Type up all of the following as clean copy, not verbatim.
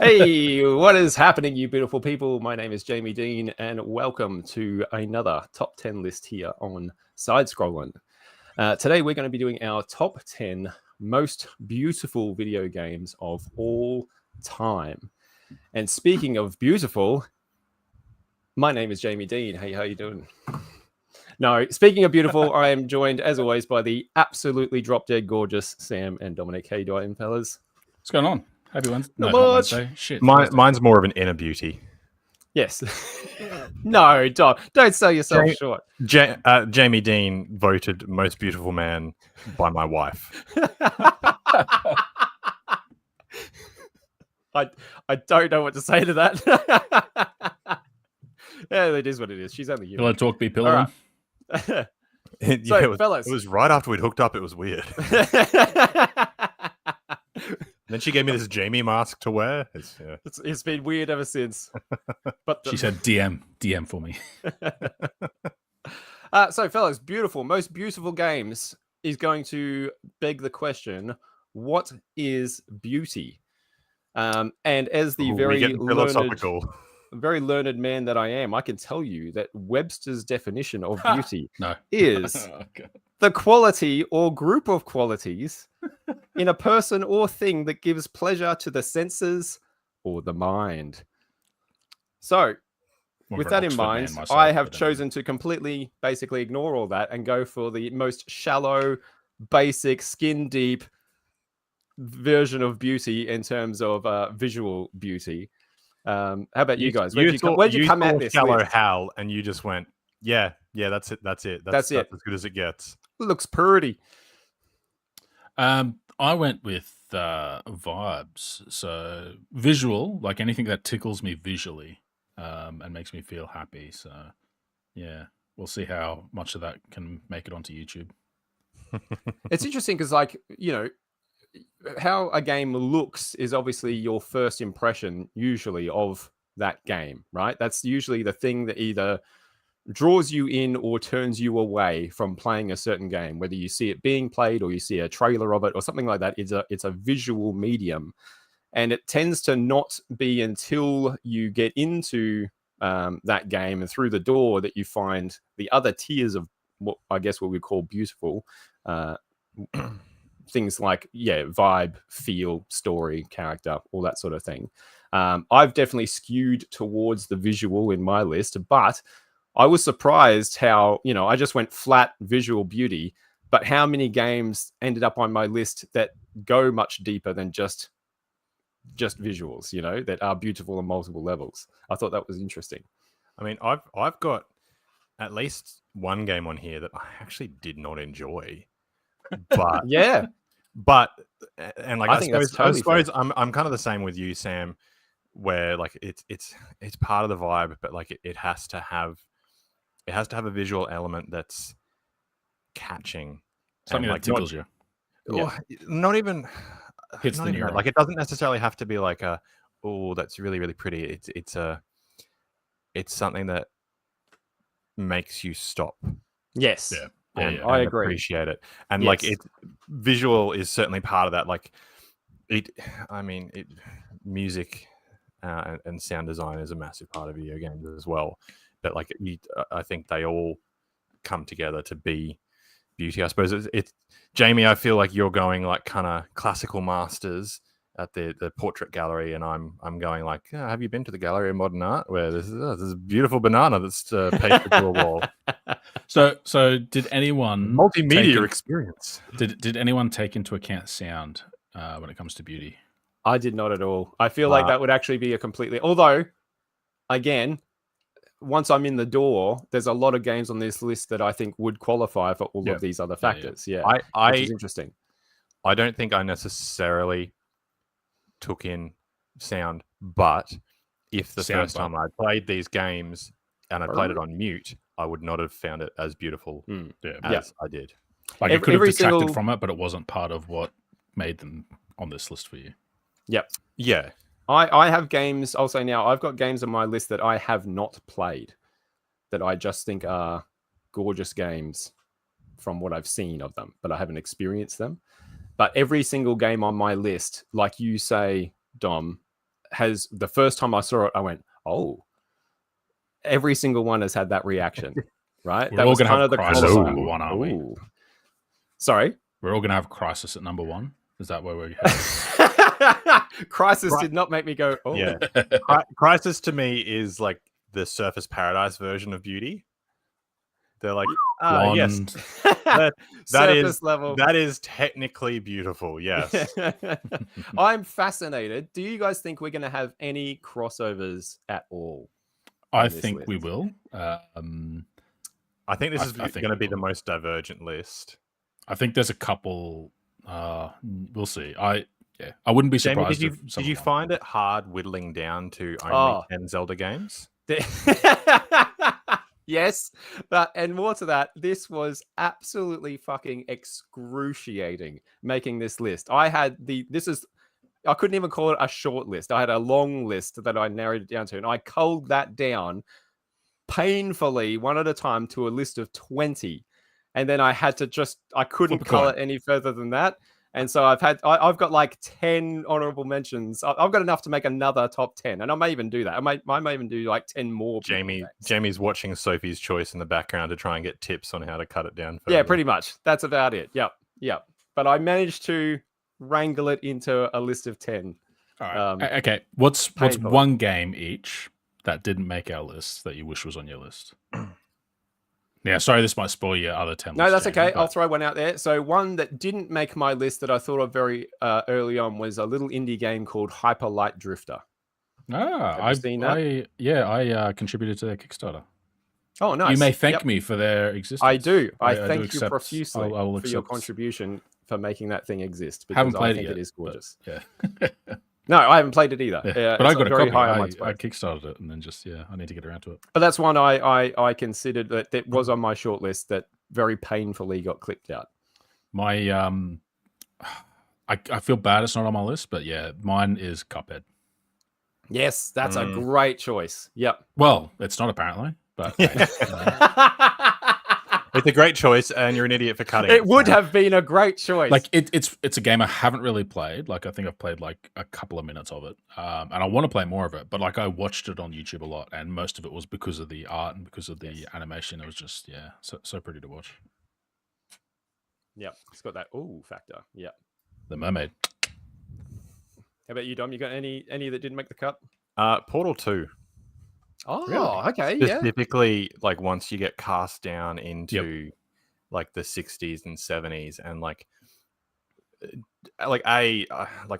Hey, what is happening, you beautiful people? My name is Jamie Dean, and welcome to another top 10 list here on Sidescrollin. Today, we're going to be doing our top 10 most beautiful video games of all time. And speaking of beautiful, my name is Jamie Dean. Hey, how you doing? No, speaking of beautiful, I am joined, as always, by the absolutely drop-dead gorgeous Sam and Dominic. How you doing, fellas? What's going on? Happy Wednesday. Not No, not much. Wednesday. Shit. Mine's more of an inner beauty. Yes. No, don't sell yourself short. Jamie Dean voted most beautiful man by my wife. I don't know what to say to that. Yeah, it is what it is. She's only human. Pillow talk, be pillow. Right. Fellas, it was right after we'd hooked up. It was weird. Then she gave me this Jamie mask to wear. It's been weird ever since. But she said, DM for me. So, fellas, most beautiful games is going to beg the question: what is beauty? And as the very learned man that I am, I can tell you that Webster's definition of beauty is the quality or group of qualities in a person or thing that gives pleasure to the senses or the mind. So, with that in mind, I have chosen to completely, basically ignore all that and go for the most shallow, basic, skin-deep version of beauty in terms of visual beauty. How about you guys? Where'd you come at this? Shallow Hal, and you just went, yeah, that's it. That's it. That's as good as it gets. Looks pretty. I went with vibes. So visual, like anything that tickles me visually and makes me feel happy. So yeah, we'll see how much of that can make it onto YouTube. It's interesting because, like, you know, how a game looks is obviously your first impression usually of that game, right? That's usually the thing that either draws you in or turns you away from playing a certain game, whether you see it being played or you see a trailer of it or something like that. It's a visual medium, and it tends to not be until you get into that game and through the door that you find the other tiers of what we call beautiful things, like vibe, feel, story, character, all that sort of thing. I've definitely skewed towards the visual in my list, but I was surprised how, I just went flat visual beauty, but how many games ended up on my list that go much deeper than just visuals, that are beautiful on multiple levels. I thought that was interesting. I mean, I've got at least one game on here that I actually did not enjoy, but yeah. But and like I suppose I'm kind of the same with you, Sam, where like it's part of the vibe, but like it has to have a visual element that's catching, something that tickles you. Not even hits the neuron. Like it doesn't necessarily have to be like that's really, really pretty. It's something that makes you stop. Yes. Yeah. I agree. Appreciate it, and like visual is certainly part of that. Like music and sound design is a massive part of video games as well. But like I think they all come together to be beauty. I suppose it's Jamie. I feel like you're going like kind of classical masters at the portrait gallery, and I'm going like, have you been to the Gallery of Modern Art where this is a beautiful banana that's pasted to a wall? So did anyone multimedia experience? Did anyone take into account sound when it comes to beauty? I did not at all. I feel like that would actually be a completely. Although, again, once I'm in the door, there's a lot of games on this list that I think would qualify for all of these other factors. Yeah, which is interesting. I don't think I necessarily took in sound, but if the first time I played these games and I played it on mute, I would not have found it as beautiful as I did. Like it could have detracted from it, but it wasn't part of what made them on this list for you. Yep. Yeah. I have games, I'll say now, I've got games on my list that I have not played that I just think are gorgeous games from what I've seen of them, but I haven't experienced them. But every single game on my list, like you say, Dom, has, the first time I saw it, I went, oh, every single one has had that reaction, right? We're all going to have Crisis at number one, aren't we? Sorry? We're all going to have Crisis at number one. Is that where we're headed? Crisis did not make me go, oh. Yeah. Crisis to me is like the Surface Paradise version of beauty. They're like, yes, that is technically beautiful. Yes. I'm fascinated. Do you guys think we're going to have any crossovers at all? I think we will. I think this is going to be the most divergent list. I think there's a couple. We'll see. I wouldn't be surprised. Jamie, did you find it hard whittling down to only 10 Zelda games? Yes, and more to that, this was absolutely fucking excruciating making this list. I couldn't even call it a short list. I had a long list that I narrowed it down to, and I culled that down painfully one at a time to a list of 20. And then I had to I couldn't cull it any further than that. And so I've got like 10 honorable mentions. I've got enough to make another top 10. And I may even do that. I may even do like 10 more. Jamie's watching Sophie's Choice in the background to try and get tips on how to cut it down further. Yeah, pretty much. That's about it. Yep. But I managed to wrangle it into a list of 10. All right. Okay. What's one game each that didn't make our list that you wish was on your list? Yeah, sorry, this might spoil your other 10 lists. No, that's okay. I'll throw one out there. So one that didn't make my list that I thought of very early on was a little indie game called Hyper Light Drifter. I've seen that. I contributed to their Kickstarter. Oh, nice. You may thank me for their existence. I do. I thank you profusely for your contribution for making that thing exist. Because haven't played I think it yet, it is gorgeous. Yeah. No, I haven't played it either. Yeah. But I got a copy. I kickstarted it, and then I need to get around to it. But that's one I considered that was on my short list that very painfully got clicked out. My I feel bad it's not on my list, but yeah, mine is Cuphead. Yes, that's a great choice. Yep. Well, it's not apparently, but it's a great choice, and you're an idiot for cutting it. It would have been a great choice. Like it's a game I haven't really played. Like I think I've played like a couple of minutes of it, and I want to play more of it. But like I watched it on YouTube a lot, and most of it was because of the art and because of the animation. It was just so pretty to watch. Yep, it's got that factor. Yep. The mermaid. How about you, Dom? You got any that didn't make the cut? Portal 2. Oh, really? Okay, Specifically, like once you get cast down into like the 60s and 70s, and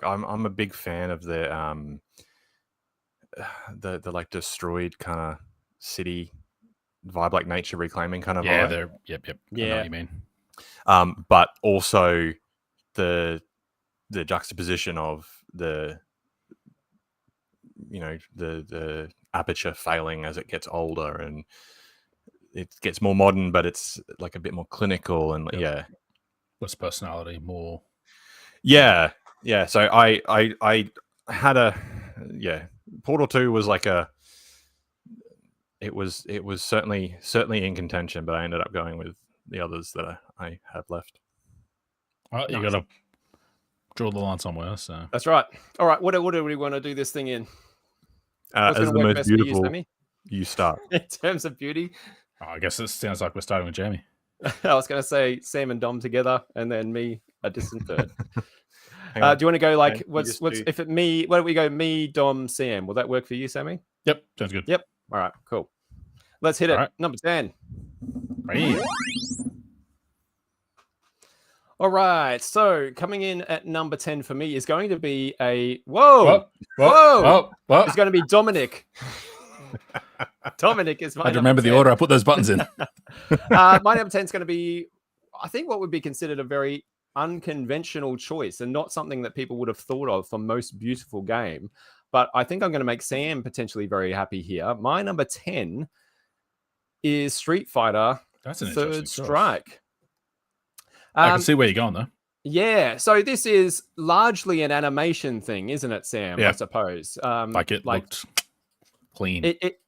I'm a big fan of the like destroyed kind of city vibe, like nature reclaiming kind of vibe. Yep. I know what you mean. But also the juxtaposition of the aperture failing as it gets older, and it gets more modern, but it's like a bit more clinical and less personality, more. Yeah. So I had Portal 2 was like it was certainly in contention, but I ended up going with the others that I have left. Well, you got to draw the line somewhere. So that's right. All right, what do we want to do this thing in? As the most beautiful, you start. In terms of beauty? Oh, I guess it sounds like we're starting with Jamie. I was going to say Sam and Dom together, and then me a distant third. Do you want to go like what's if it me? Why don't we go me, Dom, Sam? Will that work for you, Sammy? Yep, sounds good. Yep. All right, cool. Let's hit it. Right. Number 10. Right. All right, so coming in at number 10 for me is going to be whoa. It's going to be Dominic. Dominic is my. I remember 10. The order I put those buttons in. My number 10 is going to be, I think, what would be considered a very unconventional choice and not something that people would have thought of for most beautiful game. But I think I'm going to make Sam potentially very happy here. My number 10 is Street Fighter. That's an Third Strike. I can see where you're going, though. Yeah, so this is largely an animation thing, isn't it, Sam? Yeah. I suppose. Looked clean.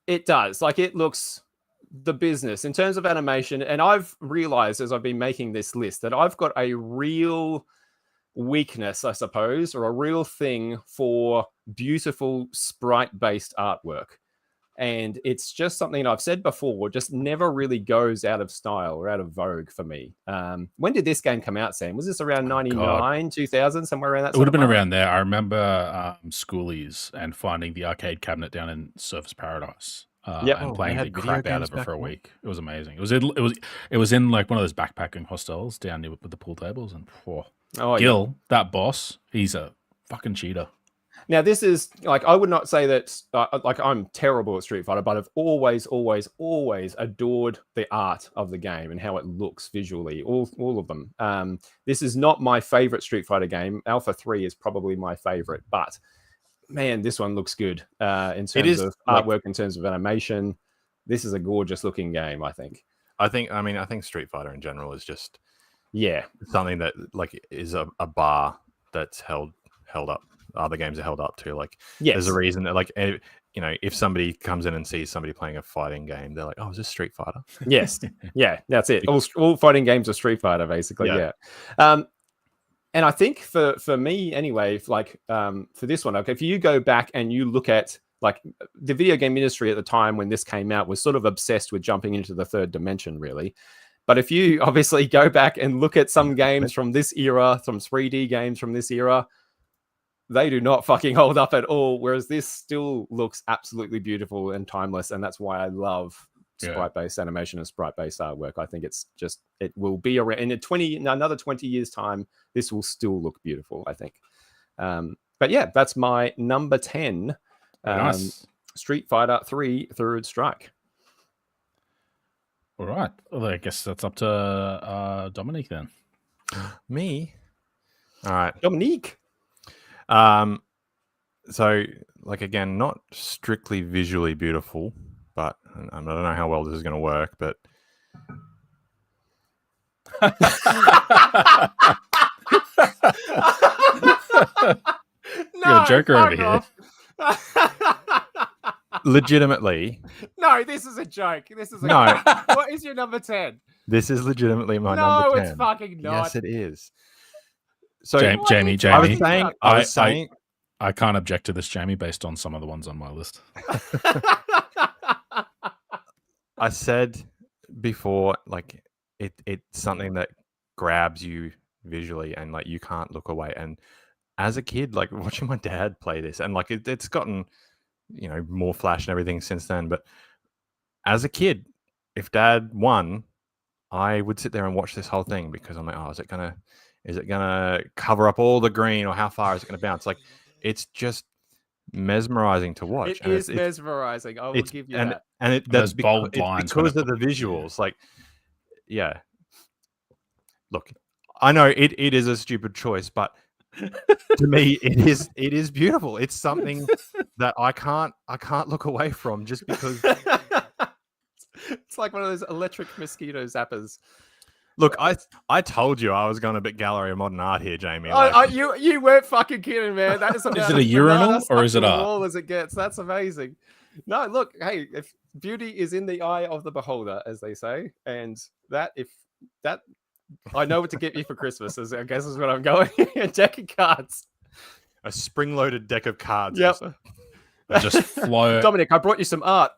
It does. Like, it looks the business in terms of animation. And I've realized as I've been making this list that I've got a real weakness, I suppose, or a real thing for beautiful sprite-based artwork. And it's just something I've said before, just never really goes out of style or out of vogue for me. When did this game come out, Sam? Was this around 99, 2000, somewhere around that? It would have been around there. I remember schoolies and finding the arcade cabinet down in Surface Paradise. And playing the crap out of it for a week. It was amazing. It was in like one of those backpacking hostels down near with the pool tables. And Gil, that boss, he's a fucking cheater. Now, this is like, I would not say that like I'm terrible at Street Fighter, but I've always adored the art of the game and how it looks visually, all of them. This is not my favorite Street Fighter game. Alpha 3 is probably my favorite, but man, this one looks good in terms of artwork, in terms of animation. This is a gorgeous looking game, I think. I think Street Fighter in general is just something that like is a bar that's held up. Other games are held up to. Like, there's a reason that, like, you know, if somebody comes in and sees somebody playing a fighting game, they're like, "Oh, is this Street Fighter?" Yes, yeah, that's it. All fighting games are Street Fighter, basically. Yeah. And I think for me anyway, like for this one, like if you go back and you look at like the video game industry at the time when this came out was sort of obsessed with jumping into the third dimension, really. But if you obviously go back and look at some games from this era, some 3D games from this era, they do not fucking hold up at all. Whereas this still looks absolutely beautiful and timeless. And that's why I love sprite-based animation and sprite-based artwork. I think it's just, it will be around in another 20 years time. This will still look beautiful, I think. But yeah, that's my number 10. Nice. Street Fighter 3 Third Strike. All right. Well, I guess that's up to Dominique then. Me? All right. Dominique. So like, again, not strictly visually beautiful, but I don't know how well this is going to work, but you got a joker over here. Legitimately. No, this is a joke. This is What is your number 10? This is legitimately my number 10. No, it's fucking not. Yes, it is. So Jamie, I was saying I can't object to this, Jamie, based on some of the ones on my list. I said before, like it's something that grabs you visually and like you can't look away. And as a kid, like watching my dad play this, and like it's gotten, you know, more flash and everything since then. But as a kid, if Dad won, I would sit there and watch this whole thing because I'm like, oh, is it gonna cover up all the green, or how far is it gonna bounce? Like, it's just mesmerizing to watch. It is mesmerizing. I will give you that. And that's because of the visuals. Like, yeah. Look, I know it is a stupid choice, but to me, it is beautiful. It's something that I can't look away from just because. It's like one of those electric mosquito zappers. Look, I told you I was going a bit Gallery of Modern Art here, Jamie. You weren't fucking kidding, man. That is it a urinal or is it art? Wall as it gets. That's amazing. No, look, hey, if beauty is in the eye of the beholder, as they say, and I know what to get you for Christmas. I guess is what I'm going. A deck of cards, a spring-loaded deck of cards. Yep. Just flow. Dominic, I brought you some art.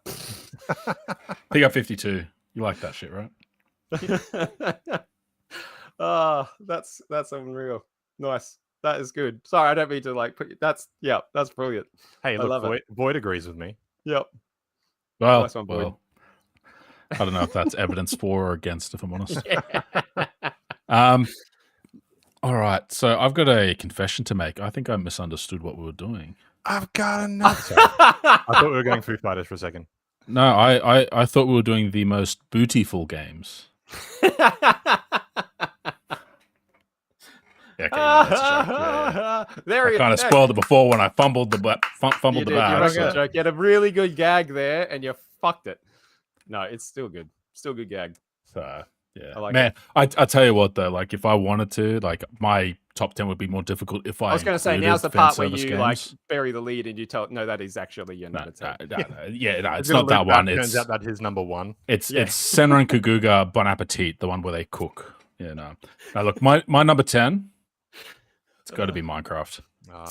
Pick up 52. You like that shit, right? That's unreal. Nice. That is good. Sorry, I don't mean to like put that's brilliant. Hey, look, Boyd agrees with me. Yep. Well, nice one, Boyd. I don't know if that's evidence for or against, if I'm honest. All right, so I've got a confession to make. I think I misunderstood what we were doing. I've got enough. I thought we were going Foo Fighters for a second. No, I thought we were doing the most bootyful games. Yeah, okay, that's a joke. Yeah. I kind of spoiled it before when I fumbled the bag. You had a really good gag there, and you fucked it. No, it's still good. Still good gag. So yeah, man. I tell you what though, like if I wanted to, like my top 10 would be more difficult if I was going to say, now's the part where you like bury the lead and you tell no, that is actually your number 10. No, it's not that one. It turns out that his number 1. It's Senna and Kaguga Bon Appetit, the one where they cook. Yeah, no. Now look, my number 10 got to be Minecraft.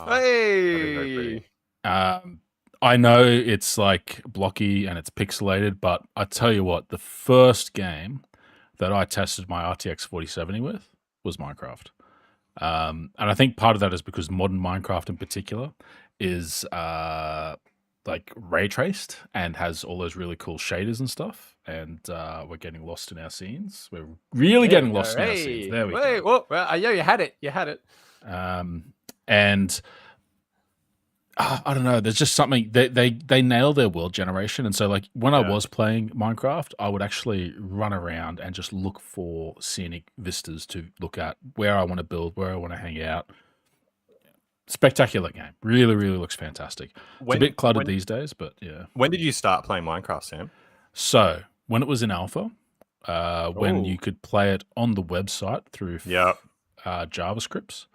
Hey. I know it's like blocky and it's pixelated, but I tell you what, the first game that I tested my RTX 4070 with was Minecraft. And I think part of that is because modern Minecraft in particular is like ray traced and has all those really cool shaders and stuff. And we're getting lost in our scenes. We're really getting lost in our scenes. There we go. Well, yeah, you had it. You had it. And I don't know. There's just something they nail their world generation, and so like when I was playing Minecraft, I would actually run around and just look for scenic vistas to look at where I want to build, where I want to hang out. Spectacular game. Really, really looks fantastic. It's a bit cluttered these days, but yeah. When did you start playing Minecraft, Sam? So when it was in alpha, when you could play it on the website through JavaScripts.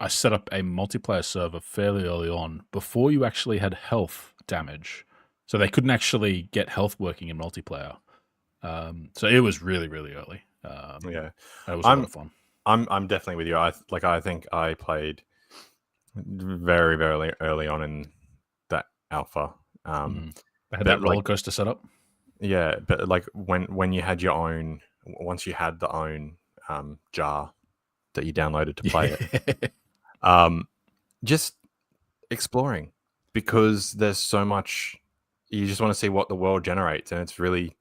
I set up a multiplayer server fairly early on before you actually had health damage. So they couldn't actually get health working in multiplayer. So it was really, really early. It was a lot of fun. I'm definitely with you. I think I played very, very early on in that alpha. They had that roller coaster setup. Yeah, but like when you had your own, once you had the own jar that you downloaded to play it. Just exploring, because there's so much. You just want to see what the world generates, and it's really,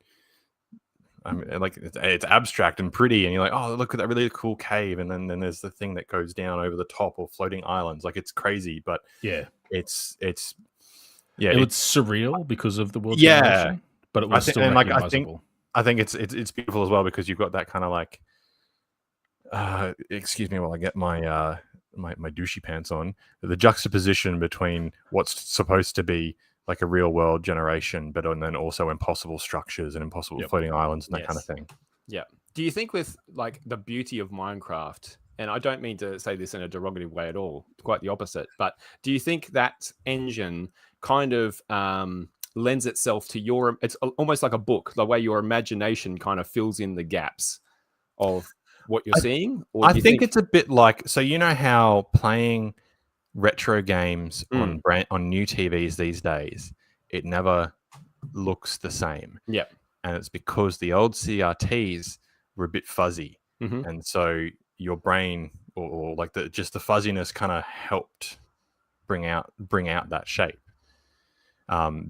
I mean, like it's abstract and pretty, and you're like, oh, look at that really cool cave, and then there's the thing that goes down over the top, or floating islands. Like it's crazy, but it's surreal because of the world generation, but it was still recognizable. I think it's beautiful as well, because you've got that kind of like, excuse me while I get my my douchey pants on, the juxtaposition between what's supposed to be like a real world generation, but and then also impossible structures and impossible floating islands and that kind of thing. Yeah. Do you think with like the beauty of Minecraft, and I don't mean to say this in a derogative way at all, quite the opposite, but do you think that engine kind of lends itself to it's almost like a book, the way your imagination kind of fills in the gaps of what you're seeing? Or I think it's a bit like, so you know how playing retro games on new TVs these days, it never looks the same. Yeah. And it's because the old CRTs were a bit fuzzy. And so your brain or like just the fuzziness kind of helped bring out that shape.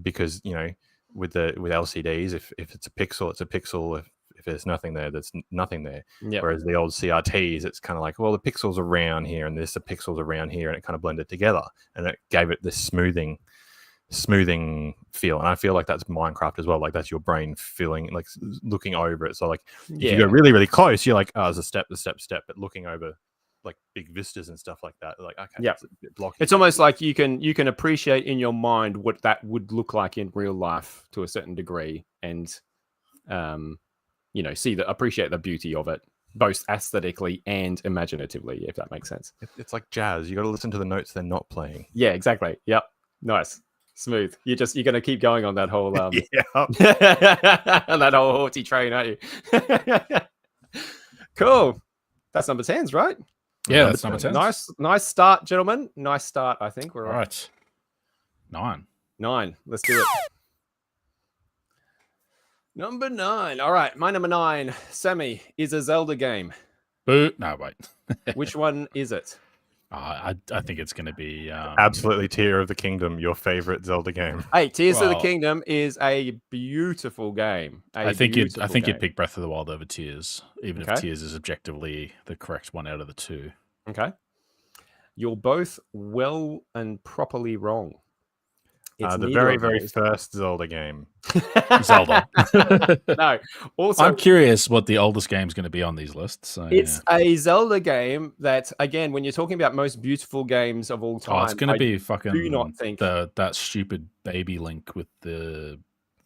Because, you know, with LCDs, if it's a pixel, it's a pixel. If there's nothing there, there's nothing there. Yep. Whereas the old CRTs, it's kind of like, well, the pixels around here and there's the pixels around here, and it kind of blended together, and it gave it this smoothing feel. And I feel like that's Minecraft as well. Like that's your brain feeling, like looking over it. So like if you go really, really close, you're like, oh, there's a step. But looking over like big vistas and stuff like that, like, okay, it's a bit blocky. It's almost like you can appreciate in your mind what that would look like in real life to a certain degree, and you know, appreciate the beauty of it, both aesthetically and imaginatively, if that makes sense. It's like jazz. You got to listen to the notes they're not playing. Yeah, exactly. Yep. Nice. Smooth. You're going to keep going on that whole that whole haughty train, aren't you? Cool. That's number 10s, right? Yeah, that's number 10. Nice start, gentlemen. Nice start, I think. We're all right. 9. Let's do it. Number 9. All right, my number 9, Sammy, is a Zelda game. Boo. No, wait. Which one is it? I think it's going to be absolutely Tears of the Kingdom, your favorite Zelda game. Hey, Tears of the Kingdom is a beautiful game. I think you'd pick Breath of the Wild over Tears, even if Tears is objectively the correct one out of the two. Okay, you're both well and properly wrong. The very first Zelda game. Zelda. No. Also, I'm curious what the oldest game is going to be on these lists. So, it's a Zelda game that, again, when you're talking about most beautiful games of all time, it's going to be fucking. Do not think that stupid baby Link with the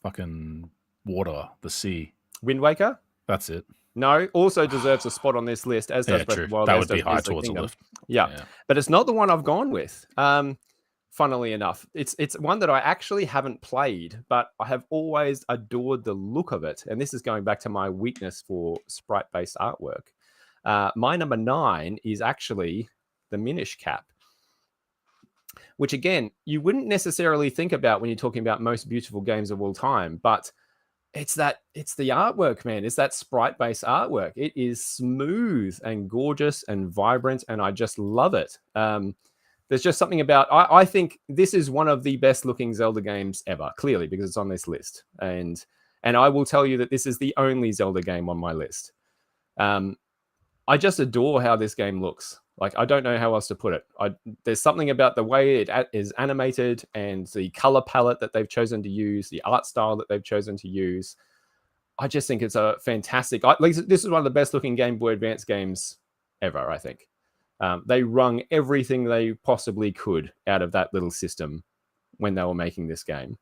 fucking water, the sea. Wind Waker. That's it. No, also deserves a spot on this list, as does Breath of the Wild. That would be high towards the list. Yeah, but it's not the one I've gone with. Funnily enough, it's one that I actually haven't played, but I have always adored the look of it. And this is going back to my weakness for sprite-based artwork. My number 9 is actually the Minish Cap, which again, you wouldn't necessarily think about when you're talking about most beautiful games of all time, but it's the artwork, man. It's that sprite-based artwork. It is smooth and gorgeous and vibrant, and I just love it. There's just something about, I think this is one of the best looking Zelda games ever, clearly, because it's on this list. And I will tell you that this is the only Zelda game on my list. I just adore how this game looks. Like, I don't know how else to put it. There's something about the way it is animated and the color palette that they've chosen to use, the art style that they've chosen to use. I just think it's a fantastic... this is one of the best looking Game Boy Advance games ever, I think. They wrung everything they possibly could out of that little system when they were making this game.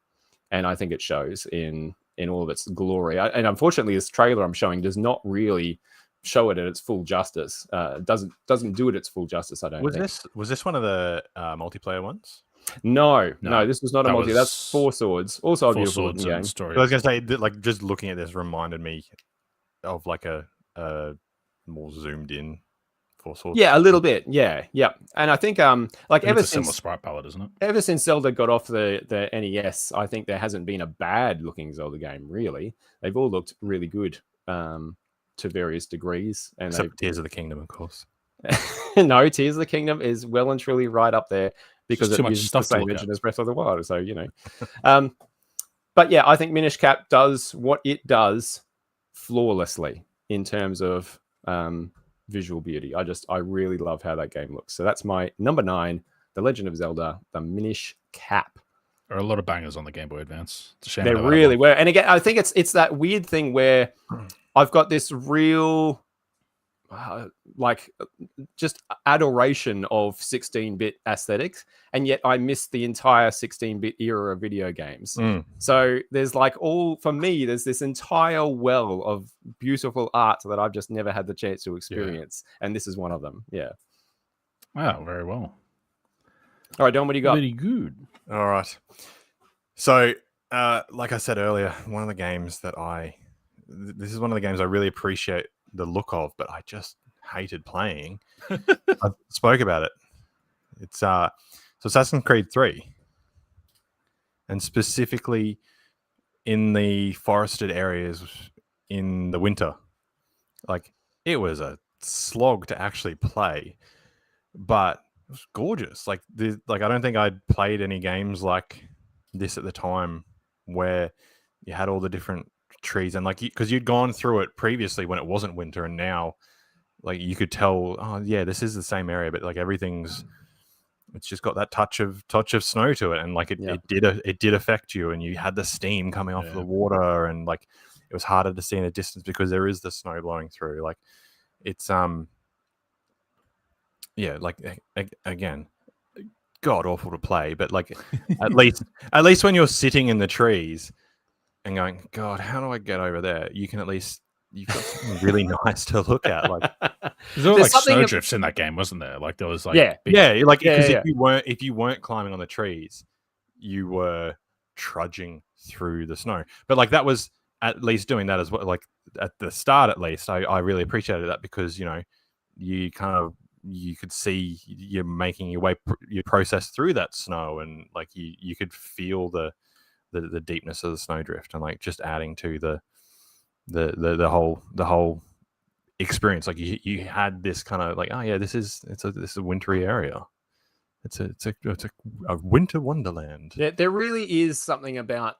And I think it shows in all of its glory. And unfortunately, this trailer I'm showing does not really show it at its full justice. Doesn't do it its full justice, I don't think. Was this one of the multiplayer ones? No, this was not a multi. That's Four Swords. Also a beautiful looking game. I was going to say, like, just looking at this reminded me of like a more zoomed in Four Swords. Yeah, a little bit. Yeah. And I think ever since similar sprite palette, isn't it? Ever since Zelda got off the NES, I think there hasn't been a bad looking Zelda game, really. They've all looked really good to various degrees. And except Tears of the Kingdom, of course. No, Tears of the Kingdom is well and truly right up there because it uses the same engine as Breath of the Wild. So, but yeah, I think Minish Cap does what it does flawlessly in terms of visual beauty. I really love how that game looks. So that's my number 9, The Legend of Zelda, the Minish Cap. There are a lot of bangers on the Game Boy Advance. It's a shame they really were. And again, I think it's that weird thing where I've got this real just adoration of 16-bit aesthetics, and yet I miss the entire 16-bit era of video games. So there's for me, there's this entire well of beautiful art that I've just never had the chance to experience, and this is one of them. Yeah. Wow, very well. All right, Don, what do you got? Very good. All right. So, like I said earlier, one of the games this is one of the games I really appreciate the look of, but I just hated playing. I spoke about it. It's Assassin's Creed 3, and specifically in the forested areas in the winter. Like, it was a slog to actually play, but it was gorgeous. Like I don't think I'd played any games like this at the time, where you had all the different trees, and because you'd gone through it previously when it wasn't winter, and now you could tell, oh yeah, this is the same area, but it's just got that touch of snow to it, and it did affect you, and you had the steam coming off the water, and it was harder to see in a distance because there is the snow blowing through. It's again, god awful to play, but at least when you're sitting in the trees and going, God, how do I get over there? You can at least, you've got something really nice to look at. There were snowdrifts in that game, wasn't there? There was if you weren't climbing on the trees, you were trudging through the snow. But that was at least doing that as well. At the start, at least, I really appreciated that, because you could see you're making your process through that snow, and you could feel the deepness of the snowdrift, and just adding to the whole experience. You had this kind of oh yeah, this is a wintry area. It's a winter wonderland. There really is something about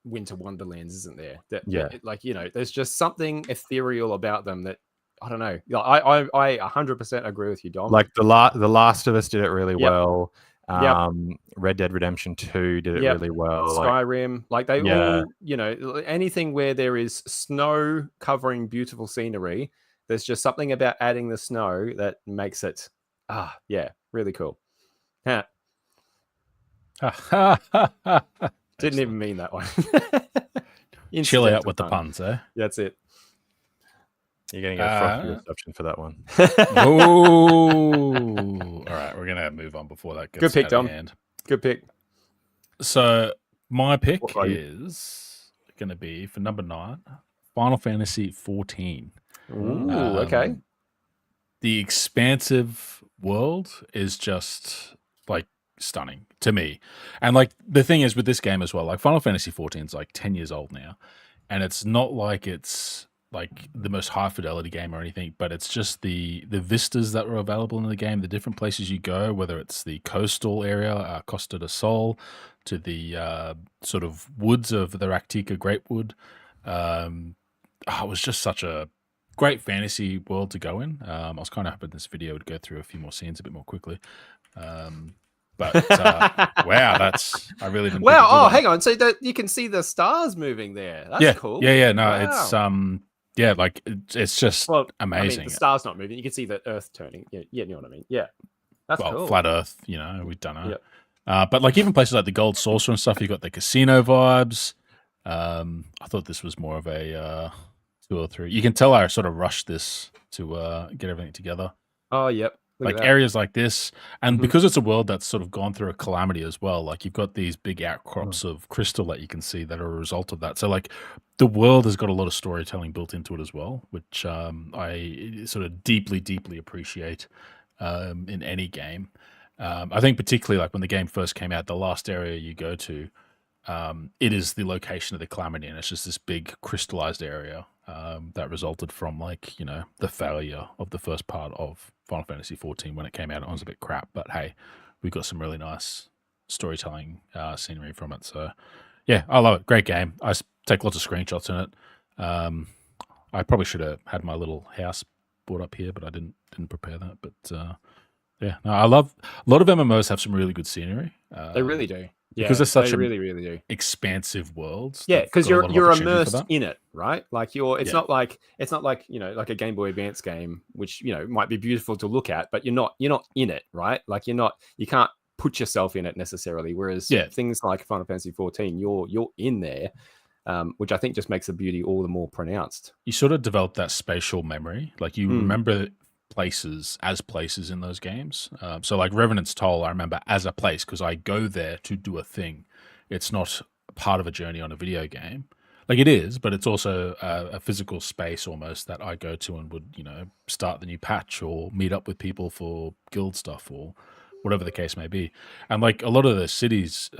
winter wonderlands, isn't there? There's just something ethereal about them that I don't know. I 100% agree with you, Dom. The Last of Us did it really well. Red Dead Redemption 2 did it really well. Skyrim, all, anything where there is snow covering beautiful scenery, there's just something about adding the snow that makes it really cool. Didn't even mean that one. Chill out with the puns, eh? That's it. You're getting a frothy reception for that one. Oh, all right. We're gonna move on before that gets good pick, out Dom. of hand. Good pick. So my pick is going to be for number 9, Final Fantasy 14. Ooh, okay. The expansive world is just like stunning to me. And like the thing is with this game as well, like Final Fantasy 14 is like 10 years old now, and it's not like it's like the most high fidelity game or anything, but it's just the vistas that were available in the game, the different places you go, whether it's the coastal area, Costa del Sol, to the sort of woods of the Raktika Greatwood. It was just such a great fantasy world to go in. I was kind of hoping this video would go through a few more scenes a bit more quickly. But wow, I really didn't. Wow! Oh, hang on. So that you can see the stars moving there. That's cool. Yeah. No, wow. it's like it's just amazing. I mean, the star's not moving. You can see the Earth turning. Yeah, you know what I mean. Yeah, that's cool. Flat Earth. We don't know. Yep. But like even places like the Gold Saucer and stuff, you got the casino vibes. I thought this was more of a 2 or 3. You can tell I sort of rushed this to get everything together. Oh, yep. Like areas like this, and because it's a world that's sort of gone through a calamity as well, like you've got these big outcrops of crystal that you can see that are a result of that. So like the world has got a lot of storytelling built into it as well, which I sort of deeply, deeply appreciate in any game. I think particularly like when the game first came out, the last area you go to, it is the location of the calamity, and it's just this big crystallized area that resulted from like the failure of the first part of Final Fantasy 14 when it came out. It was a bit crap, but hey, we got some really nice storytelling scenery from it. So yeah, I love it. Great game. I take lots of screenshots in it. I probably should have had my little house brought up here, but I didn't prepare that. But yeah, no, I love a lot of MMOs have some really good scenery. They really do. Yeah, because there's such a really do expansive worlds. Yeah, because you're immersed in it, right? Like it's not like like a Game Boy Advance game, which might be beautiful to look at, but you're not in it, right? Like you can't put yourself in it necessarily. Whereas things like Final Fantasy 14, you're in there, which I think just makes the beauty all the more pronounced. You sort of develop that spatial memory, like you remember places in those games. So like Revenant's Toll, I remember as a place because I go there to do a thing. It's not part of a journey on a video game. Like it is, but it's also a physical space almost that I go to and would, start the new patch or meet up with people for guild stuff or whatever the case may be. And like a lot of the cities,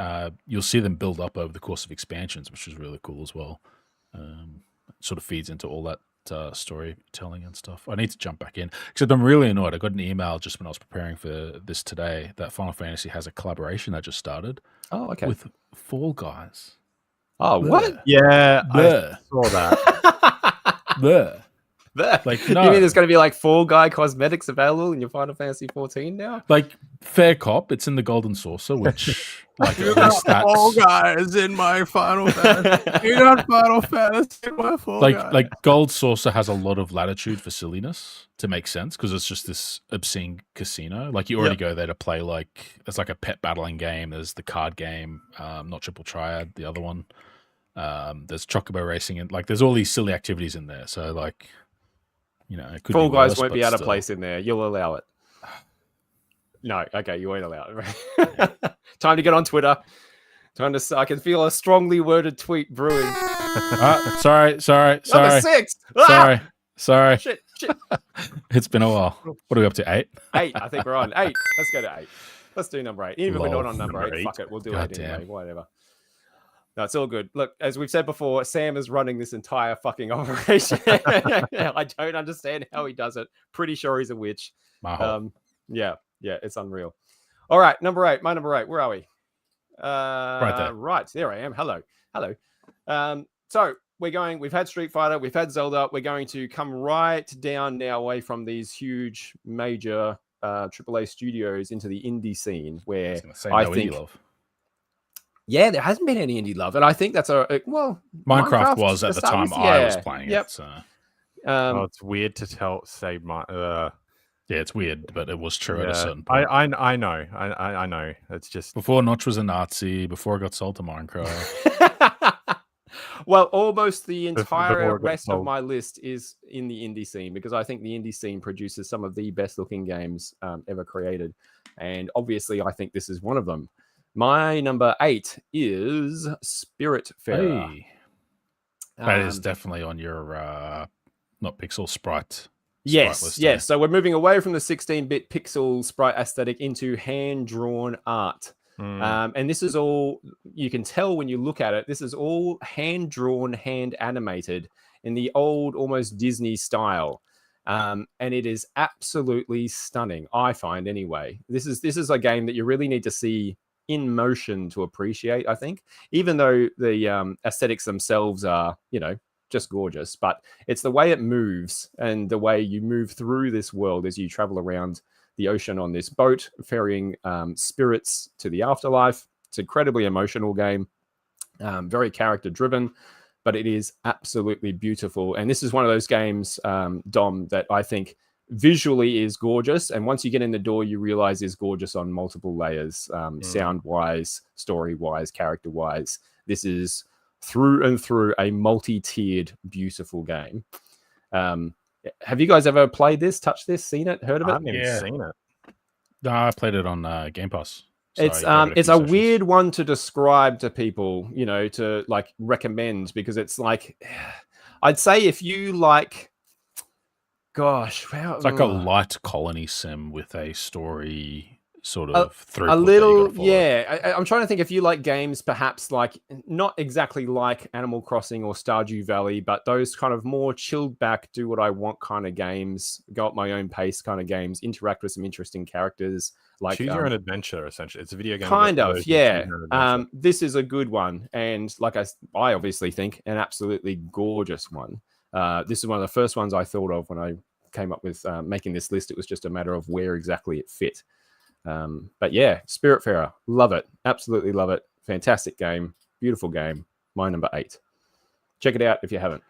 you'll see them build up over the course of expansions, which is really cool as well. Sort of feeds into all that storytelling and stuff. I need to jump back in except I'm really annoyed. I got an email just when I was preparing for this today that Final Fantasy has a collaboration that just started. Oh, okay. With Fall Guys. Oh, what? Yeah, I saw that. Like, no. You mean there's going to be like Fall Guy cosmetics available in your Final Fantasy 14 now? Like, fair cop, it's in the Golden Saucer, which like you got Fall Guys in my Final Fantasy. You got Final Fantasy in my Fall Guys. Like Gold Saucer has a lot of latitude for silliness to make sense because it's just this obscene casino. Like you already go there to play like it's like a pet battling game. There's the card game, not Triple Triad, the other one. There's Chocobo racing and like there's all these silly activities in there. So like. It could Fall be Guys worse, won't be out of still. place in there. You'll allow it. No, okay, you won't allow it. Time to get on Twitter. I can feel a strongly worded tweet brewing. Sorry. Number 6. Sorry. Shit. It's been a while. What are we up to? 8? 8. I think we're on 8. Let's go to 8. Let's do number 8. Even if we're not on number 8, fuck it. We'll do it anyway. Whatever. No, it's all good. Look, as we've said before, Sam is running this entire fucking operation. I don't understand how he does it. Pretty sure he's a witch. Yeah, it's unreal. All right, number 8. My number 8. Where are we? Right there. Right, there I am. Hello. So we've had Street Fighter, we've had Zelda. We're going to come right down now away from these huge, major AAA studios into the indie scene where I think... indie love. Yeah, there hasn't been any indie love, and I think that's Minecraft was at the time I was playing it. So. It's weird to say yeah, it's weird, but it was true at a certain point. I know. It's just before Notch was a Nazi, before I got sold to Minecraft. Well, almost the entire rest of my list is in the indie scene because I think the indie scene produces some of the best looking games ever created, and obviously, I think this is one of them. My number 8 is Spiritfarer. Hey. That is definitely on your not Pixel Sprite Yes, yes. So we're moving away from the 16-bit pixel sprite aesthetic into hand-drawn art. And this is all, you can tell when you look at it, this is all hand-drawn, hand-animated in the old, almost Disney style. And it is absolutely stunning, I find anyway. This is a game that you really need to see in motion to appreciate, I think, even though the aesthetics themselves are, just gorgeous, but it's the way it moves and the way you move through this world as you travel around the ocean on this boat, ferrying spirits to the afterlife. It's an incredibly emotional game, very character driven, but it is absolutely beautiful. And this is one of those games, Dom, that I think visually is gorgeous. And once you get in the door, you realize is gorgeous on multiple layers, sound wise, story wise, character wise. This is through and through a multi-tiered, beautiful game. Have you guys ever played this, touched this, seen it, heard of it? I haven't even seen it. No, I played it on Game Pass. So it's a weird one to describe to people, to like recommend, because it's like, I'd say if you like, gosh, it's like a light colony sim with a story sort of through a little, yeah. I'm trying to think if you like games perhaps like not exactly like Animal Crossing or Stardew Valley, but those kind of more chilled back, do what I want kind of games, go at my own pace kind of games, interact with some interesting characters. Like choose your own adventure, essentially. It's a video game. Kind of, yeah. This is a good one, and like I obviously think an absolutely gorgeous one. This is one of the first ones I thought of when I came up with making this list. It was just a matter of where exactly it fit. But yeah, Spiritfarer, love it, absolutely love it. Fantastic game, beautiful game. My number 8. Check it out if you haven't.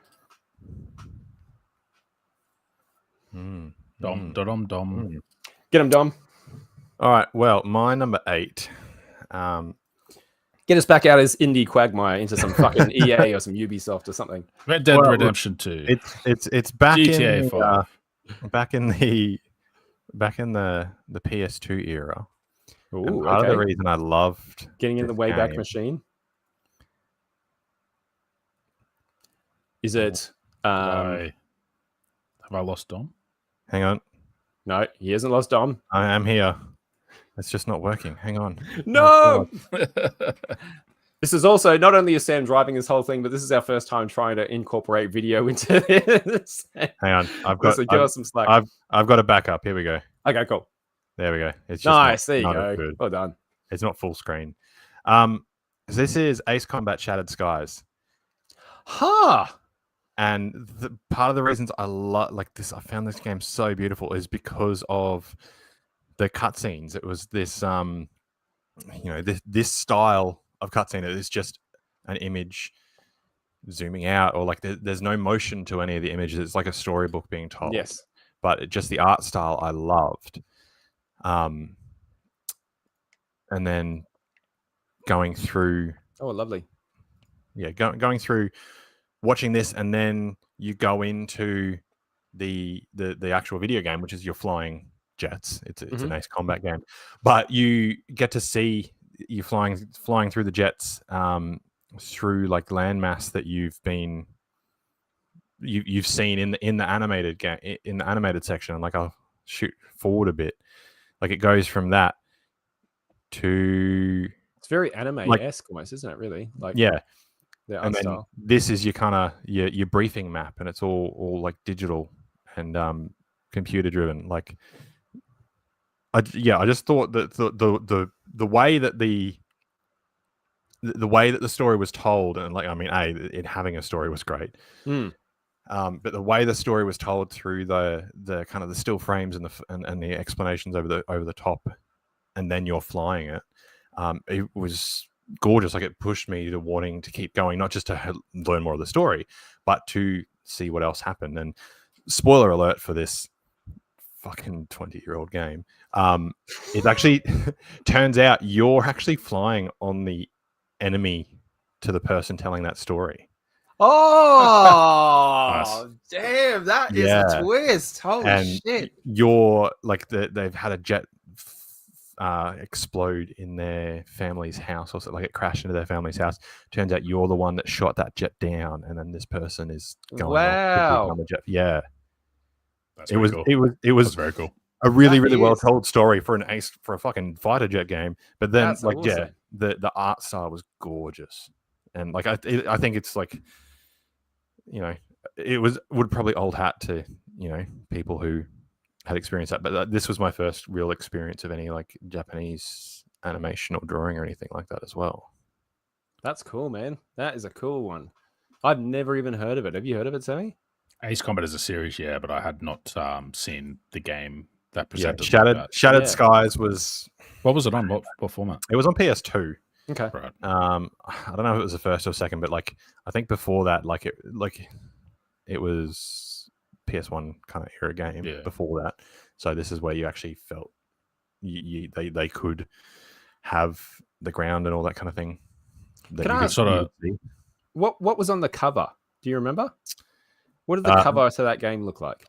Dom. Get him, Dom. All right, well, my number 8. Get us back out as indie quagmire into some fucking EA or some Ubisoft or something. Red Dead Redemption 2. It's back GTA in 5. Back in the PS2 era. Ooh, part of the reason I loved getting in the Wayback Machine. Is it? Have I lost Dom? Hang on. No, he hasn't lost Dom. I am here. It's just not working. Hang on. No. This is also not only is Sam driving this whole thing, but this is our first time trying to incorporate video into this. Hang on, give us some slack. I've got a backup. Here we go. Okay, cool. There we go. It's just nice. There you go. Good. Well done. It's not full screen. This is Ace Combat Shattered Skies. And the part of the reasons I I found this game so beautiful is because of the cutscenes. It was this, this style of cutscene. It is just an image zooming out, or like there's no motion to any of the images. It's like a storybook being told. Yes, but just the art style I loved. And then going through. Oh, lovely. Yeah, going through, watching this, and then you go into the actual video game, which is you're flying jets. It's a nice combat game, but you get to see you flying through the jets through like landmass that you've seen in the animated game, in the animated section. And like I'll shoot forward a bit, like it goes from that to it's very anime-esque almost, isn't it? Really, like yeah. The art and then style. This is your briefing map, and it's all like digital and computer driven. Like I just thought that the way that the way that the story was told, and like it having a story was great. But the way the story was told through the kind of the still frames and the explanations over the top, and then you're flying it, it was gorgeous. Like it pushed me to wanting to keep going, not just to learn more of the story, but to see what else happened. And spoiler alert for this fucking 20-year-old game, it actually turns out you're actually flying on the enemy to the person telling that story. Oh, damn, that is a twist. Holy shit. You're like they've had a jet explode in their family's house, or so, like it crashed into their family's house. Turns out you're the one that shot that jet down, and then this person is going on the jet. Yeah. That's very cool. It was very cool. A really well told story for a fucking fighter jet game. But then That's awesome. the art style was gorgeous, and like I think it's like, you know, would probably old hat to, you know, people who had experienced that. But this was my first real experience of any like Japanese animation or drawing or anything like that as well. That's cool, man. That is a cool one. I've never even heard of it. Have you heard of it, Sammy? Ace Combat is a series, yeah, but I had not seen the game that presented. Shattered Skies was. What was it on? What format? It was on PS2. Okay. Right. I don't know if it was the first or second, but like I think before that, it was PS1 kind of era game before that. So this is where you actually felt they could have the ground and all that kind of thing. Can I sort of what was on the cover? Do you remember? What did the cover to that game look like?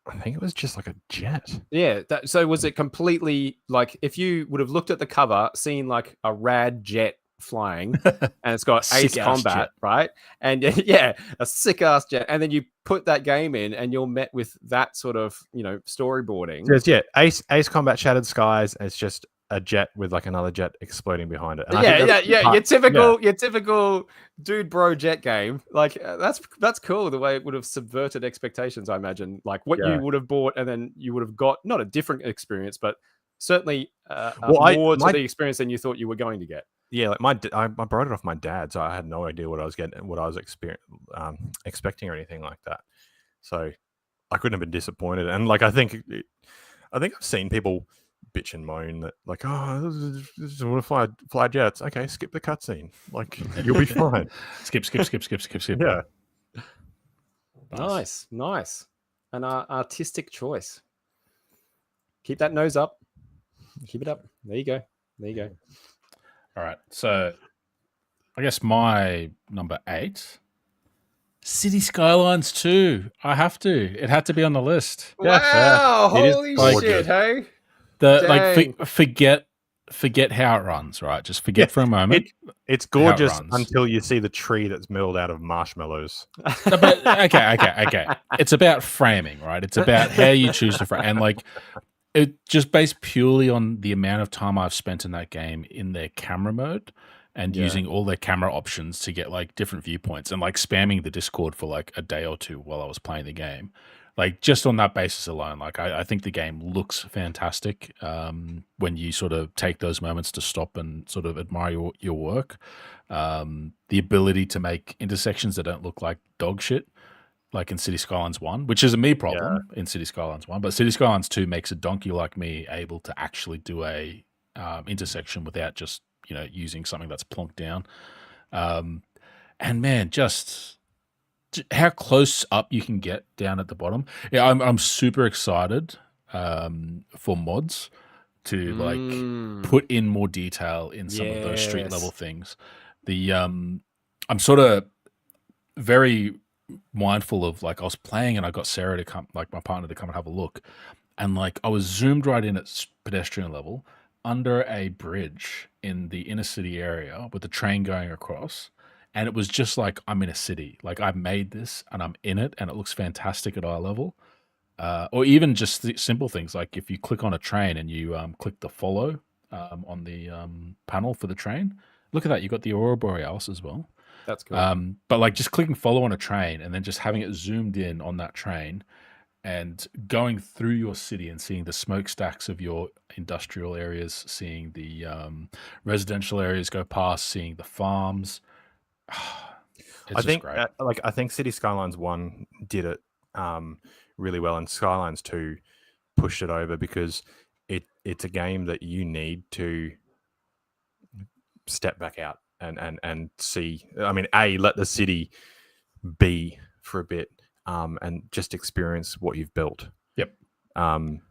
I think it was just like a jet. Yeah. So was it completely like, if you would have looked at the cover, seen like a rad jet flying, and it's got Ace Combat, jet. Right? And yeah, a sick ass jet. And then you put that game in, and you're met with that sort of, you know, storyboarding. Yeah, Ace Combat Shattered Skies. And it's just a jet with like another jet exploding behind it. And your typical dude bro jet game. Like that's cool, the way it would have subverted expectations, I imagine. Like what you would have bought, and then you would have got not a different experience, but certainly more to the experience than you thought you were going to get. Yeah, like I borrowed it off my dad, so I had no idea what I was getting, what I was expecting or anything like that. So I couldn't have been disappointed. And like I think I've seen people bitch and moan that like, oh, this want to fly jets. Okay, skip the cutscene. Like you'll be fine. skip. Yeah. Nice. An artistic choice. Keep that nose up. Keep it up. There you go. All right. So I guess my number 8, City Skylines 2. I have to. It had to be on the list. Wow! Holy shit! Hey. Forget how it runs, right? Just forget for a moment. It's gorgeous until you see the tree that's milled out of marshmallows. But okay. It's about framing, right? It's about how you choose to frame, and like it just based purely on the amount of time I've spent in that game in their camera mode and using all their camera options to get like different viewpoints, and like spamming the Discord for like a day or two while I was playing the game. Like just on that basis alone, like I think the game looks fantastic when you sort of take those moments to stop and sort of admire your work. The ability to make intersections that don't look like dog shit, like in City Skylines 1, which is a me problem in City Skylines 1, but City Skylines 2 makes a donkey like me able to actually do a intersection without just, you know, using something that's plonked down. And man, just how close up you can get down at the bottom. Yeah, I'm super excited for mods to like put in more detail in some of those street level things. I'm sort of very mindful of, like, I was playing and I got Sarah to come, like my partner, to come and have a look, and like I was zoomed right in at pedestrian level under a bridge in the inner city area with the train going across. And it was just like, I'm in a city. Like, I've made this and I'm in it, and it looks fantastic at eye level. Or even just the simple things, like if you click on a train and you click the follow on the panel for the train, look at that. You got the Aurora Borealis as well. That's cool. But like just clicking follow on a train and then just having it zoomed in on that train and going through your city and seeing the smokestacks of your industrial areas, seeing the residential areas go past, seeing the farms. I think City Skylines 1 did it really well, and Skylines 2 pushed it over because it's a game that you need to step back out and see. I mean, let the city be for a bit and just experience what you've built. Yep. And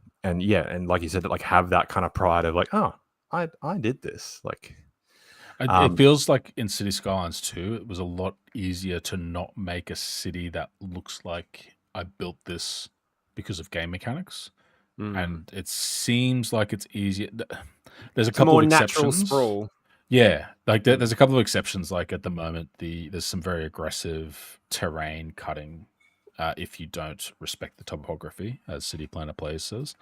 like you said, like have that kind of pride of like, oh, I did this. Like. It feels like in City Skylines 2, it was a lot easier to not make a city that looks like I built this because of game mechanics. And it seems like it's easier. There's a couple of exceptions. More natural sprawl. Yeah, like there's a couple of exceptions. Like at the moment, there's some very aggressive terrain cutting if you don't respect the topography, as City Planner Players says.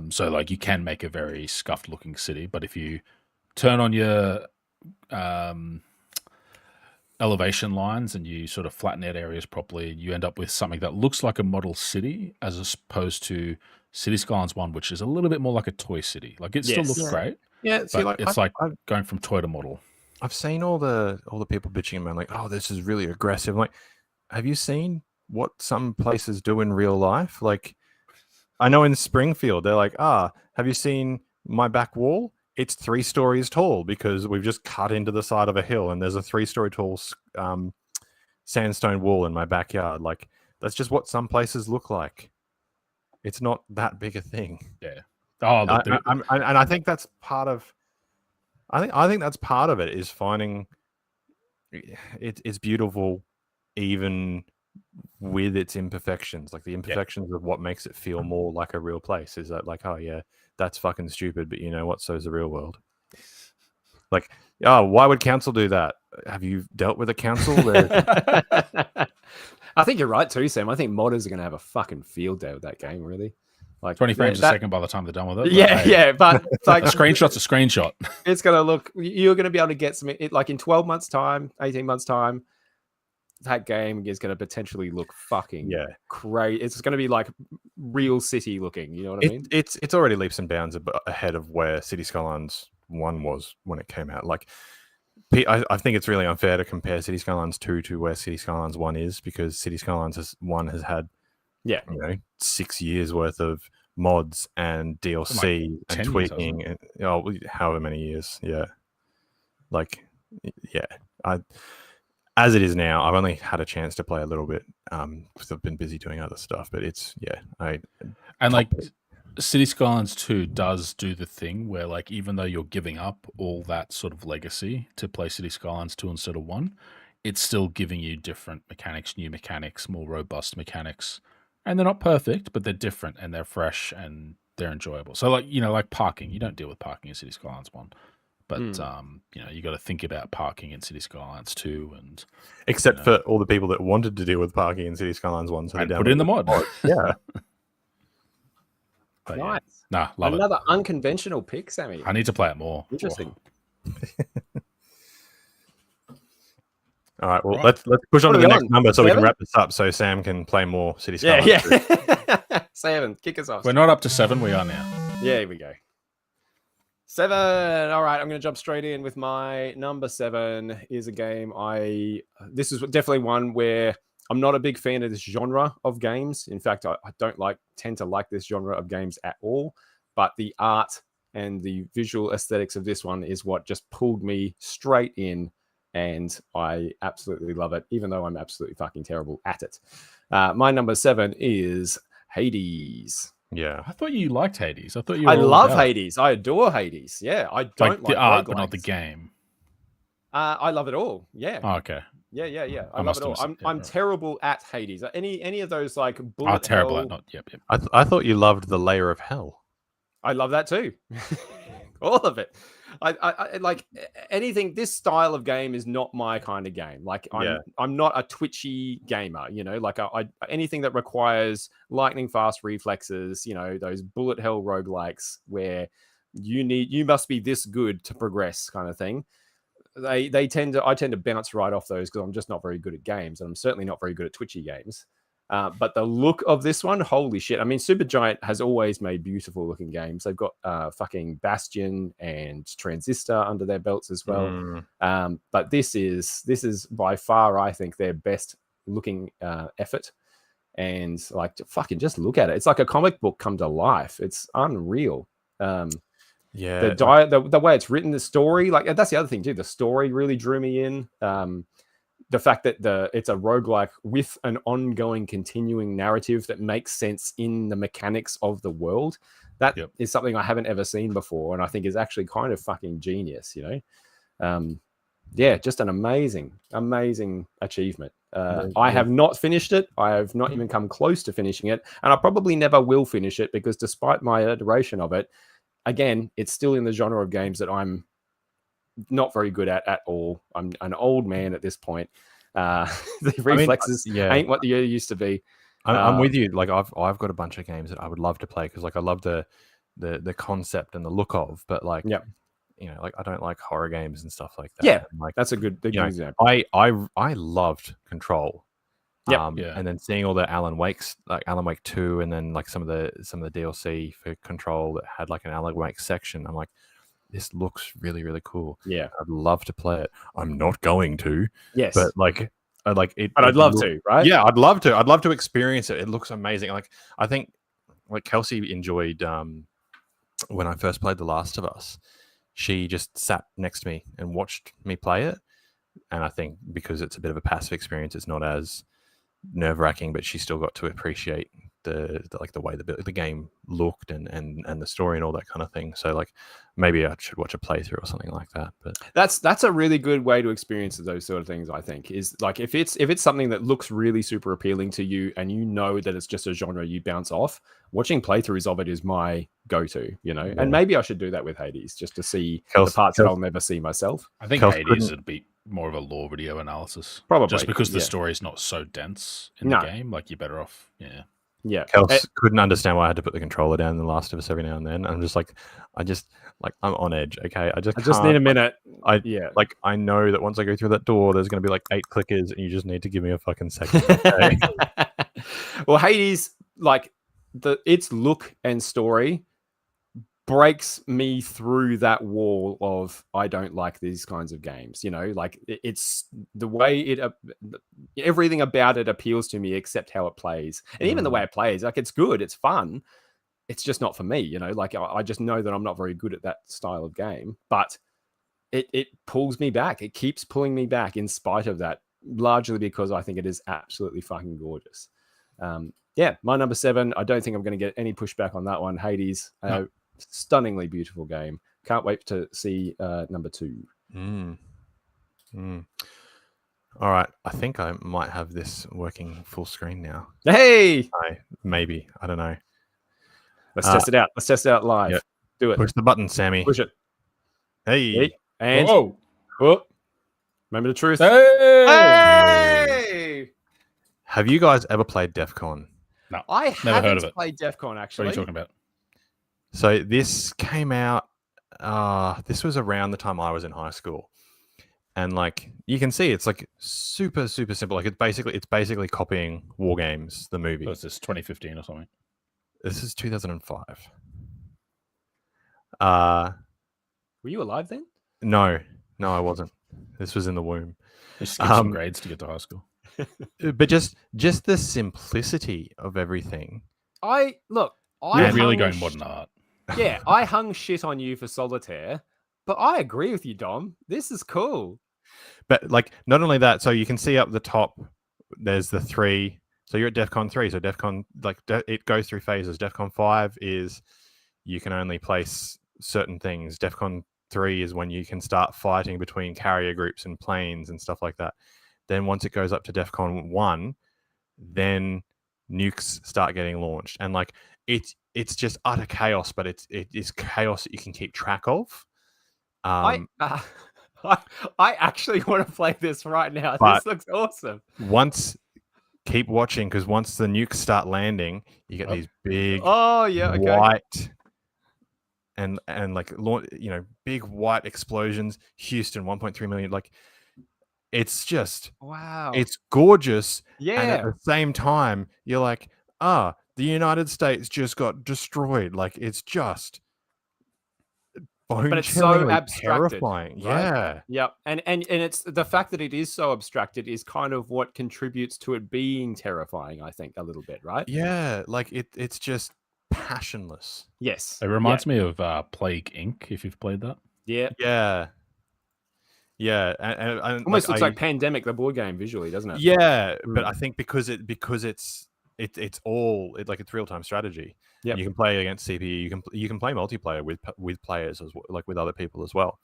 So like you can make a very scuffed looking city, but if you turn on your elevation lines and you sort of flatten out areas properly, you end up with something that looks like a model city as opposed to City Skylines 1, which is a little bit more like a toy city. Like it still looks great. Yeah, see, but it's like going from toy to model. I've seen all the people bitching about like, oh, this is really aggressive. Like, have you seen what some places do in real life? Like, I know in Springfield, they're like, have you seen my back wall? It's 3 stories tall because we've just cut into the side of a hill and there's a 3-story tall sandstone wall in my backyard. Like, that's just what some places look like. It's not that big a thing. Yeah. Oh, and I think that's part of. I think that's part of it is finding it's beautiful, even with its imperfections. Like the imperfections of what makes it feel more like a real place. Is that like, oh yeah, that's fucking stupid, but you know what? So is the real world. Like, oh, why would council do that? Have you dealt with a council? I think you're right too, Sam. I think modders are going to have a fucking field day with that game, really. Like 20 frames a second by the time they're done with it. Yeah, but like a screenshot's a screenshot. It's going to look, you're going to be able to get some, like in 12 months' time, 18 months' time, that game is going to potentially look fucking great. It's going to be like real city looking. You know what I mean? It's already leaps and bounds ahead of where City Skylines 1 was when it came out. Like, I think it's really unfair to compare City Skylines 2 to where City Skylines 1 is, because City Skylines 1 has had 6 years worth of mods and DLC and tweaking and however many years. As it is now, I've only had a chance to play a little bit because I've been busy doing other stuff, but it's City Skylines 2 does do the thing where, like, even though you're giving up all that sort of legacy to play City Skylines 2 instead of 1, it's still giving you different mechanics, new mechanics, more robust mechanics. And they're not perfect, but they're different and they're fresh and they're enjoyable. So, like, you know, like parking, you don't deal with parking in City Skylines 1. But, you know, you got to think about parking in City Skylines 2. And except for all the people that wanted to deal with parking in City Skylines 1. So and put in the mod. Yeah. But nice. Yeah. Love Another unconventional pick, Sammy. I need to play it more. Interesting. All right, well, let's push on to the next number so 7? We can wrap this up so Sam can play more City Skylines. Yeah. 7, kick us off. We're not up to 7, we are now. Yeah, here we go. 7. All right, I'm going to jump straight in with my number 7 is a game this is definitely one where I'm not a big fan of this genre of games. In fact, I don't tend to like this genre of games at all, but the art and the visual aesthetics of this one is what just pulled me straight in. And I absolutely love it, even though I'm absolutely fucking terrible at it. My number 7 is Hades. Yeah, I thought you liked Hades. I thought you. I love Hades. I adore Hades. Yeah, I don't like the art, but not the game. I love it all. Yeah. Oh, okay. Yeah. I love it all. I'm terrible at Hades. Any of those like bullet terrible at not. Yep. I thought you loved the Layer of Hell. I love that too. All of it. I like anything. This style of game is not my kind of game. Like I'm not a twitchy gamer, you know, like I anything that requires lightning fast reflexes, you know, those bullet hell roguelikes where you must be this good to progress kind of thing. I tend to bounce right off those because I'm just not very good at games, and I'm certainly not very good at twitchy games. But the look of this one, holy shit. I mean, Supergiant has always made beautiful looking games. They've got fucking Bastion and Transistor under their belts as well. But this is by far, I think, their best looking effort. And like, fucking just look at it. It's like a comic book come to life. It's unreal. The way it's written, the story, like that's the other thing too. The story really drew me in. The fact that it's a roguelike with an ongoing, continuing narrative that makes sense in the mechanics of the world, that is something I haven't ever seen before, and I think is actually kind of fucking genius, you know? Just an amazing achievement. I have not finished it. I have not even come close to finishing it, and I probably never will finish it because despite my adoration of it, again, it's still in the genre of games that I'm not very good at all. I'm an old man at this point. The reflexes ain't what they used to be. I'm with you. Like I've got a bunch of games that I would love to play because like I love the concept and the look of, but like like I don't like horror games and stuff like that. Yeah, and like that's a good example. I loved Control. Yeah. And then seeing all the Alan Wake 2, and then like some of the DLC for Control that had like an Alan Wake section. I'm like, this looks really, really cool. Yeah, I'd love to play it. I'm not going to. Yes, but like it. But I'd love to, right? Yeah, I'd love to. I'd love to experience it. It looks amazing. Like I think, like Kelsey enjoyed when I first played The Last of Us. She just sat next to me and watched me play it, and I think because it's a bit of a passive experience, it's not as nerve-wracking, but she still got to appreciate the way the game looked and the story and all that kind of thing. So like maybe I should watch a playthrough or something like that. But that's a really good way to experience those sort of things. I think is like if it's something that looks really super appealing to you and you know that it's just a genre you bounce off, watching playthroughs of it is my go-to, and maybe I should do that with Hades just to see the parts that I'll never see myself. I think Hades would be more of a lore video analysis, probably just because the story is not so dense in the game. Like you're better off, Kels couldn't understand why I had to put the controller down in The Last of Us every now and then. I'm just like, I'm on edge. Okay, I just need a minute. I know that once I go through that door, there's going to be like 8 clickers, and you just need to give me a fucking second. Okay? Well, Hades, like its look and story breaks me through that wall of I don't like these kinds of games. Like it's the way everything about it appeals to me except how it plays, and even the way it plays. Like it's good, it's fun. It's just not for me. Like I just know that I'm not very good at that style of game, but it pulls me back. It keeps pulling me back in spite of that, largely because I think it is absolutely fucking gorgeous. My number 7. I don't think I'm going to get any pushback on that one. Hades. No. Stunningly beautiful game. Can't wait to see number 2. All right, I think I might have this working full screen now. Hey, maybe I don't know. Let's test it out. Let's test it out live. Yep. Do it. Push the button, Sammy. Push it. Hey. And whoa. Remember the truth. Hey. Have you guys ever played DEF CON? No, I haven't played DEF CON actually. What are you talking about? So this came out. This was around the time I was in high school, and like you can see, it's like super simple. Like it's basically copying War Games, the movie. So is this 2015 or something? This is 2005. Were you alive then? No, I wasn't. This was in the womb. You skipped some grades to get to high school. But just the simplicity of everything. You're really going modern art. Yeah, I hung shit on you for Solitaire, but I agree with you, Dom. This is cool. But like, not only that, so you can see up the top, there's the 3. So you're at DEF CON 3. So DEF CON, it goes through phases. DEF CON 5 is you can only place certain things. DEF CON 3 is when you can start fighting between carrier groups and planes and stuff like that. Then once it goes up to DEF CON 1, then nukes start getting launched. And like, it's just utter chaos, but it is chaos that you can keep track of. I actually want to play this right now. This looks awesome. Keep watching, because once the nukes start landing, you get these big white and like big white explosions. Houston, 1.3 million. Like it's just wow. It's gorgeous. Yeah. And at the same time, you're like, the United States just got destroyed. Like it's just but it's so abstracted, terrifying. Right? Yeah. And it's the fact that it is so abstracted is kind of what contributes to it being terrifying, I think, a little bit, right? Yeah, like it's just passionless. Yes. It reminds me of Plague Inc., if you've played that. Yeah. And almost looks like Pandemic, the board game, visually, doesn't it? Yeah, but I think because it's all it's real-time strategy. Yeah, you can play against CPU. You can play multiplayer with players as well, like with other people as well.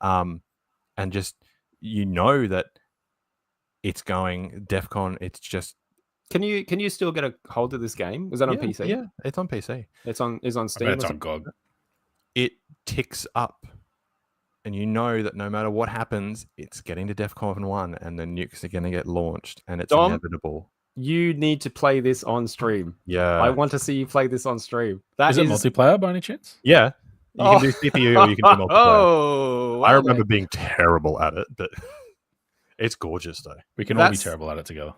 And just that it's going DEF CON. It's just can you still get a hold of this game? Was that on PC? Yeah, it's on PC. It's on Steam. It's on GOG. It ticks up and you know that no matter what happens, it's getting to DEFCON 1 and the nukes are going to get launched and it's Dom, inevitable. You need to play this on stream. Yeah. I want to see you play this on stream. Is it multiplayer by any chance? Yeah. You can do CPU or you can do multiplayer. Oh, I remember being terrible at it, but it's gorgeous though. We can all be terrible at it together.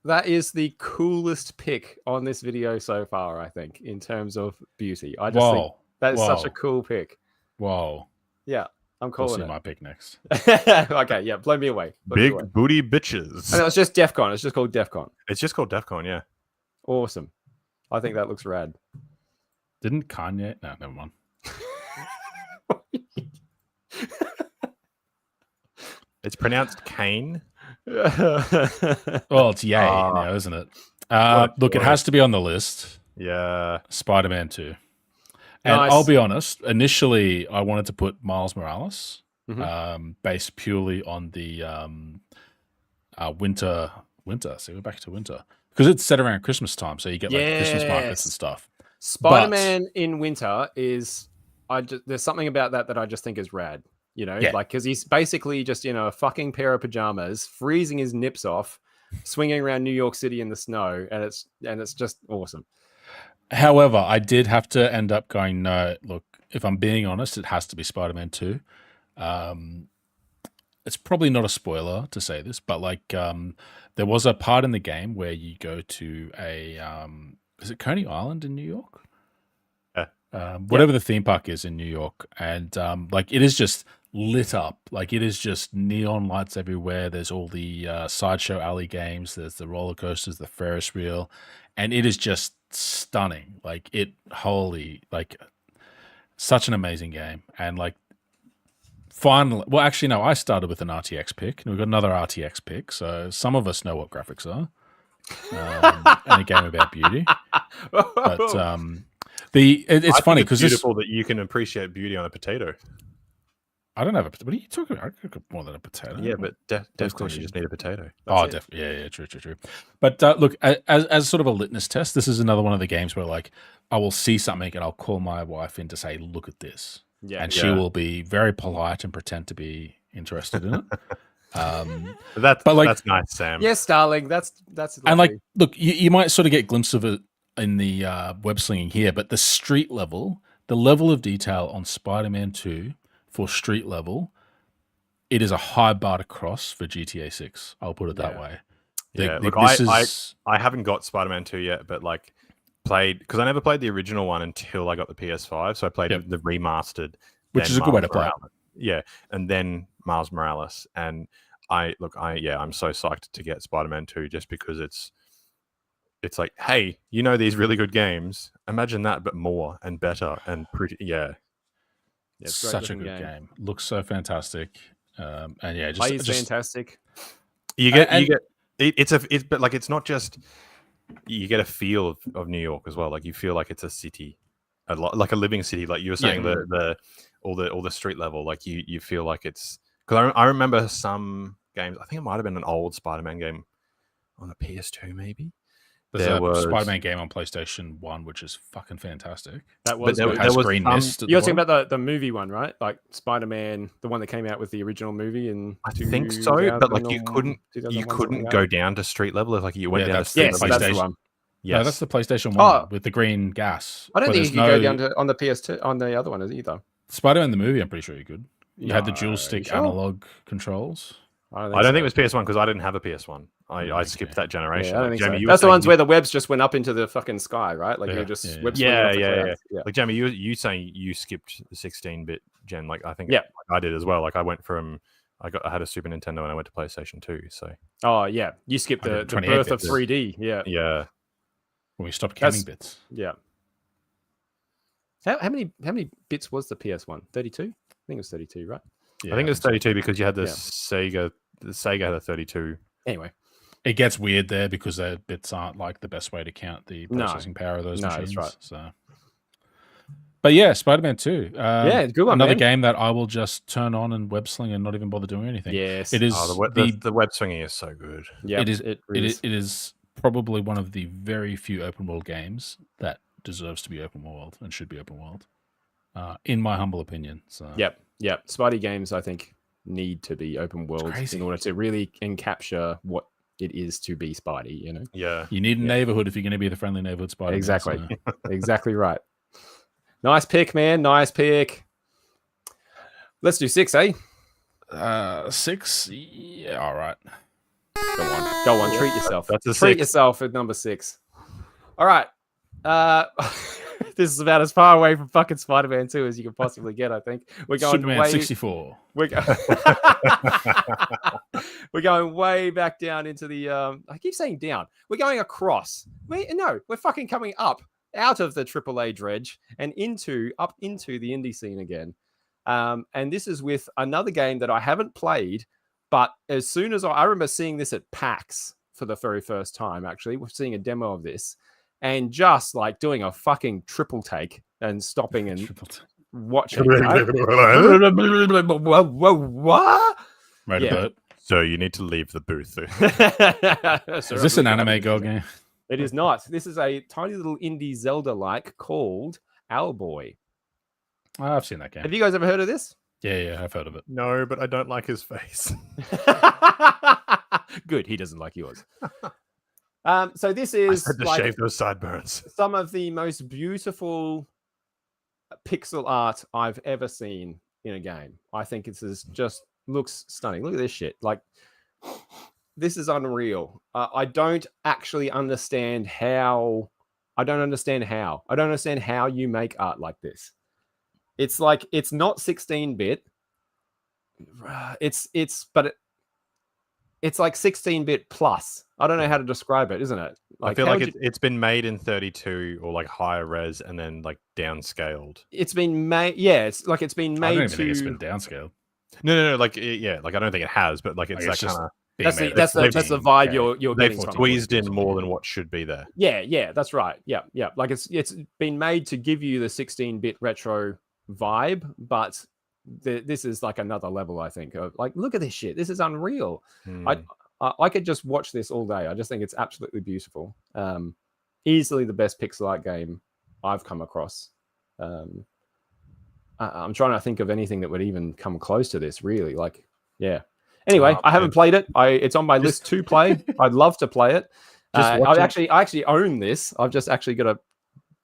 That is the coolest pick on this video so far, I think, in terms of beauty. I just think that is such a cool pick. Whoa. Yeah, I'm calling it. My pick next. Okay, yeah, blow me away. Big booty bitches. And it's just DEFCON. It's just called DEFCON. It's just called DEFCON, yeah. Awesome. I think that looks rad. Didn't Kanye? No, never mind. It's pronounced Kane. Well, it's yay now, isn't it? Look, it has to be on the list. Yeah. Spider-Man 2. And Nice. I'll be honest, initially I wanted to put Miles Morales, based purely on the winter. So we're back to winter. Because it's set around Christmas time, so you get like Christmas markets and stuff. Spider-Man in winter is... there's something about that I just think is rad. You know, like, because he's basically just in a fucking pair of pajamas, freezing his nips off, swinging around New York City in the snow, and it's just awesome. However, I did have to end up going, no, look, if I'm being honest, it has to be Spider-Man 2. It's probably not a spoiler to say this, but like there was a part in the game where you go to a, is it Coney Island in New York? Whatever the theme park is in New York. And like it is just lit up. Like it is just neon lights everywhere. There's all the Sideshow Alley games. There's the roller coasters, the Ferris wheel. And it is just stunning. Like like such an amazing game. And like finally, well, actually, no, I started with an RTX pick and we've got another RTX pick. So some of us know what graphics are. And a game about beauty. But it's funny because it's beautiful that you can appreciate beauty on a potato. I don't have a. What are you talking about? I got more than a potato. Yeah, but definitely you just need a potato. Definitely. Yeah, true. But look, as sort of a litmus test, this is another one of the games where like I will see something and I'll call my wife in to say, "Look at this," and she will be very polite and pretend to be interested in it. That's nice, Sam. Yes, darling. That's lovely. And like, look, you might sort of get glimpses of it in the web slinging here, but the street level, the level of detail on Spider-Man 2 for street level, it is a high bar to cross for GTA 6. I'll put it that way. Look, I haven't got Spider-Man 2 yet, but like because I never played the original one until I got the PS5, so I played the remastered, which is a good way to play it. Yeah, and then Miles Morales, and I'm so psyched to get Spider-Man 2 just because it's like, hey, you know these really good games. Imagine that, but more and better and pretty. Yeah, it's such a good game. Looks so fantastic, and just fantastic. But like it's not just. You get a feel of New York as well. Like you feel like it's a city, like a living city. Like you were saying, all the street level. Like you feel like it's. Because I remember some games. I think it might have been an old Spider-Man game on a PS2, maybe. There was a Spider-Man game on PlayStation 1, which is fucking fantastic. That was. There was green mist. You're talking about the movie one, right? Like Spider-Man, the one that came out with the original movie in. I think so, but like you couldn't go down to street level if like you went down to street level. That's the one. Yes. No, that's the PlayStation 1 with the green gas. I don't think you could go down to on the PS2 on the other one either. Spider-Man the movie, I'm pretty sure you could. You had the dual stick analog controls. I don't think it was PS1 because I didn't have a PS1. I skipped that generation. Yeah, Jamie, that's the ones where the webs just went up into the fucking sky, right? Like you just web yeah. Like Jamie, you saying you skipped the 16-bit gen? Like I think I did as well. Like I went from I had a Super Nintendo and I went to PlayStation 2. So you skipped the birth of 3D. Yeah. When we stopped counting bits. Yeah. How many bits was the PS1? 32? I think it was 32, right? Yeah, I think it was 32 because you had the Sega. The Sega had a 32. Anyway, it gets weird there because the bits aren't like the best way to count the processing power of those machines. That's right. So, but yeah, Spider-Man 2. Good one. Another game that I will just turn on and web sling and not even bother doing anything. Yes, it is. The web swinging is so good. Yeah, it is. It is probably one of the very few open world games that deserves to be open world and should be open world, in my humble opinion. So yep, Yeah, Spidey games, I think, need to be open world in order to really capture what it is to be Spidey, you know? Yeah. You need a neighborhood if you're going to be the friendly neighborhood Spider-Man. Exactly. So. Exactly right. Nice pick, man. Nice pick. Let's do 6, eh? 6? Yeah, all right. Go on. Treat yourself. That's a Treat 6. yourself at number 6. All right. This is about as far away from fucking Spider-Man 2 as you can possibly get, I think. We're going Superman 64. We're going way back down into the I keep saying down. We're going across. We're fucking coming up out of the AAA dredge and up into the indie scene again. And this is with another game that I haven't played, but as soon as I remember seeing this at PAX for the very first time, actually, we're seeing a demo of this and just like doing a fucking triple take and stopping and watching. Right? What? Right Yeah. about. So you need to leave the booth. Is this an anime go game? It is not. This is a tiny little indie Zelda-like called Owlboy. Oh, I've seen that game. Have you guys ever heard of this? Yeah, I've heard of it. No, but I don't like his face. Good, he doesn't like yours. So this is I had to like shave those sideburns. some of the most beautiful pixel art I've ever seen in a game. I think it's just looks stunning. Look at this shit. Like, this is unreal. I don't actually understand how. I don't understand how you make art like this. It's like it's not 16-bit. It's like 16-bit plus. I don't know how to describe it, isn't it? Like, I feel like it's been made in 32 or like higher res and then like downscaled. It's been made. Yeah, it's been made. I don't even think it's been downscaled. No. Like, yeah, like I don't think it has, but like it's like that kind of. That's the vibe you're They've getting from. squeezed in more than what should be there. Yeah, that's right. Yeah. Like it's been made to give you the 16-bit retro vibe, but this is like another level. I think. Like, look at this shit. This is unreal. I could just watch this all day. I just think it's absolutely beautiful. Easily the best pixel art game I've come across. I'm trying to think of anything that would even come close to this. Really, like, yeah. Anyway, I haven't played it. It's on my list to play. I'd love to play it. I actually own this. I've just actually got to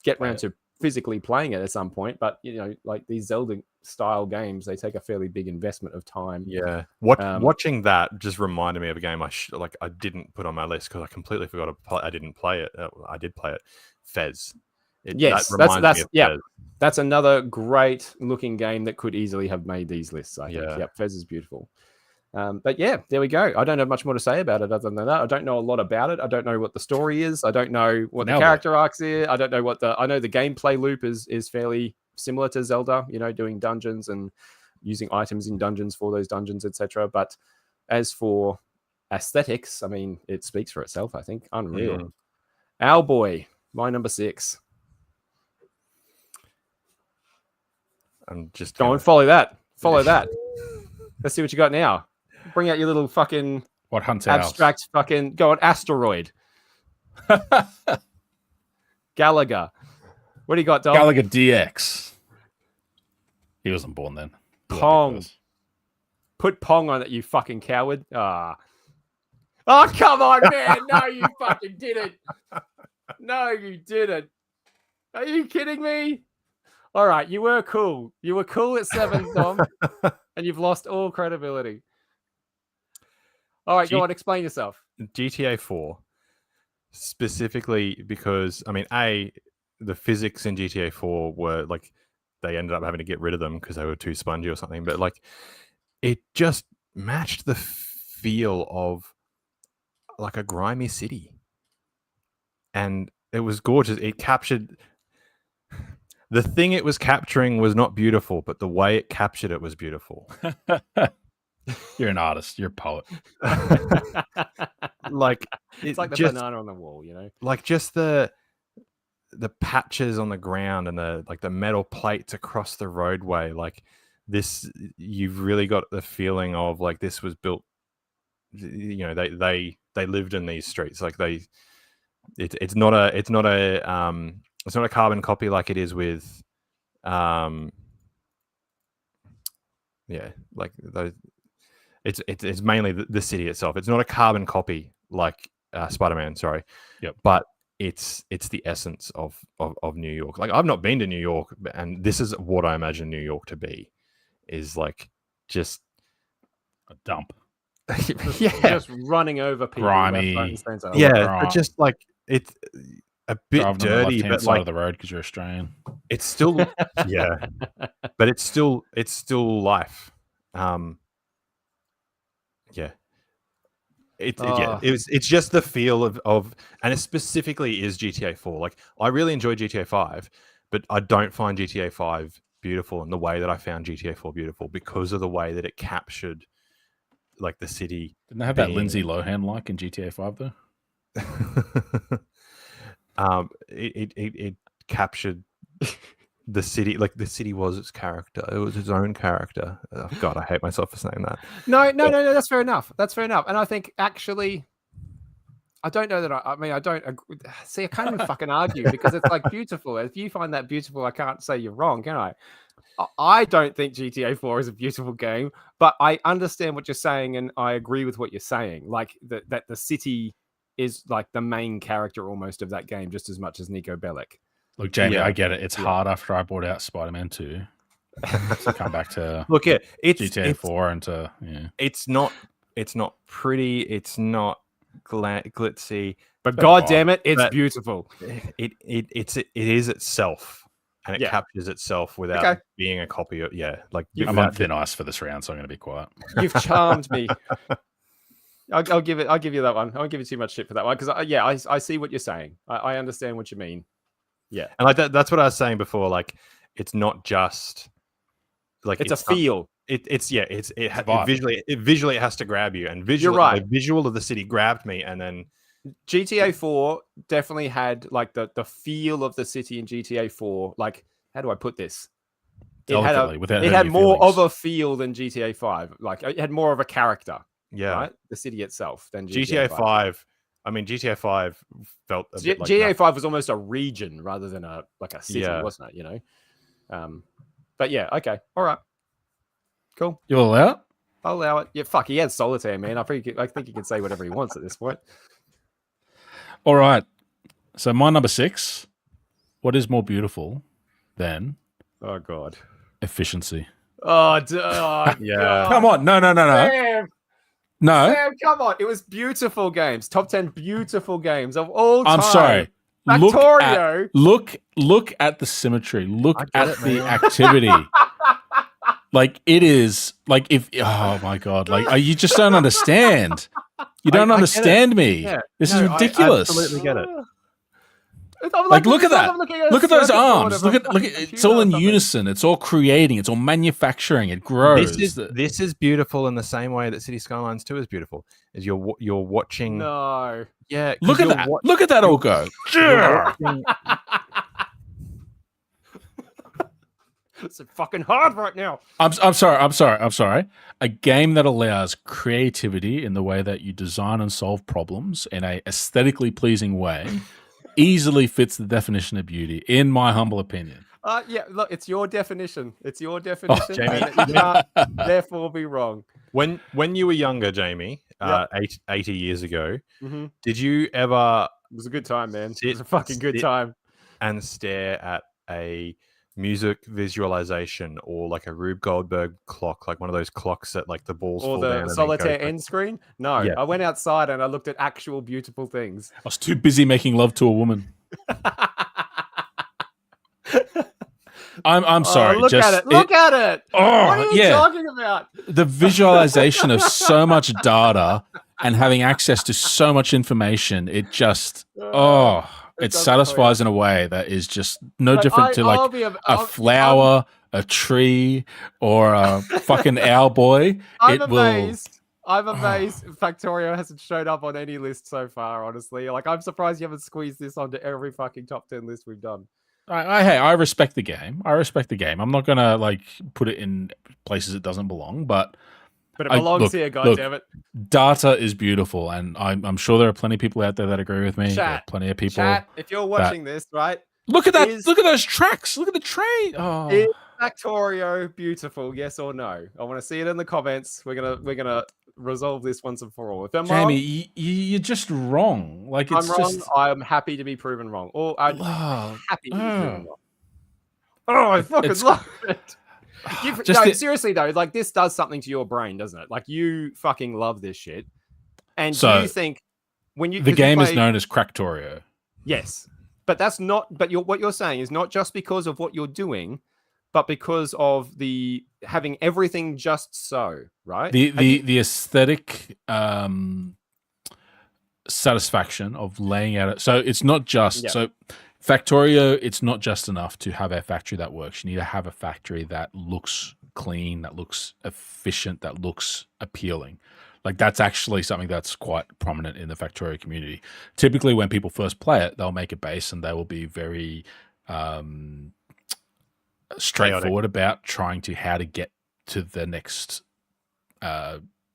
get around to physically playing it at some point. But you know, like these Zelda style games, they take a fairly big investment of time. Yeah. Watching that just reminded me of a game I didn't put on my list because I completely forgot to play. I didn't play it. I did play it. Fez. That's another great looking game that could easily have made these lists. I think. Yep, Fez is beautiful. But yeah, there we go. I don't have much more to say about it other than that. I don't know a lot about it. I don't know what the story is. I don't know what the character arcs is. I don't know I know the gameplay loop is fairly similar to Zelda, you know, doing dungeons and using items in dungeons for those dungeons, etc. But as for aesthetics, I mean, it speaks for itself, I think. Unreal. Owlboy, my number 6. I'm just go and follow that. Let's see what you got now. Bring out your little fucking abstract fucking go on asteroid. Gallagher. What do you got, Dom? Gallagher DX. He wasn't born then. Pong. Put Pong on it, you fucking coward. Oh, come on, man. No, you fucking didn't. No, you didn't. Are you kidding me? All right, you were cool. You were cool at 7, Dom, and you've lost all credibility. All right, go on, explain yourself. GTA 4, specifically because, I mean, the physics in GTA 4 were like, they ended up having to get rid of them because they were too spongy or something, but like, it just matched the feel of like a grimy city. And it was gorgeous. It captured... The thing it was capturing was not beautiful, but the way it captured it was beautiful. You're an artist. You're a poet. Like it's like the banana on the wall, you know. Like just the patches on the ground and the metal plates across the roadway. Like this, you've really got the feeling of like this was built. You know, they lived in these streets. Like it's not a carbon copy like it is with Yeah, like those. It's mainly the city itself. It's not a carbon copy like Spider-Man. Sorry. Yep. But it's the essence of New York. Like I've not been to New York, and this is what I imagine New York to be, is like just a dump. Just running over people. Grimy. Yeah, but just like it's a bit Driving dirty, on the left-hand but side like of the road because you're Australian. it's still yeah, but it's still life. Yeah. It's just the feel of and it specifically is GTA 4. Like I really enjoy GTA 5, but I don't find GTA 5 beautiful in the way that I found GTA 4 beautiful because of the way that it captured like the city. Didn't they have that Lindsay Lohan like in GTA 5 though? It captured the city, like the city was its character. It was its own character. Oh, God, I hate myself for saying that. No. That's fair enough. That's fair enough. And I think actually, I don't know that I don't agree. See, I can't even fucking argue because it's like beautiful. If you find that beautiful, I can't say you're wrong, can I? I don't think GTA 4 is a beautiful game, but I understand what you're saying and I agree with what you're saying. Like that the city is like the main character almost of that game, just as much as Nico Bellic. Look, Jamie, I get it. It's hard after I brought out Spider-Man 2 to come back to it's GTA 4 and to It's not pretty. It's not glitzy. But God damn it, it's beautiful. It is itself, and it captures itself without being a copy of. Yeah, like I'm on thin ice for this round, so I'm going to be quiet. You've charmed me. I'll give you that one. I won't give you too much shit for that one because I see what you're saying. I understand what you mean. Yeah, and like that's what I was saying before. Like, it's not just like it's a feel. Visually it has to grab you, and visually, you're right. The visual of the city grabbed me, and then GTA 4 definitely had like the feel of the city in GTA 4. Like, how do I put this? It had more of a feel than GTA 5. Like, it had more of a character. Yeah, right? The city itself than GTA 5. I mean, GTA 5 felt a bit like GTA 5 was almost a region rather than a city, wasn't it? You know, but yeah, okay, all right, cool. You'll allow it? I'll allow it. Yeah, fuck, he had solitaire, man. I think he can say whatever he wants at this point. All right, so my number 6. What is more beautiful than? Oh God, efficiency. Oh, yeah. God. Come on, no. Damn. No, Sam, come on! It was beautiful games, top 10 beautiful games of all time. I'm sorry. Factorio. Look at the symmetry. Look at the activity. Like it is like oh my God! Like you just don't understand. You don't understand me. Yeah. This is ridiculous. I absolutely get it. Like look at that. Look at those arms. Look at it's all in unison. It's all creating. It's all manufacturing. It grows. This is beautiful in the same way that City Skylines 2 is beautiful. Is you're watching. No. Yeah. Look at that. Look at that all go. It's fucking hard right now. I'm sorry. A game that allows creativity in the way that you design and solve problems in a aesthetically pleasing way easily fits the definition of beauty, in my humble opinion. Yeah, look, it's your definition. It's your definition. Jamie, you can't therefore be wrong. When you were younger, Jamie, 80 years ago, did you ever... It was a good time, man. It was a fucking good time. And stare at a music visualization or like a Rube Goldberg clock, like one of those clocks that like the balls or fall down the solitaire end screen? No, I went outside and I looked at actual beautiful things. I was too busy making love to a woman. I'm sorry. Look at it. Look at it. Oh, what are you talking about? The visualization of so much data and having access to so much information, it just it satisfies in a way that is just no different to like a flower, a tree, or a fucking owl boy. I'm amazed Factorio hasn't showed up on any list so far, honestly. Like, I'm surprised you haven't squeezed this onto every fucking top 10 list we've done. I respect the game. I'm not gonna like put it in places it doesn't belong, but it belongs here. God damn it! Data is beautiful, and I'm sure there are plenty of people out there that agree with me. There are plenty of people. Chat, if you're watching this, right? Look at that! Look at those tracks! Look at the train! Oh, is Factorio beautiful? Yes or no? I want to see it in the comments. We're gonna resolve this once and for all. If I'm Jamie, wrong, you're just wrong. Like it's I'm wrong. just. I'm happy to be proven wrong. Or I'm happy to be proven wrong. Oh, I fucking love it. Seriously though, like this does something to your brain, doesn't it? Like you fucking love this shit. And do you think when you the game is known as Cracktorio? Yes, but that's not. But what you're saying is not just because of what you're doing, but because of the having everything just so right. The aesthetic satisfaction of laying out it. So it's not just so. Factorio, it's not just enough to have a factory that works. You need to have a factory that looks clean, that looks efficient, that looks appealing. Like that's actually something that's quite prominent in the Factorio community. Typically, when people first play it, they'll make a base and they will be very straightforward about trying to how to get to the next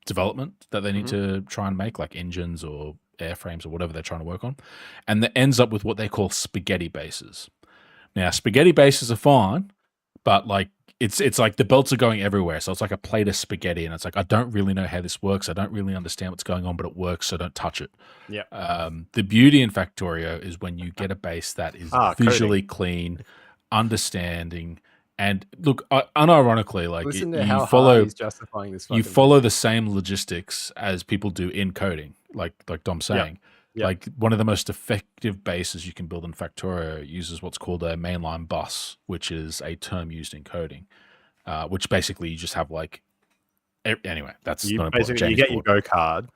development that they need to try and make, like engines or airframes or whatever they're trying to work on, and that ends up with what they call spaghetti bases. Now, spaghetti bases are fine, but like it's like the belts are going everywhere, so it's like a plate of spaghetti, and it's like I don't really know how this works. I don't really understand what's going on, but it works, so don't touch it. Yeah. The beauty in Factorio is when you get a base that is visually clean, understanding. And look, unironically, like you follow, he's justifying this. You follow the same logistics as people do in coding, like Dom's saying. Yep. Like one of the most effective bases you can build in Factorio uses what's called a mainline bus, which is a term used in coding, which basically you just have like. Anyway, that's not important. You get your Go card.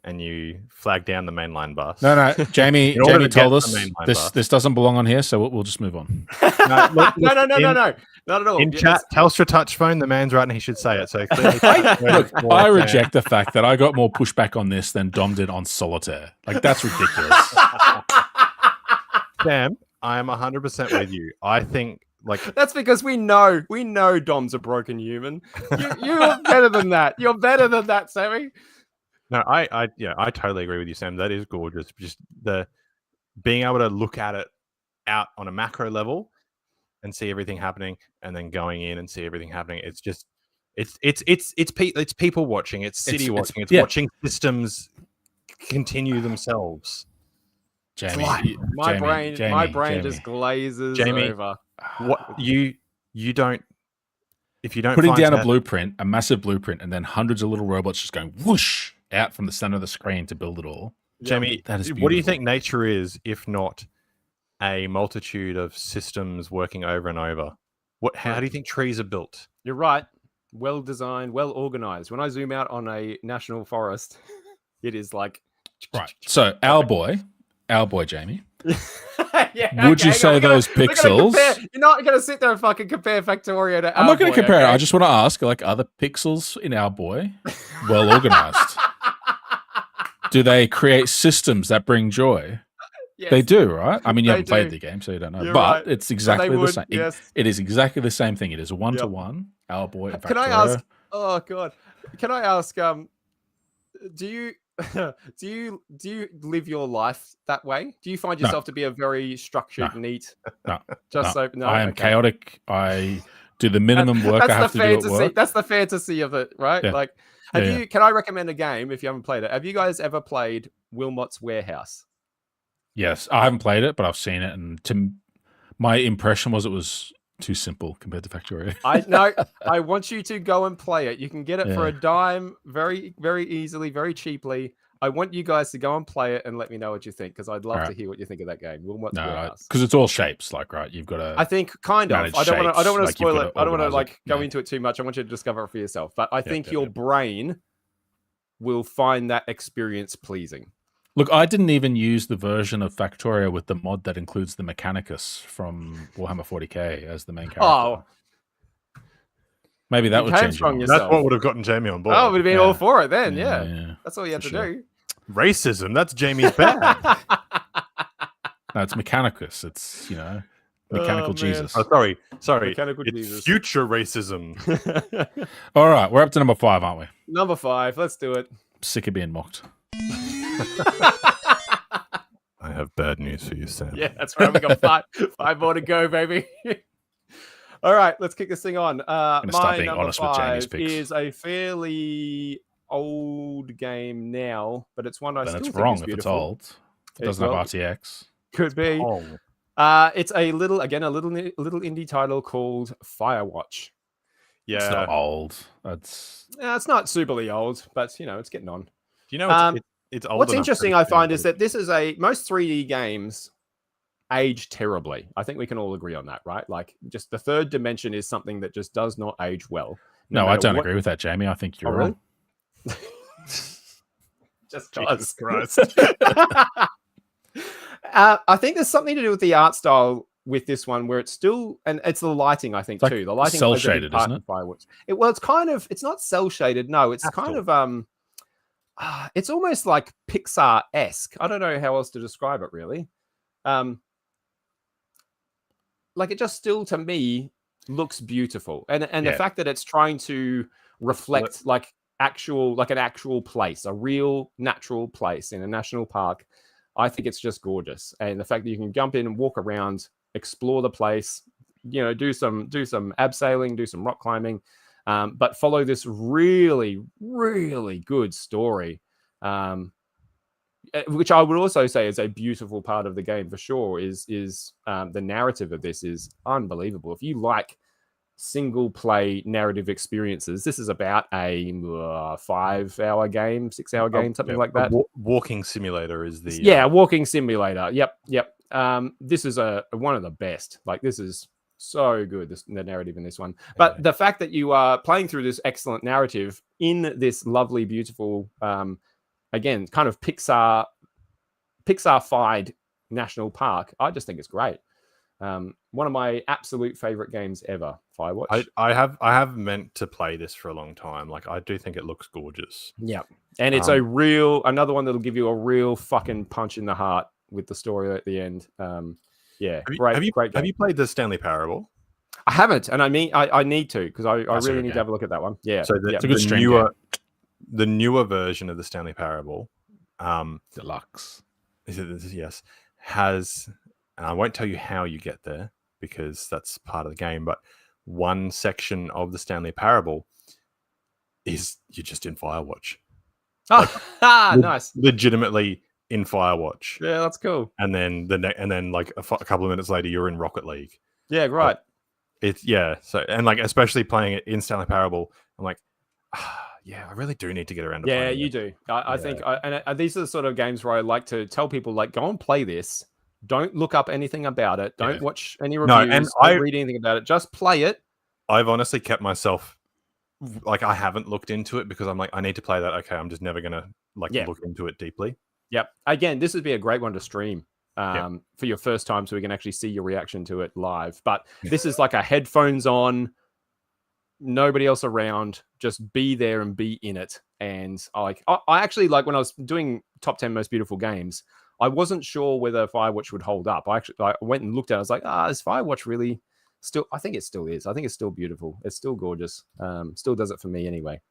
And you flag down the mainline bus. No, Jamie told us this doesn't belong on here, so we'll just move on. No, not at all. In chat, Telstra touch phone, the man's right and he should say it. So clearly, I reject the fact that I got more pushback on this than Dom did on Solitaire. Like, that's ridiculous. Sam, I am 100% with you. I think that's because we know Dom's a broken human. You're better than that. You're better than that, Sammy. No, I totally agree with you, Sam. That is gorgeous. Just the being able to look at it out on a macro level and see everything happening, and then going in and see everything happening. It's just it's people watching. It's city watching. It's watching systems continue themselves. Jamie, my brain just glazes over. What you don't. If you don't putting down a blueprint, a massive blueprint, and then hundreds of little robots just going whoosh out from the center of the screen to build it all. Jamie, that is beautiful. What do you think nature is, if not a multitude of systems working over and over? How do you think trees are built? You're right. Well designed, well organized. When I zoom out on a national forest, it is like right. So our boy Jamie. Would you say those pixels? You're not going to sit there and fucking compare Factorio to. I'm not going to compare it. I just want to ask, like, are the pixels in our boy well organized? Do they create systems that bring joy? Yes. They do, right? I mean, you haven't played the game, so you don't know. You're but right. It's exactly the same. Yes. It is exactly the same thing. It is a one-to-one. Our boy. And Can I ask? Oh God! Can I ask? Do you live your life that way? Do you find yourself to be a very structured, neat? No. I am chaotic. I do the minimum work I have to do at work. That's the fantasy of it, right? Yeah. Like, can I recommend a game if you haven't played it? Have you guys ever played Wilmot's Warehouse? Yes, I haven't played it, but I've seen it, and my impression was it was too simple compared to Factorio. I want you to go and play it. You can get it for a dime very, very easily, very cheaply. I want you guys to go and play it and let me know what you think, because I'd love to hear what you think of that game. Because it's all shapes, like, right? You've got to. I think kind of. I don't want to spoil it. I don't want to go into it too much. I want you to discover it for yourself. But I think your brain will find that experience pleasing. Look, I didn't even use the version of Factorio with the mod that includes the Mechanicus from Warhammer 40k as the main character. Oh. Maybe that would change it. That's what would have gotten Jamie on board. Oh, we'd have been all for it then, yeah. That's all you had to do. Racism, that's Jamie's bad. No, it's Mechanicus. It's, mechanical Jesus. Oh, sorry. Mechanical Jesus. Future racism. All right, we're up to number 5, aren't we? Number 5, let's do it. Sick of being mocked. I have bad news for you, Sam. Yeah, that's right. We got five more to go, baby. All right, let's kick this thing on. gonna start My being number honest with Jamie's 5 picks. is a fairly old game now, but it's one I Then still it's think wrong is if beautiful. it's old. If it doesn't have RTX. Could be. Oh. It's a little indie title called Firewatch. Yeah, it's not old. It's not superly old, but it's getting on. Do you know it's old? What's interesting, I find, is that this is most 3D games age terribly. I think we can all agree on that, right? Like, just the third dimension is something that just does not age well. No, I don't agree with that, Jamie. I think you're wrong. Really? Just Jesus Christ. I think there's something to do with the art style with this one, where it's still, and it's the lighting, I think, too. The lighting cell shaded, isn't it? It's not cell shaded. No, it's kind of it's almost like Pixar-esque. I don't know how else to describe it, really. Like, it just still, to me, looks beautiful, and the fact that it's trying to reflect an actual place, a real natural place in a national park. I think it's just gorgeous, and the fact that you can jump in and walk around, explore the place, do some abseiling, do some rock climbing, but follow this really, really good story, which I would also say is a beautiful part of the game for sure. Is the narrative of this is unbelievable. If you like single play narrative experiences, this is about a 5-hour game, 6-hour game, something like that. Walking simulator is the walking simulator. Yep. This is one of the best. Like, this is so good, the narrative in this one. But the fact that you are playing through this excellent narrative in this lovely, beautiful, again, kind of Pixar-fied national park, I just think it's great. One of my absolute favorite games ever, Firewatch. I have meant to play this for a long time. Like, I do think it looks gorgeous. Yeah, and it's another one that'll give you a real fucking punch in the heart with the story at the end. Great game. Have you played the Stanley Parable? I haven't, and I need to, because I really need to have a look at that one. Yeah, so it's a good stream game. The newer version of the Stanley Parable, Deluxe, yes, has. And I won't tell you how you get there because that's part of the game. But one section of the Stanley Parable is you're just in Firewatch. Nice. Legitimately in Firewatch. Yeah, that's cool. And then like a couple of minutes later, you're in Rocket League. Yeah, right. So, and like, especially playing it in Stanley Parable, I'm like, I really do need to get around to playing it. You do. I think, these are the sort of games where I like to tell people, like, go and play this. Don't look up anything about it. Don't watch any reviews. Don't read anything about it. Just play it. I've honestly kept myself, like, I haven't looked into it because I'm like, I need to play that. Okay, I'm just never going to look into it deeply. Yep. Again, this would be a great one to stream for your first time, so we can actually see your reaction to it live. But this is like a headphones on, nobody else around, just be there and be in it. And I actually, like, when I was doing top 10 most beautiful games, I wasn't sure whether Firewatch would hold up. I went and looked at it. I was like, is Firewatch really still? I think it still is. I think it's still beautiful. It's still gorgeous. Still does it for me anyway.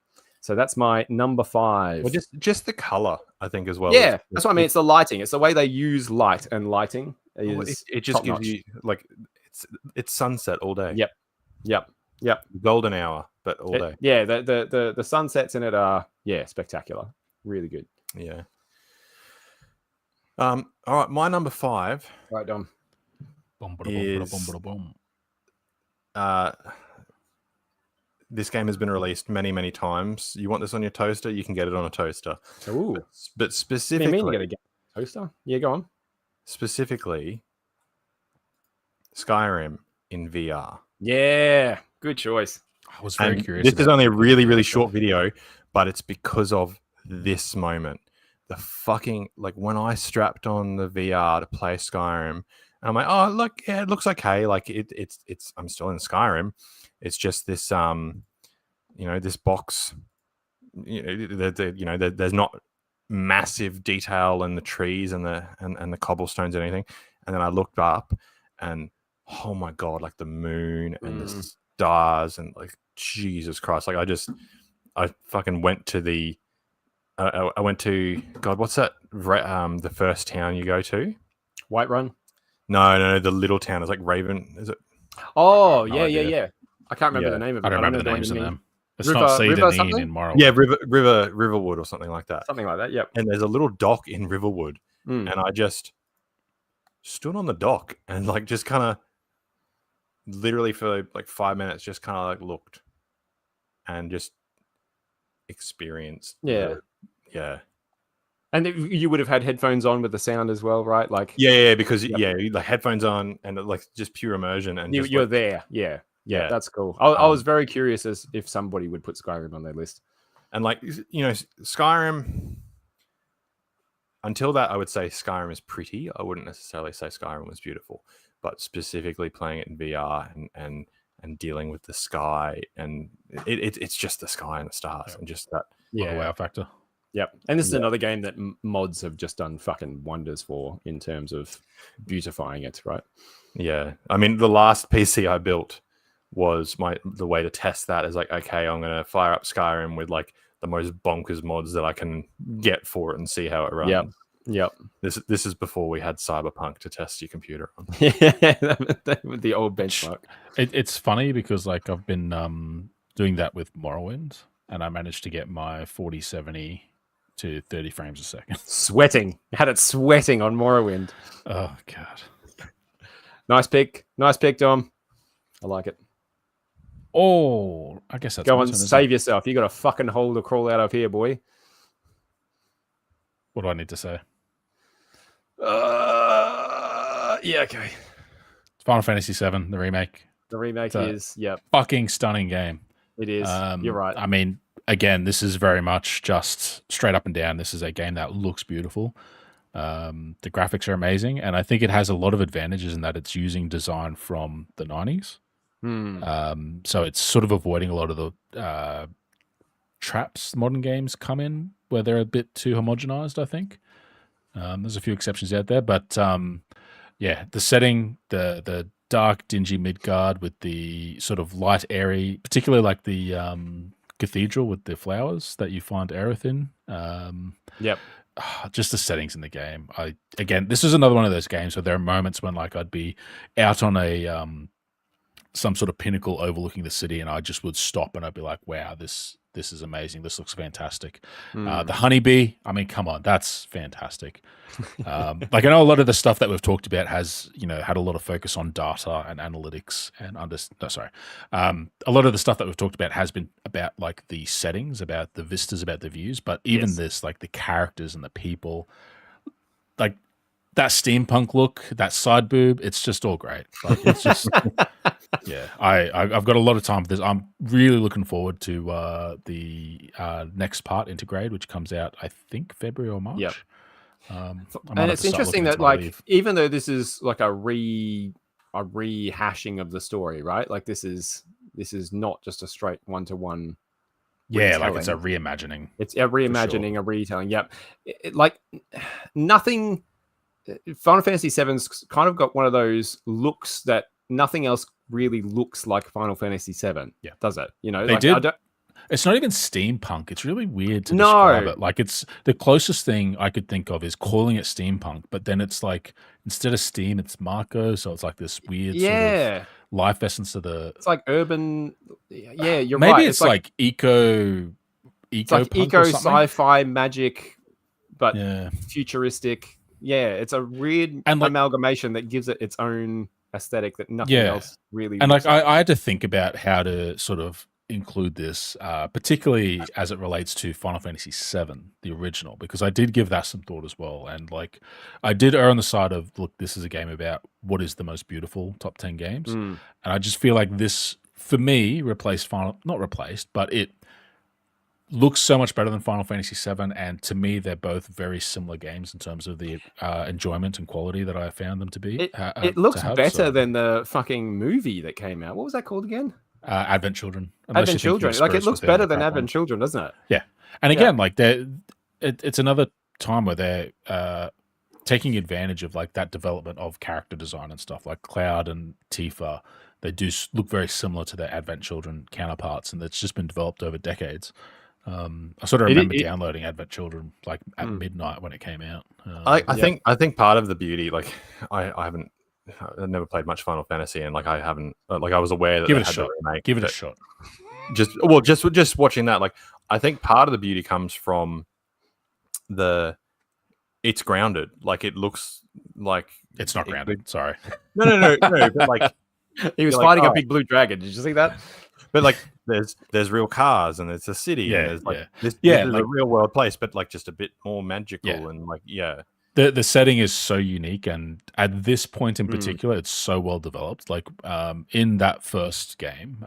So that's my number 5. Well, just the color, I think, as well. Yeah, that's what I mean. It's the lighting. It's the way they use light and lighting. It just gives you, like, it's sunset all day. Yep. Golden hour, but all day. Yeah, the sunsets in it are spectacular. Really good. Yeah. All right, my number 5. Right, Dom. Is this game has been released many, many times. You want this on your toaster? You can get it on a toaster. Ooh. But specifically, what do you mean you get a toaster? Yeah, go on. Specifically, Skyrim in VR. Yeah, good choice. I was very curious. This is only a really, really short video, but it's because of this moment. The fucking, like, when I strapped on the VR to play Skyrim, and I'm like, oh, look, yeah, it looks okay. Like, it's I'm still in Skyrim. It's just this, this box. There's not massive detail in the trees and the cobblestones and anything. And then I looked up, and oh my god, like the moon and the stars and, like, Jesus Christ, like I fucking went to the. I went to, God, what's that? The first town you go to? Whiterun? No, the little town. It's like Raven. Is it? Oh, no yeah. idea. I can't remember the Yeah. name of it. I don't remember the know names of name. them. It's River- not River Cedar something? in Morrowind. Yeah, Riverwood or something like that. Something like that. Yep. And there's a little dock in Riverwood, Mm. and I just stood on the dock and like just kind of literally for like 5 minutes just kind of like looked and just experienced. Yeah. Yeah. And you would have had headphones on with the sound as well, right? Like Yeah, because Yep. like headphones on and like just pure immersion and just you're like, there. Yeah. Yeah. That's cool. I was very curious as if somebody would put Skyrim on their list. and like Skyrim. Until that, I would say Skyrim is pretty. I wouldn't necessarily say Skyrim was beautiful, but specifically playing it in VR and dealing with the sky and it's just the sky and the stars and just that wow factor. Yep. And this is another game that mods have just done fucking wonders for in terms of beautifying it, right? Yeah. I mean, the last PC I built was the way to test that is like, okay, I'm going to fire up Skyrim with like the most bonkers mods that I can get for it and see how it runs. Yep. This is before we had Cyberpunk to test your computer on. Yeah, the old benchmark. It's funny because like I've been doing that with Morrowind, and I managed to get my 4070 to 30 frames a second. Sweating. Had it sweating on Morrowind. Oh god. Nice pick, Dom. I like it. Oh, I guess that's go on, save yourself. You got a fucking hole to crawl out of here, boy. What do I need to say? Yeah, okay. Final Fantasy VII, the remake. The remake is fucking stunning game. It is. You're right. I mean, again, this is very much just straight up and down. This is a game that looks beautiful. The graphics are amazing, and I think it has a lot of advantages in that it's using design from the 90s. So it's sort of avoiding a lot of the traps modern games come in where they're a bit too homogenized, I think. There's a few exceptions out there, but yeah, the setting, the dark, dingy Midgard with the sort of light, airy, particularly like the cathedral with the flowers that you find Aerith in. Yep. Just the settings in the game. Again, this is another one of those games where there are moments when like I'd be out on a some sort of pinnacle overlooking the city, and I just would stop and I'd be like, wow, this is amazing. This looks fantastic. The honeybee, I mean, come on, that's fantastic. Like I know a lot of the stuff that we've talked about has, had a lot of focus on data and analytics and a lot of the stuff that we've talked about has been about like the settings, about the vistas, about the views, but even this, like the characters and the people, like that steampunk look, that side boob, it's just all great. Like it's just yeah, I've got a lot of time for this. I'm really looking forward to the next part, Integrate, which comes out I think February or March. Yep. And it's interesting that like even though this is like a rehashing of the story, right? Like this is not just a straight one-to-one. Yeah, like it's a reimagining. It's a reimagining, sure. A retelling. Yep. Like nothing. Final Fantasy VII's kind of got one of those looks that nothing else really looks like Final Fantasy VII. Yeah, does it? They like, did. It's not even steampunk. It's really weird to describe it. Like it's the closest thing I could think of is calling it steampunk, but then it's like instead of steam, it's Marco. So it's like this weird sort of life essence of the. It's like urban. Yeah, you're maybe right. Maybe it's like eco sci-fi magic, but futuristic. Yeah, it's a weird amalgamation that gives it its own aesthetic that nothing else really. And like I had to think about how to sort of include this, particularly as it relates to Final Fantasy VII, the original, because I did give that some thought as well. And like I did err on the side of, look, this is a game about what is the most beautiful top 10 games. And I just feel like this, for me, not replaced, but it looks so much better than Final Fantasy VII, and to me, they're both very similar games in terms of the enjoyment and quality that I found them to be. It looks better than the fucking movie that came out. What was that called again? Advent Children. Advent Children. Like it looks better than Advent Children, doesn't it? Yeah, and again, like it's another time where they're taking advantage of like that development of character design and stuff. Like Cloud and Tifa, they do look very similar to their Advent Children counterparts, and it's just been developed over decades. I sort of remember downloading Advent Children like at midnight when it came out. I think part of the beauty, like I haven't I've never played much Final Fantasy, and like I haven't, like I was aware that Give they it a had shot. the remake. Give it a shot. Just watching that, like I think part of the beauty comes from it's grounded. Like it looks like it's not grounded. Sorry. No. But like he was fighting a big blue dragon. Did you see that? But like there's real cars and it's a city and there's like this is a real world place, but like just a bit more magical and like The setting is so unique, and at this point in particular, it's so well developed. Like in that first game,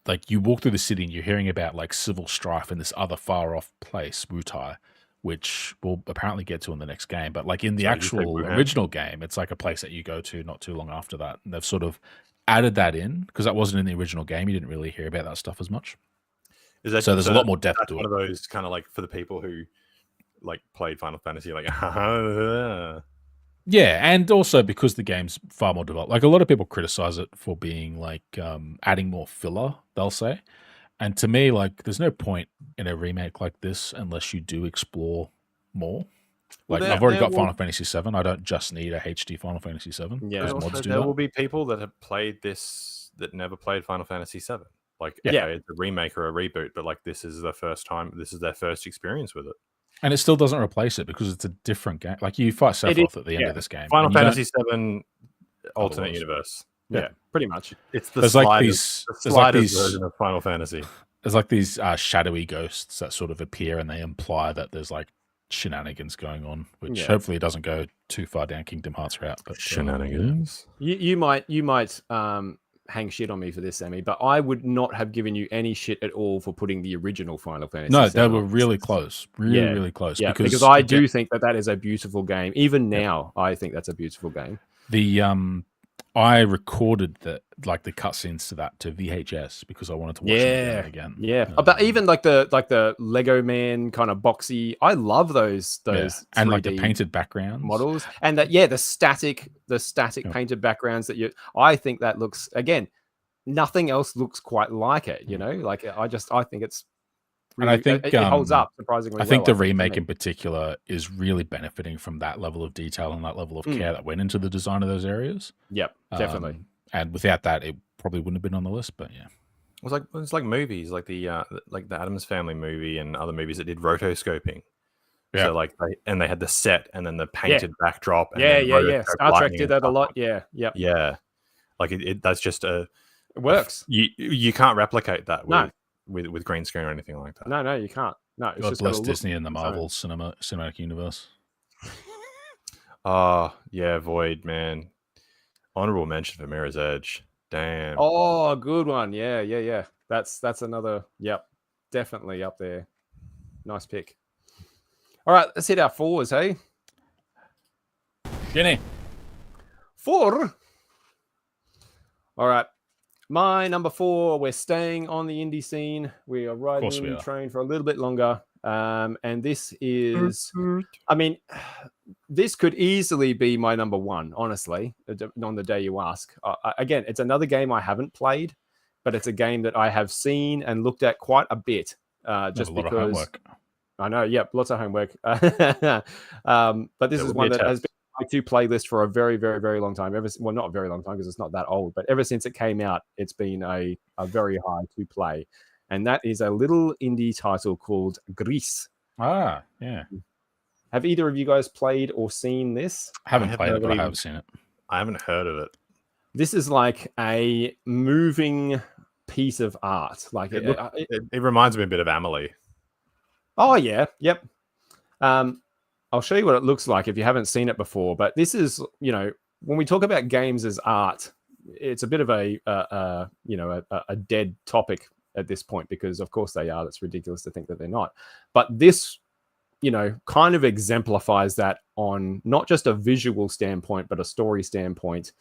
like you walk through the city and you're hearing about like civil strife in this other far off place, Wutai, which we'll apparently get to in the next game. But like in the actual original game, it's like a place that you go to not too long after that. And they've sort of added that in because that wasn't in the original game. You didn't really hear about that stuff as much. So there's a lot more depth to it. One of those kind of like for the people who like played Final Fantasy, like yeah, and also because the game's far more developed. Like a lot of people criticize it for being like adding more filler, they'll say. And to me, like there's no point in a remake like this unless you do explore more. Like I've already got Final Fantasy VII. I don't just need a HD Final Fantasy VII. Yeah, there will be people that have played this that never played Final Fantasy VII. Like it's a remake or a reboot, but like this is the first time. This is their first experience with it. And it still doesn't replace it because it's a different game. Like you fight Sephiroth at the end of this game. Final Fantasy VII alternate universe. Yeah, pretty much. It's the sliders version of Final Fantasy. There's like these shadowy ghosts that sort of appear and they imply that there's like shenanigans going on, which hopefully it doesn't go too far down Kingdom Hearts route. But shenanigans. You might hang shit on me for this, Sammy, but I would not have given you any shit at all for putting the original Final Fantasy. No, they were really close. Really close. Yeah, because I do think that is a beautiful game. Even now, I think that's a beautiful game. The I recorded the cutscenes to that to VHS because I wanted to watch it again. Yeah, but even like the Lego Man kind of boxy, I love those and like the painted backgrounds models, and that the static painted backgrounds that I think that looks, again, nothing else looks quite like it. You know, like I think it's. Really, and I think it holds up surprisingly. I think the remake in particular is really benefiting from that level of detail and that level of care that went into the design of those areas. Yep, definitely. And without that, it probably wouldn't have been on the list. But it's like movies, like the Addams Family movie and other movies that did rotoscoping. Yeah. So like they had the set and then the painted backdrop. And Star Trek did that a lot. Yeah. Like that's just it works. You can't replicate that. With green screen or anything like that. No, you can't. No, it's God bless Disney and the Marvel cinematic universe. Oh, yeah, Void, man. Honorable mention for Mirror's Edge. Damn. Oh, good one. Yeah. That's another, definitely up there. Nice pick. All right, let's hit our fours, hey? Jenny. 4. All right. My number 4, we're staying on the indie scene. We are riding the train for a little bit longer. And this is, I mean, this could easily be my number 1, honestly, on the day you ask. Again, it's another game I haven't played, but it's a game that I have seen and looked at quite a bit. Just because. Of homework. I know, lots of homework. But this is one that has been to playlist for a very, very, very long time. Not a very long time because it's not that old, but ever since it came out, it's been a very high to play. And that is a little indie title called Gris. Ah, yeah. Have either of you guys played or seen this? I haven't played it, but I have seen it. I haven't heard of it. This is like a moving piece of art. Like it reminds me a bit of Amelie. Oh yeah, yep. I'll show you what it looks like if you haven't seen it before. But this is, when we talk about games as art, it's a bit of a dead topic at this point because, of course, they are. That's ridiculous to think that they're not. But this, kind of exemplifies that on not just a visual standpoint, but a story standpoint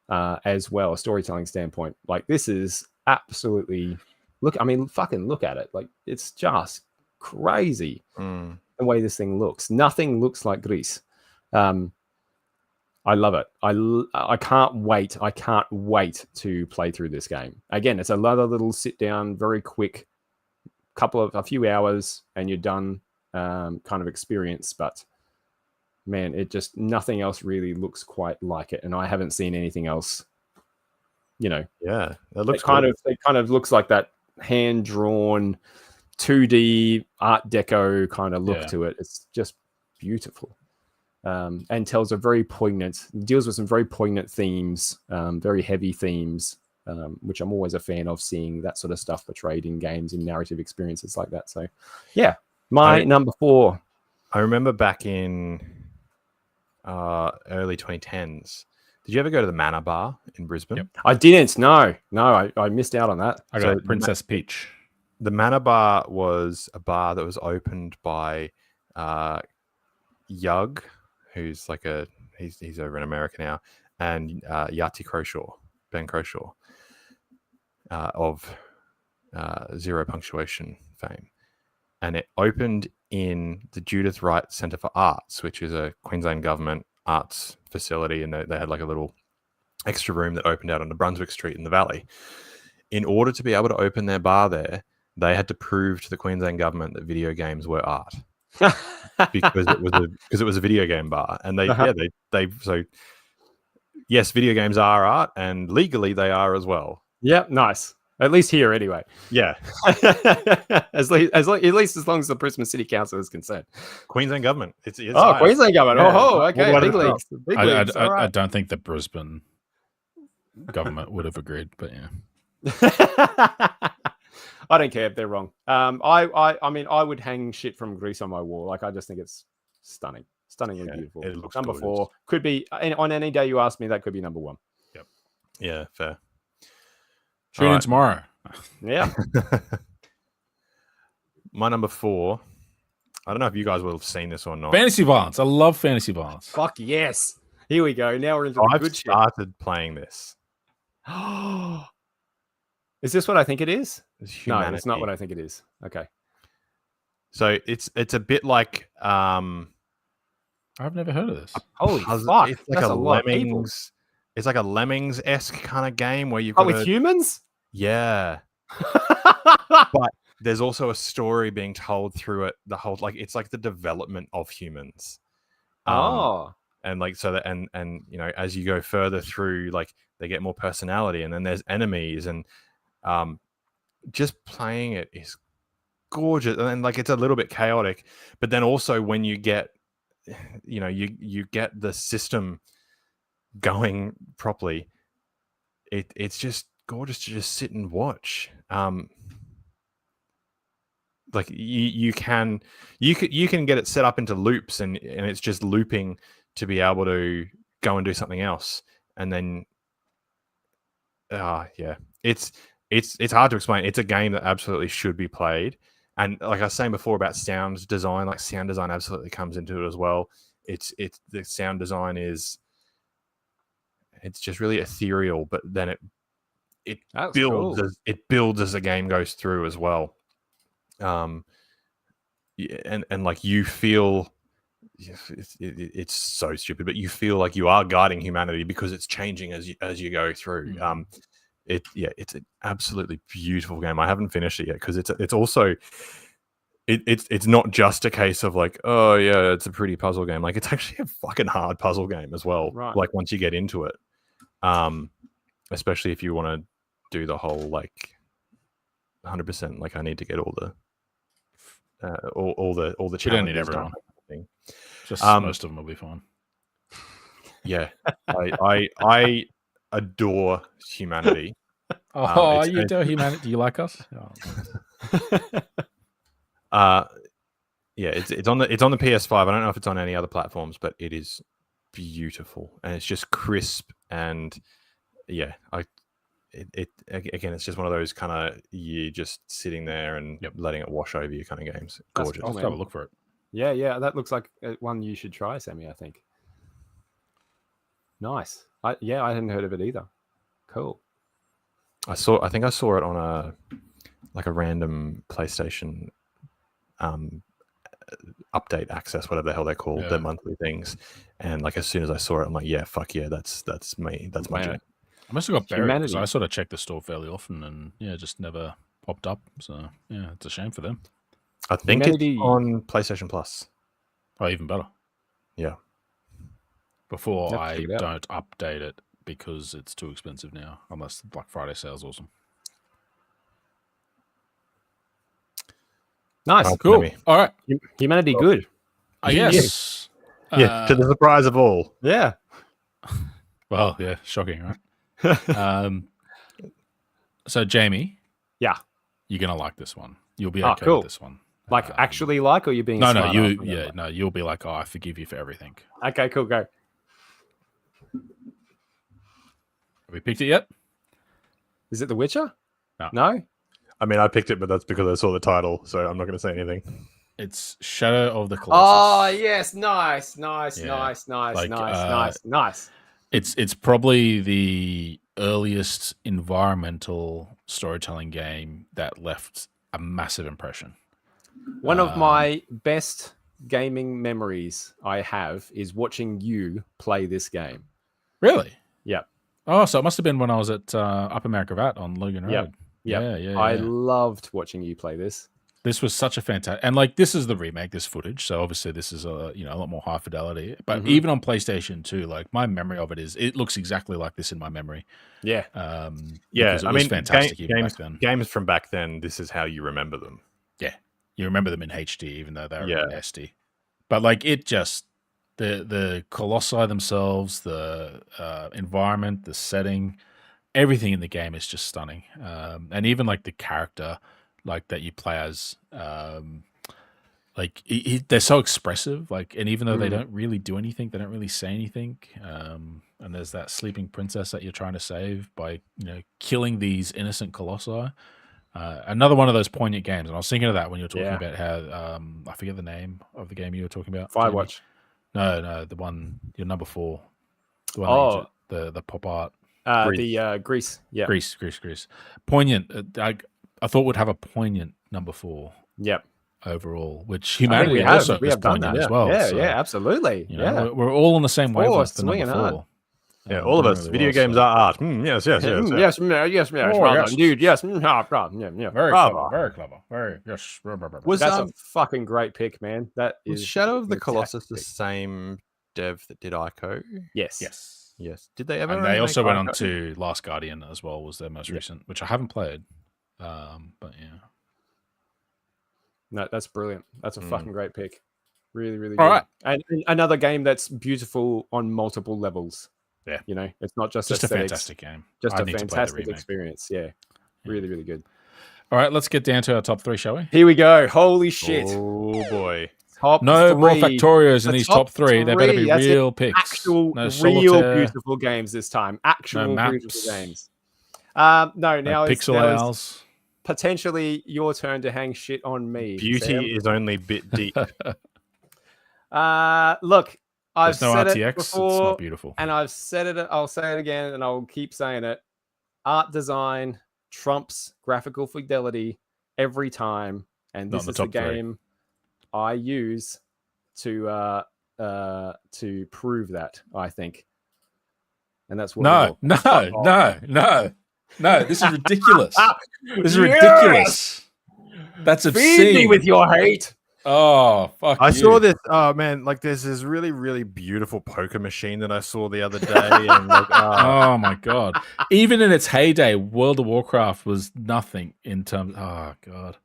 as well, a storytelling standpoint. Like this is absolutely fucking look at it. Like it's just crazy. The way this thing looks. Nothing looks like Gris. I love it. I can't wait. I can't wait to play through this game. Again, it's another little sit down, very quick, a few hours, and you're done kind of experience. But man, it just nothing else really looks quite like it, and I haven't seen anything else. Yeah, that looks it kind of looks like that hand drawn 2D Art Deco kind of look to it. It's just beautiful. And tells a very poignant, deals with some very poignant themes, very heavy themes, which I'm always a fan of, seeing that sort of stuff portrayed in games, in narrative experiences like that. So, yeah, number 4. I remember back in early 2010s. Did you ever go to the Manor Bar in Brisbane? Yep. I didn't. No, I missed out on that. I got Princess Peach. The Manor Bar was a bar that was opened by Yug, who's like he's over in America now, and Yahtzee Croshaw, Ben Croshaw, of Zero Punctuation fame. And it opened in the Judith Wright Centre for Arts, which is a Queensland government arts facility, and they had like a little extra room that opened out onto Brunswick Street in the Valley. In order to be able to open their bar there, they had to prove to the Queensland government that video games were art. because it was a video game bar, and so yes, video games are art, and legally they are as well. Yep, nice. At least here, anyway. Yeah, at least as long as the Brisbane City Council is concerned. Queensland government. It's Queensland government. Yeah. Oh, okay. Big leagues. I don't think the Brisbane government would have agreed, but yeah. I don't care if they're wrong. I mean, I would hang shit from Greece on my wall. Like, I just think it's stunning, stunningly beautiful. It looks number gorgeous. 4 could be on any day you ask me. That could be number 1. Yep. Yeah, fair. Tune in tomorrow. Yeah. My number 4. I don't know if you guys will have seen this or not. Fantasy violence. I love fantasy violence. Fuck yes. Here we go. Now we're into I've good shit. started playing this. Is this what I think it is? No, it's not what I think it is. Okay. So it's a bit like I've never heard of this. Holy fuck! It's like That's a lot of people. Lemmings. It's like a Lemmings-esque kind of game where you've got with humans. Yeah. But there's also a story being told through it. The whole it's like the development of humans. And like so that and you know, as you go further through, like they get more personality, and then there's enemies, and just playing it is gorgeous. And like it's a little bit chaotic, but then also when you get you get the system going properly, it's just gorgeous to just sit and watch. Like you can get it set up into loops, and it's just looping to be able to go and do something else, and then it's hard to explain. It's a game that absolutely should be played, and like I was saying before about sound design, like sound design absolutely comes into it as well. It's the sound design it's just really ethereal, but then it builds as the game goes through as well. And like you feel, it's so stupid, but you feel like you are guiding humanity because it's changing as you go through. It's an absolutely beautiful game. I haven't finished it yet because it's also it's not just a case of like, oh yeah, it's a pretty puzzle game. Like it's actually a fucking hard puzzle game as well. Right. Like once you get into it, especially if you want to do the whole like 100%. Like I need to get all the challenges. We don't need everyone. Thing. Just most of them will be fine. Yeah, I adore humanity. You adore humanity? Do you like us? Yeah, it's on the PS5. I don't know if it's on any other platforms, but it is beautiful and it's just crisp, and yeah, again, it's just one of those kind of you just sitting there and letting it wash over you kind of games. Gorgeous. I'll have a look for it. Yeah, that looks like one you should try, Sammy. I think. Nice. I hadn't heard of it either. Cool. I think I saw it on a random PlayStation update access, whatever the hell they're called, the monthly things. And like as soon as I saw it, I'm like, yeah, fuck yeah, that's me. That's my jam. I must have got buried because I sort of check the store fairly often, and just never popped up. So yeah, it's a shame for them. I think it's on PlayStation Plus. Oh, even better. Yeah. before Have to I check it out. don't update it because it's too expensive now, unless the Black Friday sale's awesome. Nice. Cool. All right. Humanity good. I guess. Yeah, to the surprise of all. Yeah. Well, yeah, shocking, right? So, Jamie. Yeah. You're going to like this one. You'll be okay with this one. Like actually like, or you're being No, smart you'll be like, oh, I forgive you for everything. Okay, cool, go. Have we picked it yet? Is it The Witcher? No. I mean, I picked it, but that's because I saw the title, so I'm not going to say anything. It's Shadow of the Colossus. Oh, yes. Nice. It's probably the earliest environmental storytelling game that left a massive impression. One of my best gaming memories I have is watching you play this game. Really? Yep. Oh, so it must have been when I was at Upper Markravat on Logan Road. Yep. Yeah. I loved watching you play this. This was such a fantastic, and like this is the remake, this footage. So obviously this is a lot more high fidelity. But even on PlayStation 2, like my memory of it looks exactly like this in my memory. Yeah. I mean, fantastic back then. Games from back then, this is how you remember them. Yeah, you remember them in HD, even though they were in SD. But like it just the colossi themselves, the environment, the setting, everything in the game is just stunning. And even like the character, like that you play as, like they're so expressive. Like, and even though they don't really do anything, they don't really say anything. And there's that sleeping princess that you're trying to save by killing these innocent colossi. Another one of those poignant games, and I was thinking of that when you were talking about how I forget the name of the game you were talking about. Firewatch. No, the one your number 4. The one the pop art. Greece. Yeah. Greece. Poignant. I thought would have a poignant number 4. Yep. Overall, which humanity also is poignant as well. Yeah, absolutely. We're all on the same wavelength. The number 4. Yeah, all of us. Really Video games are art. Yes. Yes. Dude, yes. Very clever. Very yes. That's a fucking great pick, man. That is Was Shadow of the Colossus the same dev that did Ico? Yes. Did they ever? And they also went on to Last Guardian as well. Was their most recent, which I haven't played. But yeah. No, that's brilliant. That's a fucking great pick. Really, really all good. Right. And another game that's beautiful on multiple levels. Yeah. It's not just a aesthetics, fantastic game. Just a fantastic experience. Yeah. Really, really good. All right, let's get down to our top 3, shall we? Here we go. Holy shit. Oh boy. Top no 3. more Factorios in these top 3. They better be real picks. Actual, no real beautiful games this time. Actual beautiful games. Now pixel owls. Potentially your turn to hang shit on me. Beauty Sam. is only bit deep. Look, I've said RTX, it before, it's not beautiful. And I've said it. I'll say it again, and I'll keep saying it. Art design trumps graphical fidelity every time, and this is the game I use to prove that. I think, and that's what. No, this is ridiculous. This is ridiculous. That's obscene. Feed me with your hate. Oh, fuck I saw this. Oh, man. Like, there's this really, really beautiful poker machine that I saw the other day. And oh, my God. Even in its heyday, World of Warcraft was nothing in terms. Oh, God.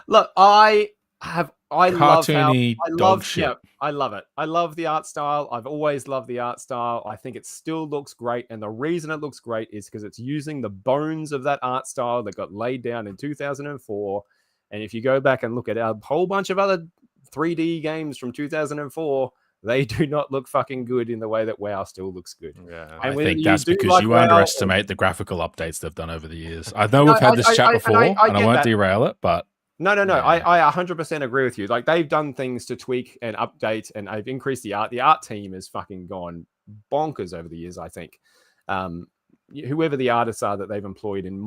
Look, I cartoony dog shit. Yeah, I love it. I love the art style. I've always loved the art style. I think it still looks great. And the reason it looks great is because it's using the bones of that art style that got laid down in 2004. And if you go back and look at a whole bunch of other 3D games from 2004, they do not look fucking good in the way that WoW still looks good. Yeah, I think that's because you underestimate the graphical updates they've done over the years. I know we've had this chat before, and I won't derail it, but... No. Yeah. I 100% agree with you. Like, they've done things to tweak and update, and they've increased the art. The art team has fucking gone bonkers over the years, I think. Whoever the artists are that they've employed in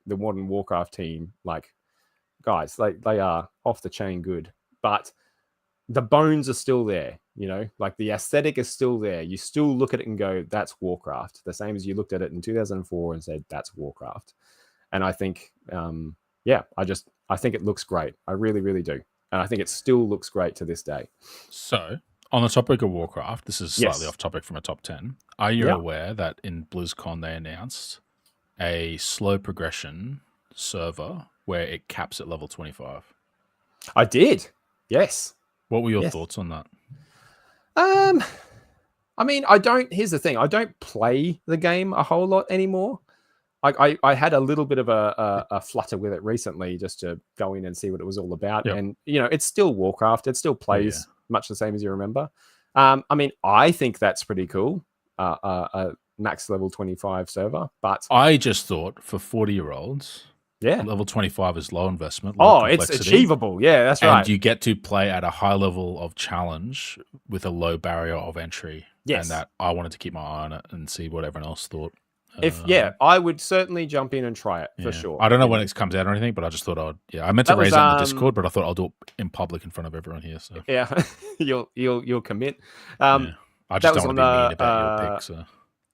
the modern Warcraft team, like, guys, they are off the chain good. But the bones are still there, like the aesthetic is still there. You still look at it and go, that's Warcraft. The same as you looked at it in 2004 and said, that's Warcraft. And I think, I think it looks great. I really, really do. And I think it still looks great to this day. So On the topic of Warcraft, this is slightly Yes. off topic from a top 10. Are you Yeah. aware that in BlizzCon they announced a slow progression server where it caps at level 25? I did. Yes. What were your Yes. thoughts on that? I mean, here's the thing. I don't play the game a whole lot anymore. I had a little bit of a flutter with it recently just to go in and see what it was all about. Yep. And, it's still Warcraft. It still plays much the same as you remember. I mean, I think that's pretty cool. A max level 25 server. But I just thought for 40-year-olds, yeah, level 25 is low investment. Low it's achievable. Yeah, that's right. And you get to play at a high level of challenge with a low barrier of entry. Yes. And that I wanted to keep my eye on it and see what everyone else thought. I would certainly jump in and try it for sure. I don't know when it comes out or anything, but I just thought I meant to raise it in the Discord, but I thought I'll do it in public in front of everyone here. So yeah, you'll commit. I just don't want to be mean about your pick. So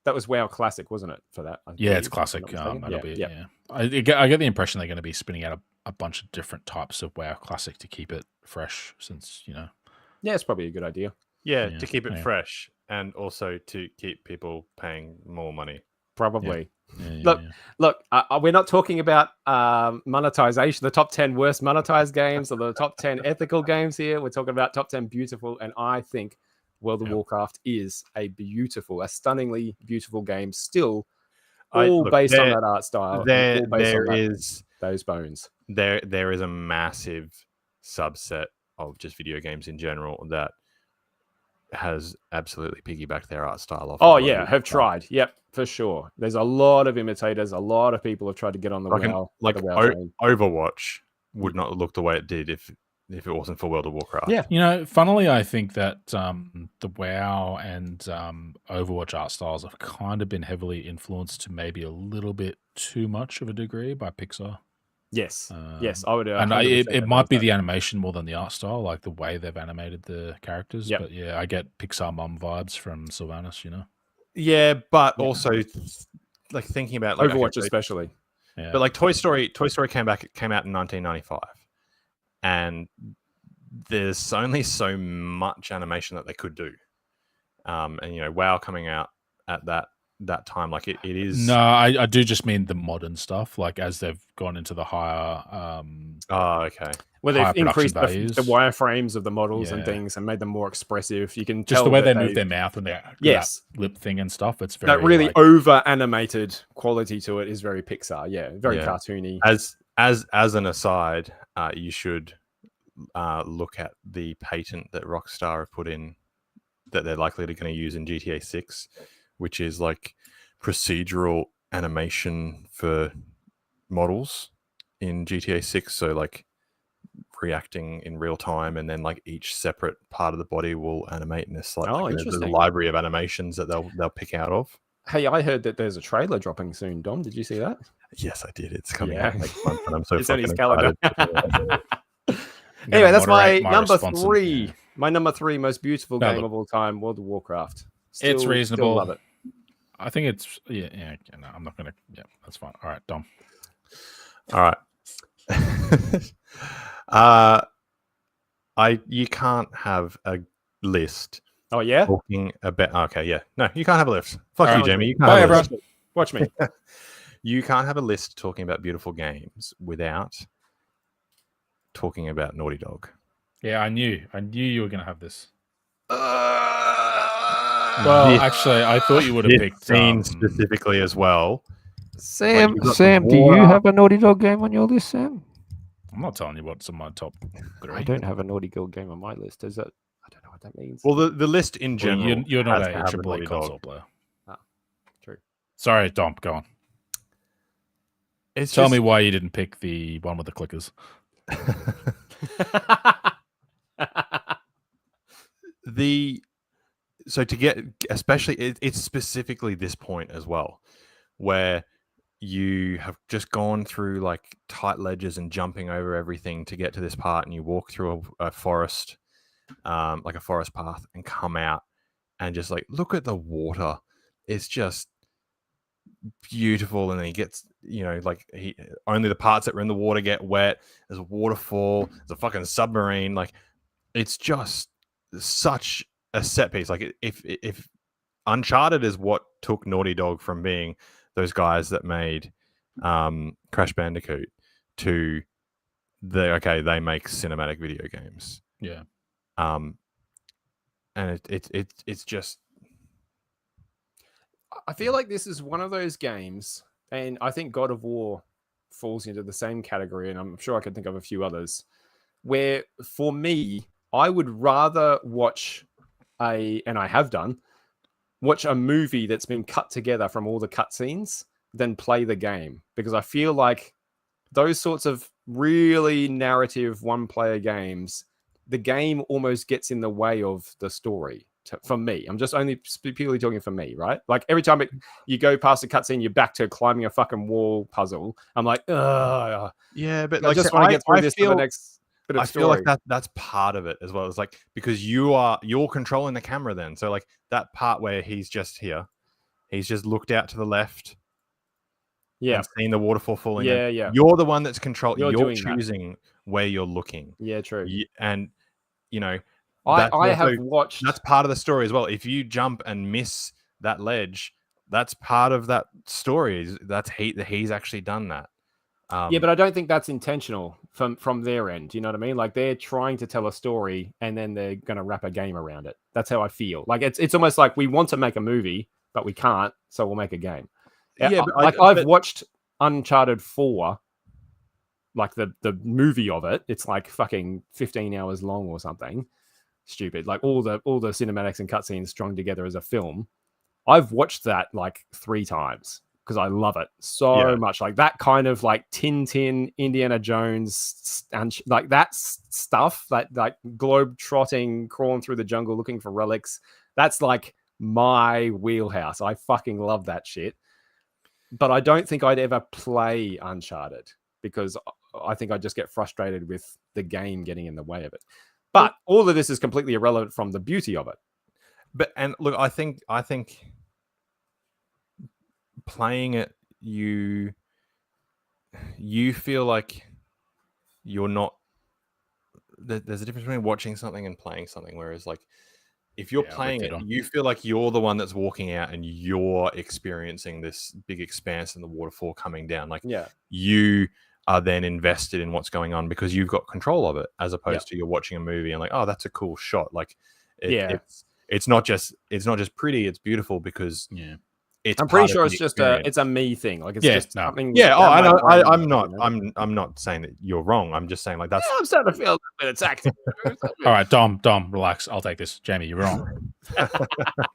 that was WoW Classic, wasn't it? For that, it's Classic. I get the impression they're going to be spinning out a bunch of different types of WoW Classic to keep it fresh, since Yeah, it's probably a good idea. Yeah, to keep it fresh and also to keep people paying more money. Probably. Look. We're not talking about monetization, the top 10 worst monetized games or the top 10 ethical games here. We're talking about top 10 beautiful, and I think World of Warcraft is a stunningly beautiful game. Still, based on that art style. There is those bones. There is a massive subset of just video games in general that has absolutely piggybacked their art style off. Have tried. Yep, for sure. There's a lot of imitators. A lot of people have tried to get on the WoW. Overwatch would not look the way it did if it wasn't for World of Warcraft. Yeah. Funnily, I think that the WoW and Overwatch art styles have kind of been heavily influenced to maybe a little bit too much of a degree by Pixar. Yes, I would. And it might be the animation more than the art style, like the way they've animated the characters. Yep. But I get Pixar mom vibes from Sylvanas, Yeah, but also like thinking about Overwatch especially. Yeah. But like Toy Story came out in 1995, and there's only so much animation that they could do. And WoW coming out at that time, like it is. No, I do just mean the modern stuff, like as they've gone into the higher okay, where they've increased the wireframes of the models and things and made them more expressive. You can just tell the way they move their mouth and their lip thing and stuff. It's very that really over animated quality to it is very Pixar. Very cartoony. As an aside, you should look at the patent that Rockstar have put in that they're likely going to use in GTA 6, which is like procedural animation for models in GTA 6. So like reacting in real time, and then like each separate part of the body will animate in this there's a library of animations that they'll pick out of. Hey, I heard that there's a trailer dropping soon, Dom. Did you see that? Yes, I did. It's coming out next month, and I'm so it's on his excited. calendar. Anyway, that's my number 3. Yeah. My number 3 most beautiful game of all time, World of Warcraft. It's reasonable. Still love it. I think it's no, I'm not gonna. Yeah, that's fine. All right, Dom. All right. You can't have a list. Oh yeah. Talking about no, you can't have a list. Fuck all you, right, Jamie. You can't bye, have everyone. Watch me. You can't have a list talking about beautiful games without talking about Naughty Dog. Yeah, I knew you were gonna have this. Well, actually, I thought you would have picked scene specifically as well. Sam, do you have a Naughty Dog game on your list, Sam? I'm not telling you what's on my top 3. I don't have a Naughty Dog game on my list. Is that? I don't know what that means. Well, the list in general. Well, you're not a AAA console player. Oh, true. Sorry, Dom. Go on. Tell me why you didn't pick the one with the clickers. So to get, especially, it's specifically this point as well, where you have just gone through like tight ledges and jumping over everything to get to this part, and you walk through a forest, like a forest path, and come out and just like look at the water. It's just beautiful, and then he gets, only the parts that are in the water get wet. There's a waterfall. There's a fucking submarine. Like, it's just such a set piece. Like if Uncharted is what took Naughty Dog from being those guys that made Crash Bandicoot to they make cinematic video games. Yeah. And it's just, I feel like this is one of those games, and I think God of War falls into the same category, and I'm sure I can think of a few others, where for me, I would rather watch and I have done, watch a movie that's been cut together from all the cutscenes than play the game, because I feel like those sorts of really narrative one-player games, the game almost gets in the way of the story. For me, I'm just only purely talking for me, right? Like every time you go past a cutscene, you're back to climbing a fucking wall puzzle. I'm like, ugh. Yeah, but I just want to get through this to the next bit of story. I feel like that's part of it as well. It's like, because you're controlling the camera then. So like that part where he's just here, he's just looked out to the left. Yeah. And seen the waterfall falling. Yeah, in. yeah. You're the one that's controlling. You're choosing where you're looking. Yeah, true. And you know, I have watched. That's part of the story as well. If you jump and miss that ledge, that's part of that story. He's actually done that. Yeah, but I don't think that's intentional from their end. You know what I mean? Like they're trying to tell a story and then they're going to wrap a game around it. That's how I feel. Like it's almost like we want to make a movie, but we can't, so we'll make a game. Yeah, but I've watched Uncharted 4, like the movie of it. It's like fucking 15 hours long or something. Stupid. Like all the cinematics and cutscenes strung together as a film. I've watched that like 3 times because I love it so much. Like that kind of like Tintin, Indiana Jones, and like that stuff, that like globe trotting, crawling through the jungle looking for relics. That's like my wheelhouse. I fucking love that shit. But I don't think I'd ever play Uncharted because I think I'd just get frustrated with the game getting in the way of it. But all of this is completely irrelevant from the beauty of it. But and look, I think playing it, you feel like you're not. There's a difference between watching something and playing something. Whereas, like, if you're playing it, you feel like you're the one that's walking out and you're experiencing this big expanse and the waterfall coming down. Like, you are then invested in what's going on because you've got control of it, as opposed to you're watching a movie and like, oh, that's a cool shot. Like, it's not just pretty, it's beautiful because I'm pretty sure it's just it's a me thing. Like it's just something. Yeah. Oh, I know. I'm not saying that you're wrong. I'm just saying like that's. Yeah, I'm starting to feel that it's active. All right, Dom, relax. I'll take this. Jamie, you're wrong.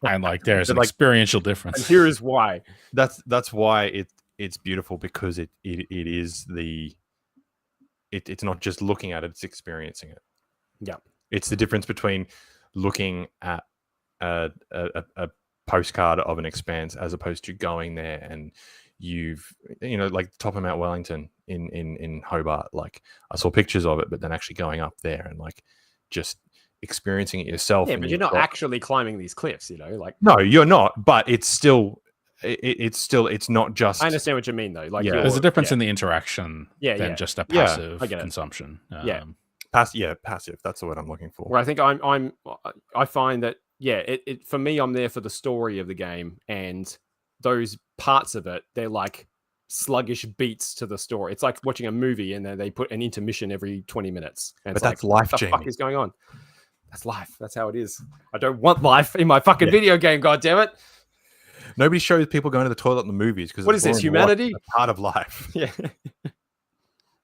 And like there's an experiential difference. And here is why. That's why it's beautiful, because it is it's not just looking at it, it's experiencing it. Yeah. It's the difference between looking at a postcard of an expanse as opposed to going there and like the top of Mount Wellington in Hobart. Like I saw pictures of it, but then actually going up there and like just experiencing it yourself. Yeah, but you're not actually climbing these cliffs, like. No, you're not. But it's still. It's not just. I understand what you mean though. Like there's a difference in the interaction than just a passive consumption. Passive. That's the word I'm looking for. Where I think I find that it for me, I'm there for the story of the game, and those parts of it, they're like sluggish beats to the story. It's like watching a movie and then they put an intermission every 20 minutes. And but that's life, Jamie. What the fuck is going on? That's life. That's how it is. I don't want life in my fucking video game. God damn it. Nobody shows people going to the toilet in the movies because what is this, humanity? It's part of life. Yeah.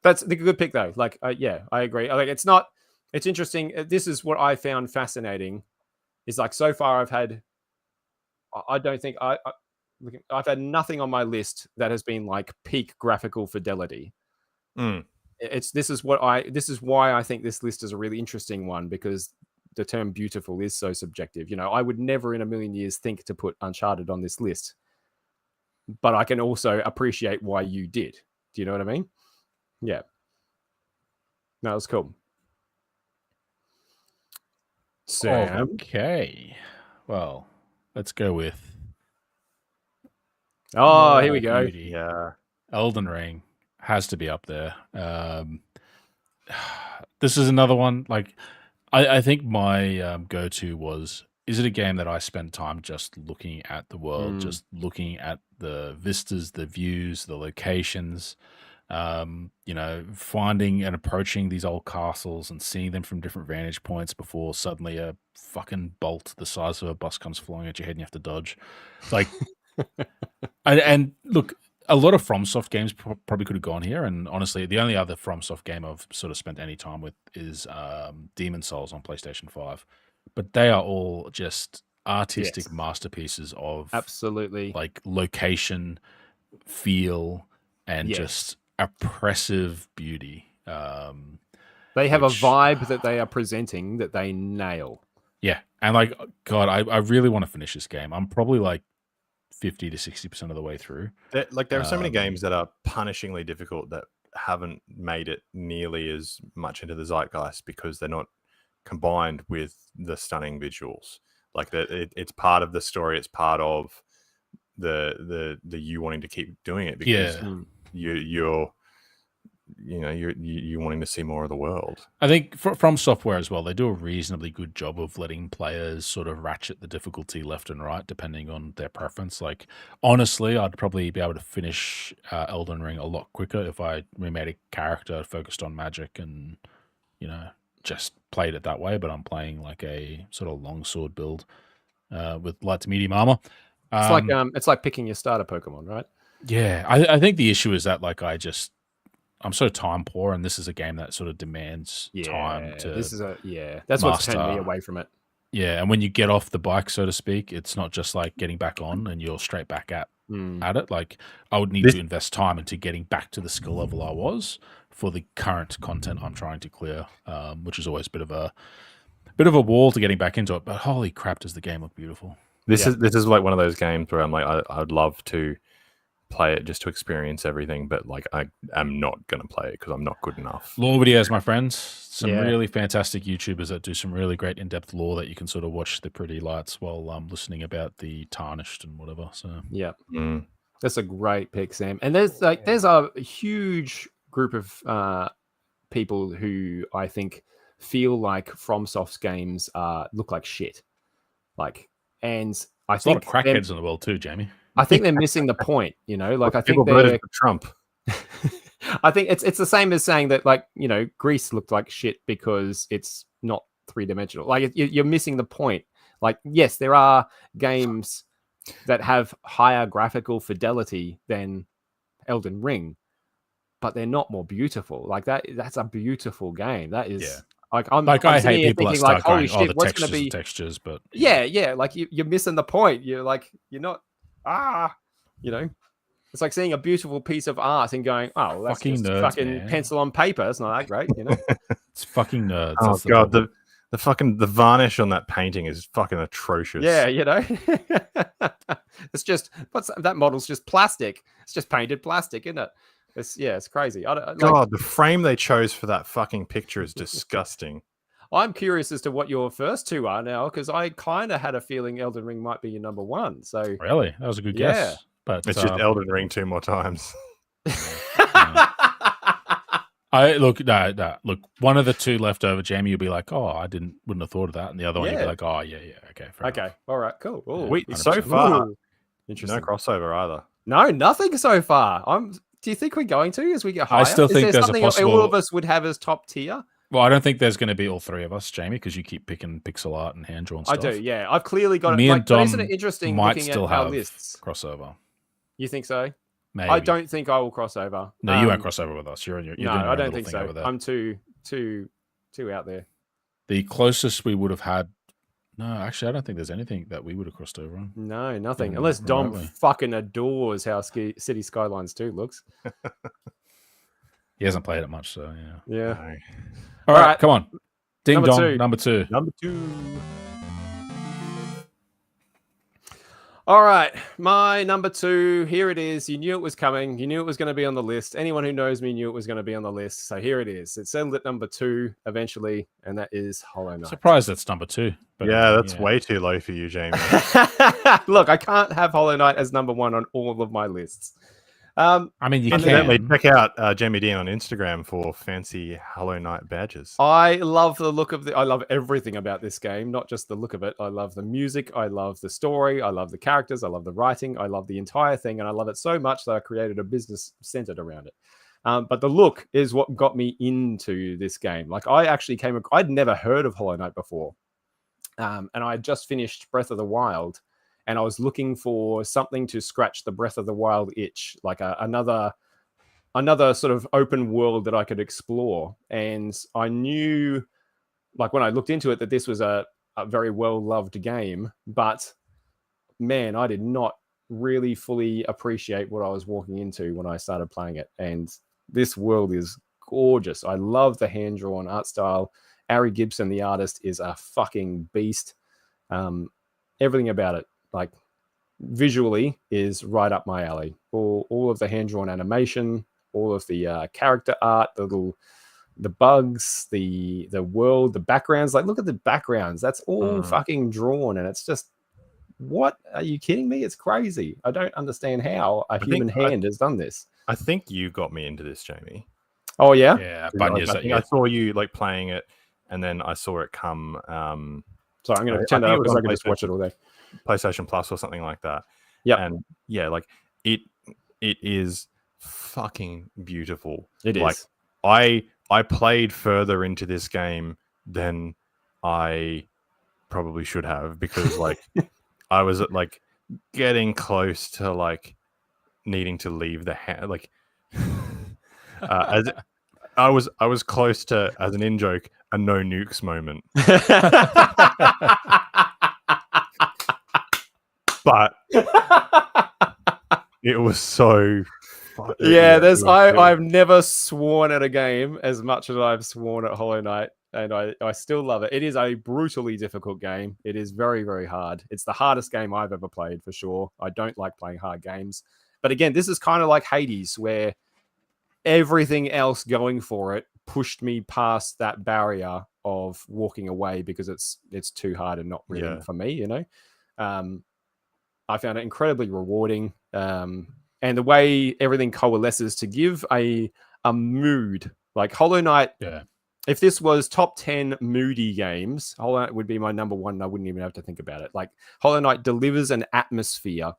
That's a good pick though. Like, I agree. Like, it's interesting. This is what I found fascinating. Is like so far I've had nothing on my list that has been like peak graphical fidelity. This is why I think this list is a really interesting one, because the term beautiful is so subjective. I would never in a million years think to put Uncharted on this list, but I can also appreciate why you did. Do you know what I mean? Yeah. No, it's cool. Sam. Okay. Well, let's go with. Oh, here we go. Beauty. Yeah. Elden Ring has to be up there. This is another one. Like, I think my go-to was is it a game that I spend time just looking at the world, just looking at the vistas, the views, the locations, finding and approaching these old castles and seeing them from different vantage points before suddenly a fucking bolt the size of a bus comes flying at your head and you have to dodge. Like, and look, a lot of FromSoft games probably could have gone here. And honestly, the only other FromSoft game I've sort of spent any time with is Demon Souls on PlayStation 5. But they are all just artistic masterpieces of absolutely like location, feel, and just oppressive beauty. They have a vibe that they are presenting that they nail. Yeah. And like, God, I really want to finish this game. I'm probably like 50 to 60% of the way through. There are so many games that are punishingly difficult that haven't made it nearly as much into the zeitgeist because they're not combined with the stunning visuals. Like it's part of the story. It's part of the you wanting to keep doing it because you're wanting to see more of the world. I think from software as well, they do a reasonably good job of letting players sort of ratchet the difficulty left and right depending on their preference. Like, honestly, I'd probably be able to finish Elden Ring a lot quicker if I remade a character focused on magic and, just played it that way. But I'm playing like a sort of longsword build with light to medium armor. It's like picking your starter Pokemon, right? Yeah, I think the issue is that like I'm so time poor, and this is a game that sort of demands time to. That's what's turned me away from it. Yeah, and when you get off the bike, so to speak, it's not just like getting back on and you're straight back at it. Like I would need to invest time into getting back to the skill level I was for the current content I'm trying to clear, which is always a bit of a wall to getting back into it. But holy crap, does the game look beautiful? This is like one of those games where I'm like, I'd love to play it just to experience everything, but like I am not going to play it because I'm not good enough. Lore videos, my friends. Some really fantastic YouTubers that do some really great in-depth lore that you can sort of watch the pretty lights while listening about the Tarnished and whatever. So that's a great pick, Sam. And there's a huge group of people who I think feel like FromSoft's games look like shit. Like, and I think a lot of crackheads in the world too, Jamie. I think they're missing the point, Like I think people voted for Trump. I think it's the same as saying that, like, Greece looked like shit because it's not 3-dimensional. Like you're missing the point. Like, yes, there are games that have higher graphical fidelity than Elden Ring, but they're not more beautiful. Like that's a beautiful game. That is like I'm I hate people that start like, holy going, shit, the what's going to be textures, but yeah. Like you're missing the point. You're like you're not It's like seeing a beautiful piece of art and going, oh, well, that's fucking just nerds, fucking man. pencil on paper. It's not that great, It's fucking nerds. Oh god, the varnish on that painting is fucking atrocious. Yeah, it's just that model's just plastic. It's just painted plastic, isn't it? It's crazy. The frame they chose for that fucking picture is disgusting. I'm curious as to what your first two are now, because I kind of had a feeling Elden Ring might be your number one. So really, that was a good guess. But it's just Elden Ring 2 more times. Look, one of the two left over, Jamie, you'll be like, oh, I wouldn't have thought of that, and the other one you'll be like, oh, yeah, okay, fair enough. All right, cool. Ooh, Wait, so far, interesting. No crossover either. No, nothing so far. Do you think we're going to as we get higher? I still think there's a possible. All of us would have as top tier. Well, I don't think there's going to be all three of us, Jamie, because you keep picking pixel art and hand-drawn stuff. I do, yeah. I've clearly got Me it. and Dom isn't it interesting might looking still at our have lists? Crossover. You think so? Maybe. I don't think I will cross over. No, you won't cross over with us. You're no, I don't think so. I'm too out there. The closest we would have had. No, actually, I don't think there's anything that we would have crossed over on. No, nothing. Unless Dom fucking adores how City Skylines 2 looks. He hasn't played it much, so yeah. Yeah. No. All right, come on. Ding number dong, two. number two. Number 2. All right, my number 2. Here it is. You knew it was coming. You knew it was going to be on the list. Anyone who knows me knew it was going to be on the list. So here it is. It settled at number 2 eventually, and that is Hollow Knight. Surprised that's number 2. But that's way too low for you, Jamie. Look, I can't have Hollow Knight as number 1 on all of my lists. I mean, you incidentally, can. check out Jamie Dean on Instagram for fancy Hollow Knight badges. I love the look of I love everything about this game, not just the look of it. I love the music, I love the story, I love the characters, I love the writing, I love the entire thing, and I love it so much that I created a business centered around it. But the look is what got me into this game. Like I actually I'd never heard of Hollow Knight before, and I had just finished Breath of the Wild, and I was looking for something to scratch the Breath of the Wild itch, like another sort of open world that I could explore. And I knew, like when I looked into it, that this was a very well-loved game, but man, I did not really fully appreciate what I was walking into when I started playing it. And this world is gorgeous. I love the hand-drawn art style. Ari Gibson, the artist, is a fucking beast. Everything about it, like visually, is right up my alley. All of the hand-drawn animation, all of the character art, the bugs, the world, the backgrounds. Like, look at the backgrounds. That's all fucking drawn, and it's just, what? Are you kidding me? It's crazy. I don't understand how a human hand has done this. I think you got me into this, Jamie. Oh yeah, yeah. I saw you like playing it, and then I saw it come. Sorry, I'm going to turn that up because I can just watch it all day. PlayStation Plus or something like that. Yeah, and yeah, like it is fucking beautiful. It like, is. I played further into this game than I probably should have, because like I was like getting close to like needing to leave the like as I was close to, as an in-joke, a no nukes moment. But it was so yeah, I've never sworn at a game as much as I've sworn at Hollow Knight, and I still love it. It is a brutally difficult game. It is very, very hard. It's the hardest game I've ever played, for sure. I don't like playing hard games. But again, this is kind of like Hades, where everything else going for it pushed me past that barrier of walking away because it's too hard and not really for me, you know. I found it incredibly rewarding, and the way everything coalesces to give a mood. Like Hollow Knight, if this was top 10 moody games, Hollow Knight would be my number one, and I wouldn't even have to think about it. Like, Hollow Knight delivers an atmosphere,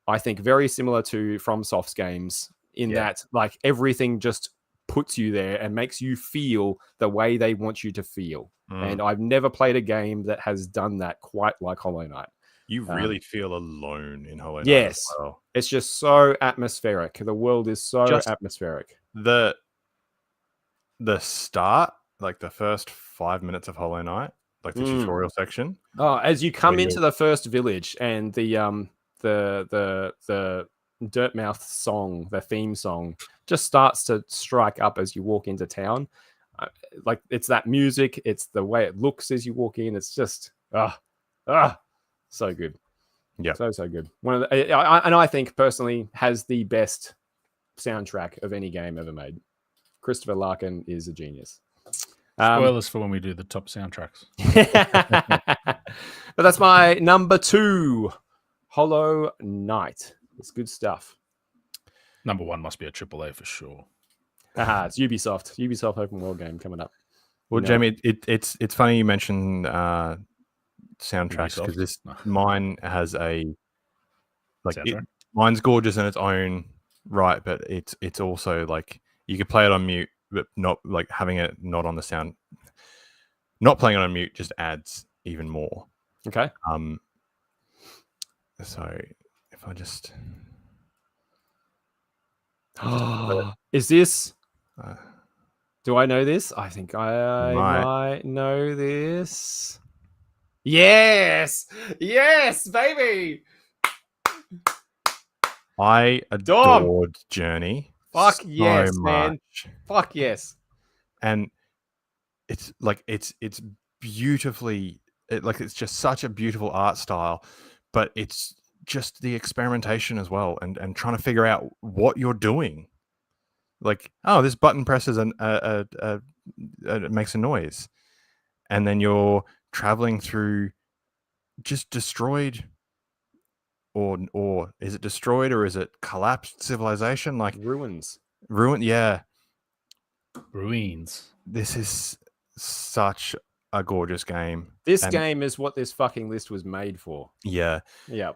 I think, very similar to FromSoft's games, in that like everything just puts you there and makes you feel the way they want you to feel. And I've never played a game that has done that quite like Hollow Knight. You really feel alone in Hollow Knight. Yes, as well. It's just so atmospheric. The world is so atmospheric. The start, like the first 5 minutes of Hollow Knight, like the tutorial section. Oh, as you come into the first village, and the Dirtmouth song, the theme song, just starts to strike up as you walk into town. Like, it's that music, it's the way it looks as you walk in. It's just so good. Yeah, so good. One of the, and I think personally has the best soundtrack of any game ever made. Christopher Larkin is a genius. Spoilers for when we do the top soundtracks. But that's my number 2, Hollow Knight. It's good stuff. Number 1 must be a AAA for sure. It's Ubisoft open world game coming up. Well, Jamie, it's funny you mentioned soundtracks, because mine has a mine's gorgeous in its own right, but it's also like you could play it on mute, but not like having it not on the sound. Not playing it on mute just adds even more. Okay. So if I just is this? Do I know this? I think I might know this. Yes, baby. I adored Journey. Fuck yes, man. Fuck yes. And it's like it's beautifully, it's just such a beautiful art style, but it's just the experimentation as well, and trying to figure out what you're doing. Like, oh, this button presses and it makes a noise, and then you're traveling through just destroyed or is it destroyed or is it collapsed civilization? Like ruins. Yeah. Ruins. This is such a gorgeous game. This game is what this fucking list was made for. Yeah. Yeah.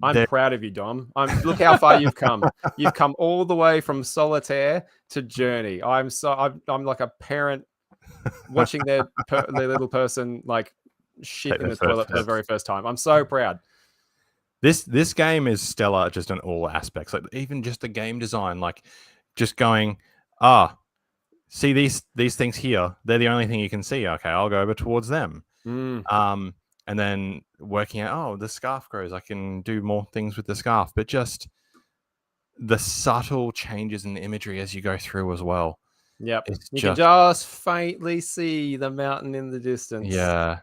I'm proud of you, Dom. Look how far you've come. You've come all the way from Solitaire to Journey. I'm like a parent watching their little person like shit in the toilet for the very first time. I'm so proud. This game is stellar just in all aspects. Like even just the game design, like just going, see these things here. They're the only thing you can see. Okay, I'll go over towards them. And then working out, the scarf grows. I can do more things with the scarf. But just the subtle changes in the imagery as you go through as well. Yep. You can just faintly see the mountain in the distance. Yeah.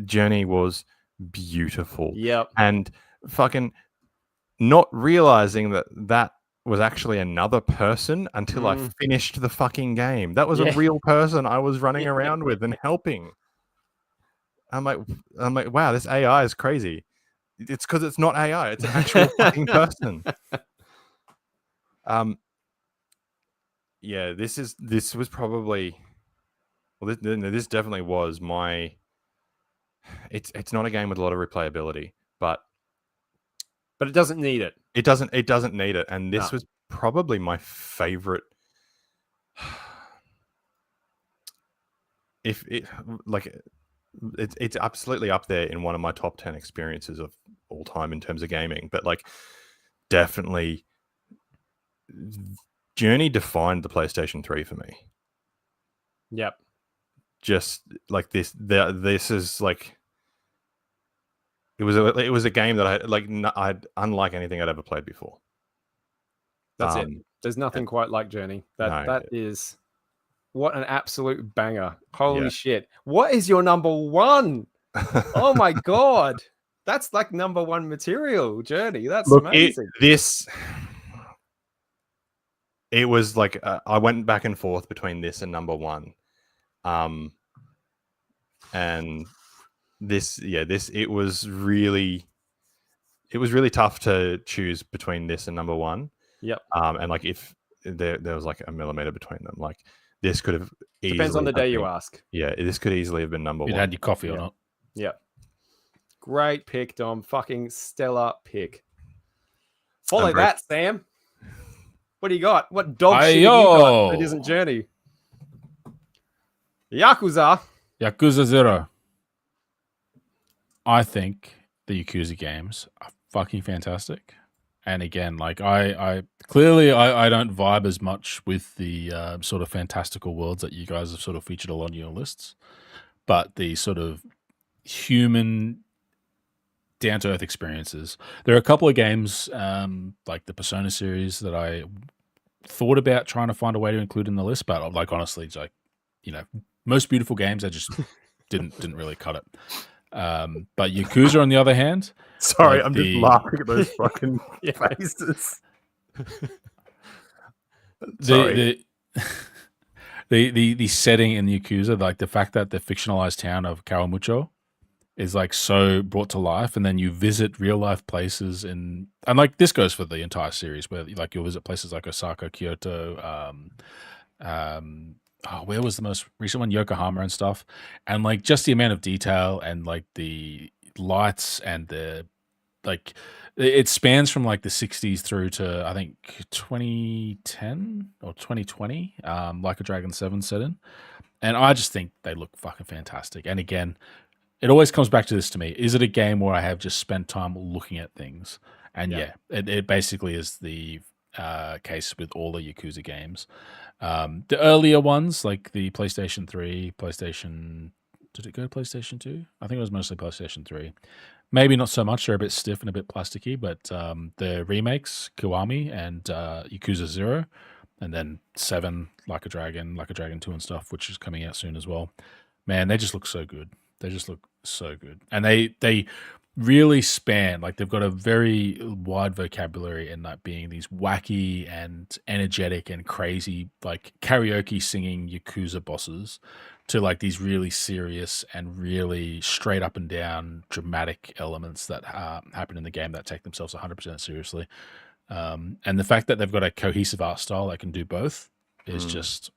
Journey was beautiful. Yep. And fucking not realizing that was actually another person until I finished the fucking game. That was a real person I was running around with and helping. I'm like, wow, this AI is crazy. It's because it's not AI; it's an actual fucking person. Yeah, this was probably, well, this definitely was my. It's not a game with a lot of replayability, but it doesn't need it. It doesn't need it, and this was probably my favorite. It's absolutely up there in one of my top 10 experiences of all time in terms of gaming, but like definitely Journey defined the PlayStation 3 for me. Yep. Just like this is like it was a game that I'd unlike anything I'd ever played before. That's it. There's nothing quite like Journey. That is what an absolute banger. Holy shit. What is your number one? Oh my God. That's like number one material, Journey. That's amazing. It was like I went back and forth between this and number one. And it was really tough to choose between this and number one. Yep. And like if there was like a millimeter between them, like this could have depends on the day you ask. Yeah, this could easily have been number one. You had your coffee or not? Yeah. Great pick, Dom. Fucking stellar pick. Follow that, Sam. What do you got? What dog shit you got that isn't Journey? Yakuza 0. I think the Yakuza games are fucking fantastic. And again, like I clearly don't vibe as much with the sort of fantastical worlds that you guys have sort of featured a lot on your lists, but the sort of human down to earth experiences. There are a couple of games like the Persona series that I thought about trying to find a way to include in the list, but like honestly, it's like, most beautiful games I just didn't really cut it. But Yakuza, on the other hand, sorry, I'm just laughing at those fucking faces. The setting in the Yakuza, like the fact that the fictionalized town of Kawamucho is like so brought to life, and then you visit real life places, and like this goes for the entire series, where like you'll visit places like Osaka, Kyoto, where was the most recent one? Yokohama and stuff. And like just the amount of detail and like the lights and the like it spans from like the 60s through to I think 2010 or 2020, like a Dragon 7 set in. And I just think they look fucking fantastic. And again, it always comes back to this to me. Is it a game where I have just spent time looking at things? And it basically is the case with all the Yakuza games. The earlier ones, like the PlayStation 3, did it go to PlayStation 2? I think it was mostly PlayStation 3. Maybe not so much. They're a bit stiff and a bit plasticky, but the remakes, Kiwami and Yakuza 0, and then 7, Like a Dragon 2 and stuff, which is coming out soon as well. Man, they just look so good. And they really span, like they've got a very wide vocabulary in that being these wacky and energetic and crazy like karaoke singing Yakuza bosses to like these really serious and really straight up and down dramatic elements that happen in the game that take themselves 100% seriously. And the fact that they've got a cohesive art style that can do both is just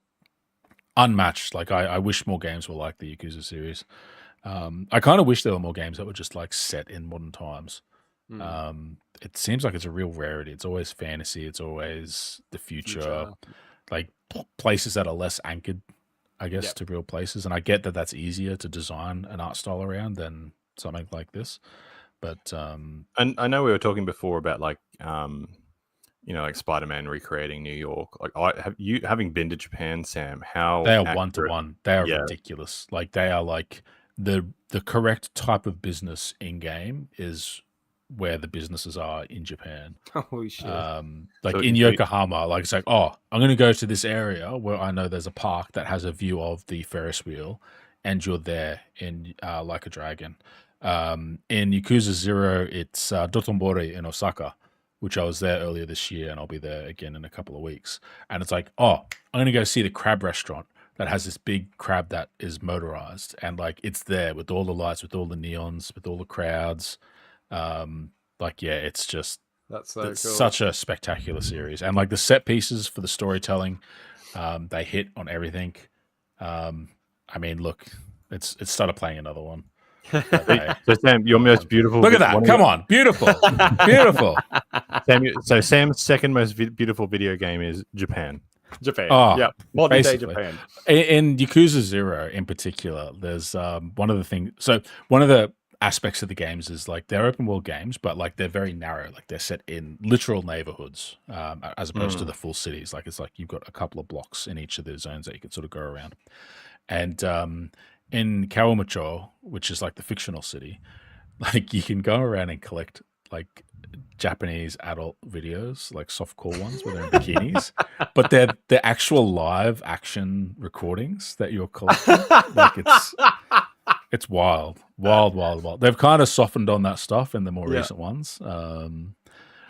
unmatched. Like I wish more games were like the Yakuza series. I kind of wish there were more games that were just like set in modern times. It seems like it's a real rarity. It's always fantasy. It's always the future. Like places that are less anchored, I guess, to real places. And I get that that's easier to design an art style around than something like this. But and I know we were talking before about like like Spider-Man recreating New York. Like, having been to Japan, Sam? How they are one to one. They are ridiculous. Like they are like the correct type of business in game is where the businesses are in Japan. Holy shit! Like so in Yokohama, like it's like, oh, I'm going to go to this area where I know there's a park that has a view of the Ferris wheel, and you're there in Like a Dragon. In Yakuza 0, it's Dotonbori in Osaka, which I was there earlier this year, and I'll be there again in a couple of weeks. And it's like, oh, I'm going to go see the crab restaurant that has this big crab that is motorized, and like it's there with all the lights, with all the neons, with all the crowds. It's just that's so cool. Such a spectacular series, and like the set pieces for the storytelling, they hit on everything. I mean, look, it's started playing another one. So Sam, your most beautiful. Look at that! Come on, beautiful, beautiful. So Sam's second most beautiful video game is Japan. Modern day Japan. In Yakuza 0 in particular, there's one of the aspects of the games is like they're open world games, but like they're very narrow. Like they're set in literal neighborhoods, as opposed to the full cities. Like it's like you've got a couple of blocks in each of the zones that you can sort of go around. And in Kawamucho, which is like the fictional city, like you can go around and collect like Japanese adult videos, like softcore ones where they're in bikinis, but they're the actual live action recordings that you're collecting. Like it's wild. They've kind of softened on that stuff in the more recent ones. And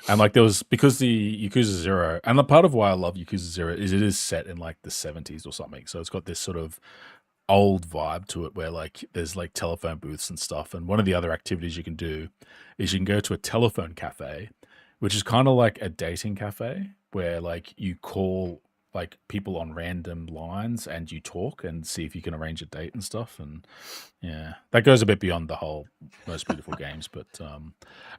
like there was, because the Yakuza 0, and the part of why I love Yakuza 0 is it is set in like the 70s or something. So it's got this sort of old vibe to it where like there's like telephone booths and stuff. And one of the other activities you can do is you can go to a telephone cafe, which is kind of like a dating cafe where like you call like people on random lines and you talk and see if you can arrange a date and stuff. And yeah, that goes a bit beyond the whole most beautiful games. But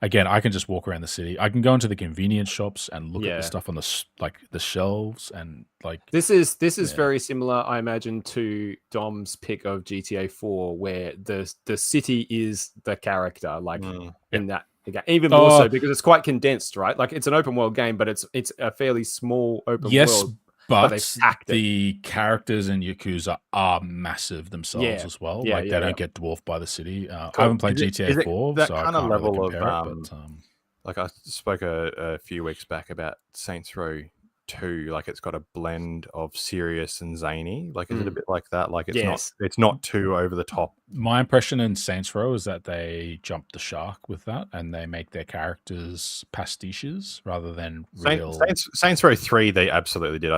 again, I can just walk around the city. I can go into the convenience shops and look at the stuff on the shelves, and like this is very similar, I imagine, to Dom's pick of GTA 4, where the city is the character, like in that. Even more so because it's quite condensed, right? Like it's an open world game, but it's a fairly small open world. But the characters in Yakuza are massive themselves as well. They don't get dwarfed by the city. I haven't played GTA 4, that so kind I can't of level really compare of it. But, like I spoke a few weeks back about Saints Row 2. Like it's got a blend of serious and zany. Like is it a bit like that? Like it's not too over the top. My impression in Saints Row is that they jumped the shark with that, and they make their characters pastiches rather than real. Saints Row 3, they absolutely did.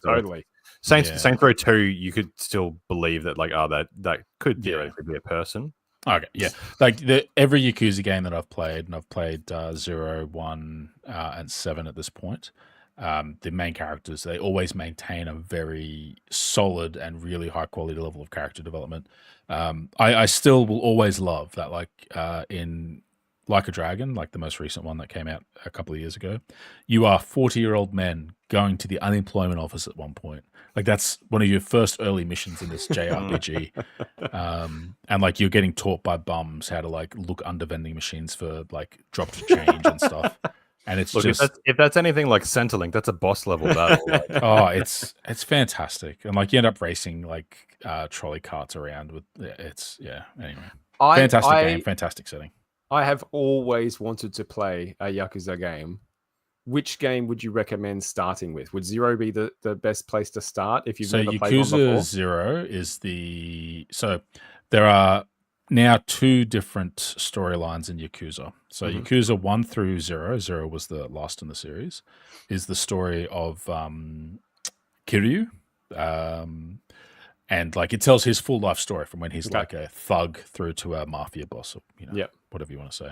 Totally. Saints Row 2, you could still believe that, like, that could theoretically be a person. Okay, yeah. Like every Yakuza game that I've played, and I've played 0, 1, and 7 at this point, the main characters, they always maintain a very solid and really high quality level of character development. I still will always love that, like in Like a Dragon, like the most recent one that came out a couple of years ago, you are 40-year-old men going to the unemployment office at one point. Like that's one of your first early missions in this JRPG. And like you're getting taught by bums how to like look under vending machines for like dropped change and stuff. And it's if that's anything like Centrelink, that's a boss level battle. Like. It's fantastic, and like you end up racing like trolley carts around with Anyway, fantastic game, fantastic setting. I have always wanted to play a Yakuza game. Which game would you recommend starting with? Would 0 be the best place to start if you've never played one before? Yakuza 0 is there are now 2 different storylines in Yakuza. So Yakuza 1 through 0 was the last in the series, is the story of Kiryu. And like it tells his full life story from when he's like a thug through to a mafia boss, or whatever you want to say.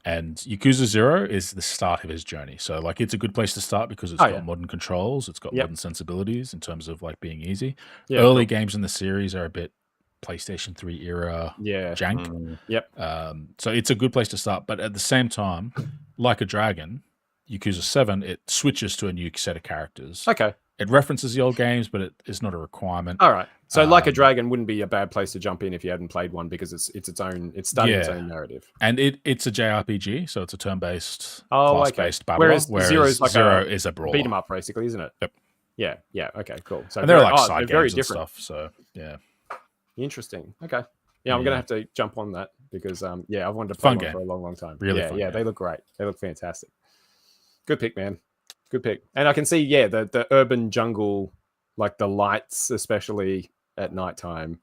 And Yakuza 0 is the start of his journey. So like it's a good place to start because it's got modern controls, it's got modern sensibilities in terms of like being easy. Early games in the series are a bit PlayStation 3 era jank. So it's a good place to start. But at the same time, like a dragon, Yakuza 7, it switches to a new set of characters. Okay. It references the old games, but it is not a requirement. All right. So Like a Dragon wouldn't be a bad place to jump in if you hadn't played one, because it's starting its own narrative. And it's a JRPG, so it's a turn-based, class-based battle. Whereas Zero's like Zero is a brawler. Beat 'em up, basically, isn't it? Yep. Yeah. Okay. Cool. So and they're like side games and stuff. So yeah. Interesting. Okay. Yeah, I'm gonna have to jump on that because I've wanted to play one for a long time. Really fun game. They look great. They look fantastic. Good pick, man. Good pick. And I can see, the urban jungle, like the lights, especially at nighttime.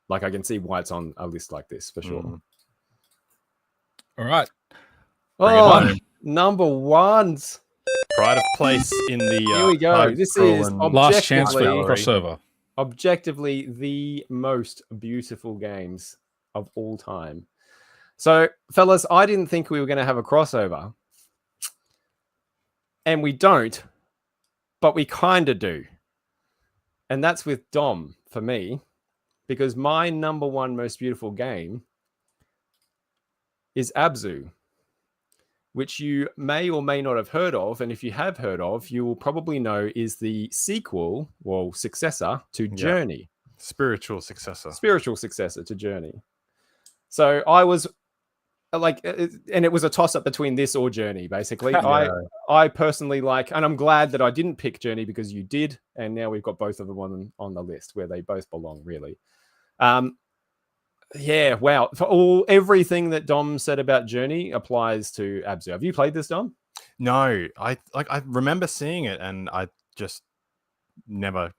Like I can see why it's on a list like this for sure. All right. Number ones. Pride of place in the. Here we go. This is last chance for crossover. Objectively, the most beautiful games of all time. So, fellas, I didn't think we were going to have a crossover. And we don't, but we kind of do. And that's with Dom for me, because my number one most beautiful game is Abzu, which you may or may not have heard of. And if you have heard of, you will probably know is the sequel or successor to Journey. Spiritual successor to Journey. So I was like, and it was a toss-up between this or Journey, basically. I personally like, and I'm glad that I didn't pick Journey because you did, and now we've got both of them on the list where they both belong, really. Wow. For everything that Dom said about Journey applies to Abzu. Have you played this, Dom? No, I remember seeing it, and I just never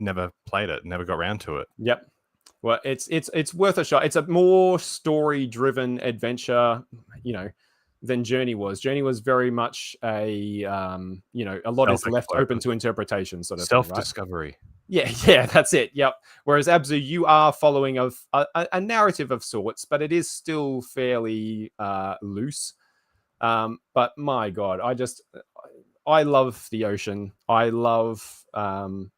played it, never got around to it. Yep. Well, it's worth a shot. It's a more story-driven adventure, than Journey was. Journey was very much a lot is left open to interpretation, sort of self-discovery. Thing, right? Yeah, that's it. Yep. Whereas Abzu, you are following a narrative of sorts, but it is still fairly loose. But my God, I love the ocean. I love the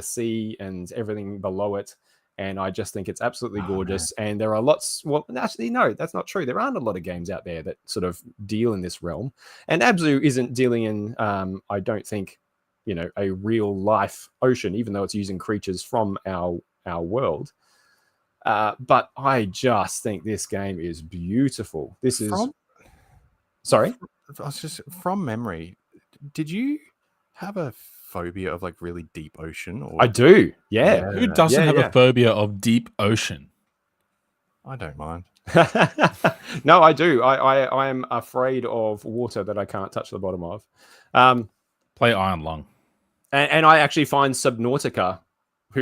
sea and everything below it. And I just think it's absolutely gorgeous. Man. And there are lots. Well, actually, no, that's not true. There aren't a lot of games out there that sort of deal in this realm. And Abzu isn't dealing in, I don't think, a real life ocean, even though it's using creatures from our world. But I just think this game is beautiful. Sorry? I was just from memory. Did you have a phobia of like really deep ocean? Or... I do. Yeah. Who doesn't have a phobia of deep ocean? I don't mind. No, I do. I am afraid of water that I can't touch the bottom of. Play Iron Lung. And I actually find Subnautica,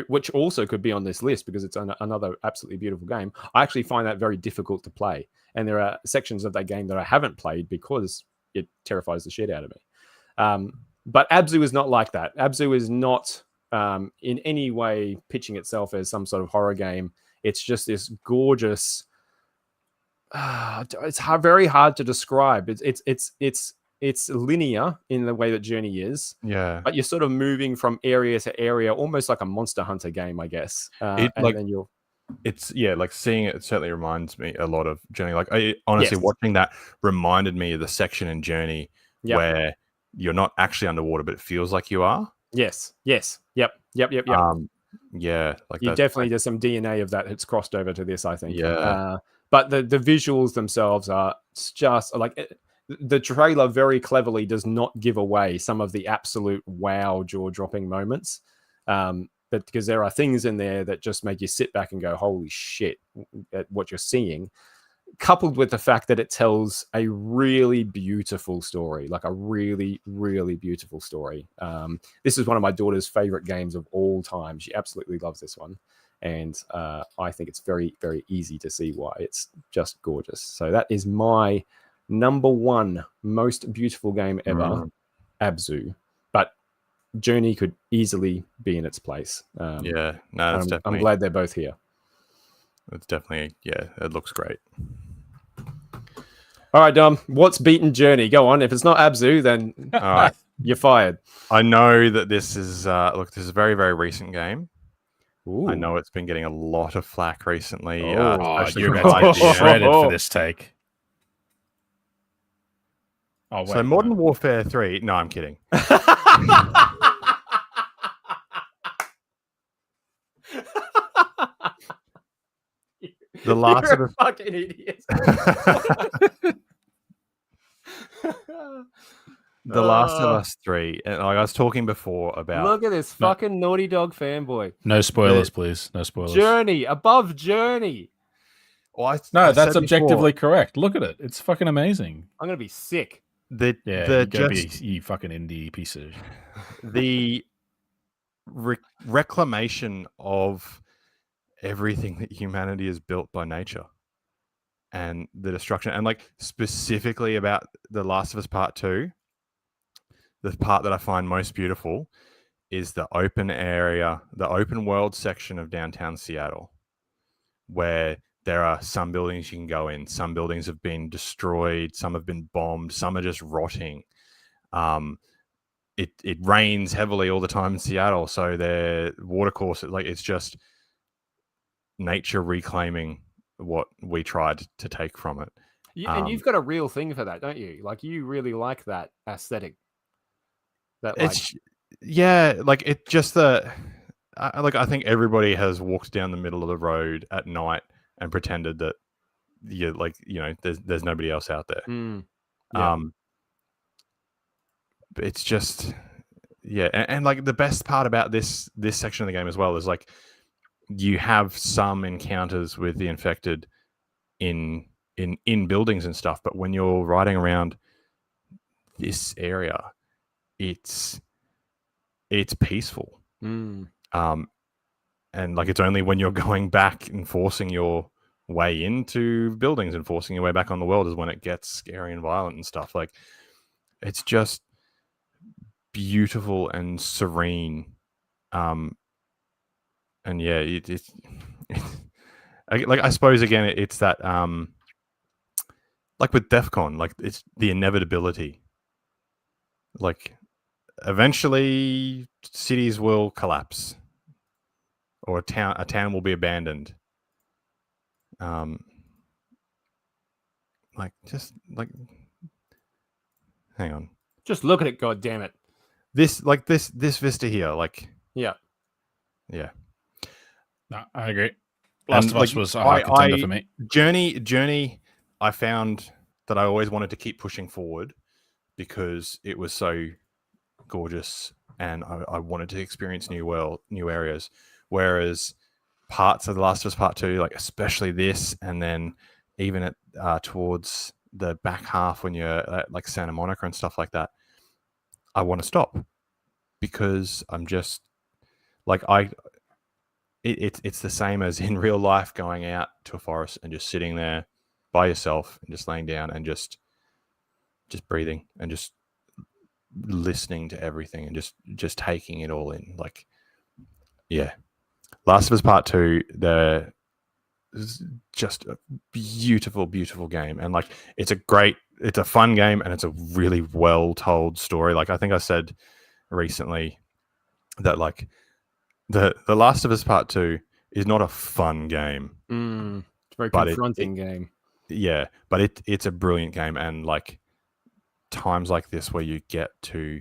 which also could be on this list because it's another absolutely beautiful game. I actually find that very difficult to play. And there are sections of that game that I haven't played because it terrifies the shit out of me. But Abzu is not like that. Abzu is not in any way pitching itself as some sort of horror game. It's just this gorgeous. It's very hard to describe. It's linear in the way that Journey is. Yeah. But you're sort of moving from area to area, almost like a Monster Hunter game, I guess. It's like seeing it certainly reminds me a lot of Journey. Like I honestly watching that reminded me of the section in Journey where you're not actually underwater, but it feels like you are. Yes. Yep. Like definitely there's some DNA of that. It's crossed over to this, I think. Yeah. But the visuals themselves are just like the trailer very cleverly does not give away some of the absolute wow jaw-dropping moments. But because there are things in there that just make you sit back and go, holy shit, at what you're seeing. Coupled with the fact that it tells a really beautiful story, like a really, really beautiful story. This is one of my daughter's favorite games of all time. She absolutely loves this one. And I think it's very, very easy to see why. It's just gorgeous. So that is my number one most beautiful game ever, Abzu. But Journey could easily be in its place. Yeah, no, that's definitely. I'm glad they're both here. It's definitely, yeah, it looks great. All right, Dom, what's beaten Journey? Go on. If it's not Abzu, then All right, you're fired. I know that this is this is a very, very recent game. Ooh. I know it's been getting a lot of flack recently. You're going to get shredded for this take. Oh, wait, so Modern Warfare 3. No, I'm kidding. The Last of Us. Fucking idiot. The Last of Us 3. And like I was talking before about. Look at this fucking Naughty Dog fanboy. No spoilers, please. No spoilers. Journey, above Journey. Well, that's objectively correct. Look at it. It's fucking amazing. I'm gonna be sick. You fucking indie piece of. The reclamation of everything that humanity has built by nature, and the destruction, and like specifically about The Last of Us Part 2. The part that I find most beautiful is the open area, the open world section of downtown Seattle, where there are some buildings you can go in. Some buildings have been destroyed. Some have been bombed. Some are just rotting. It rains heavily all the time in Seattle, so their water courses, like, it's just nature reclaiming what we tried to take from it. And you've got a real thing for that, don't you? Like, you really like that aesthetic. I think everybody has walked down the middle of the road at night and pretended that there's nobody else out there. It's just, yeah, and like the best part about this section of the game as well is like you have some encounters with the infected in buildings and stuff, but when you're riding around this area, it's peaceful. And like it's only when you're going back and forcing your way into buildings and forcing your way back on the world is when it gets scary and violent and stuff. Like, it's just beautiful and serene. And yeah, it's like, I suppose again it's that like with DEF CON, like it's the inevitability. Like, eventually cities will collapse, or a town will be abandoned. Hang on. Just look at it, God damn it. This vista here, like, yeah. No, I agree. Last of Us was a high contender for me. Journey, I found that I always wanted to keep pushing forward because it was so gorgeous, and I wanted to experience new areas. Whereas parts of The Last of Us Part 2, like especially this, and then even at towards the back half when you're at like Santa Monica and stuff like that, I want to stop because I'm just like it's the same as in real life, going out to a forest and just sitting there by yourself and just laying down and just breathing and just listening to everything and just taking it all in. Like, yeah, Last of Us Part 2, there is just a beautiful game, and like it's a fun game, and it's a really well told story. Like, I think I said recently that like the Last of Us Part 2 is not a fun game. It's a very confronting game. Yeah, but it's a brilliant game, and like times like this where you get to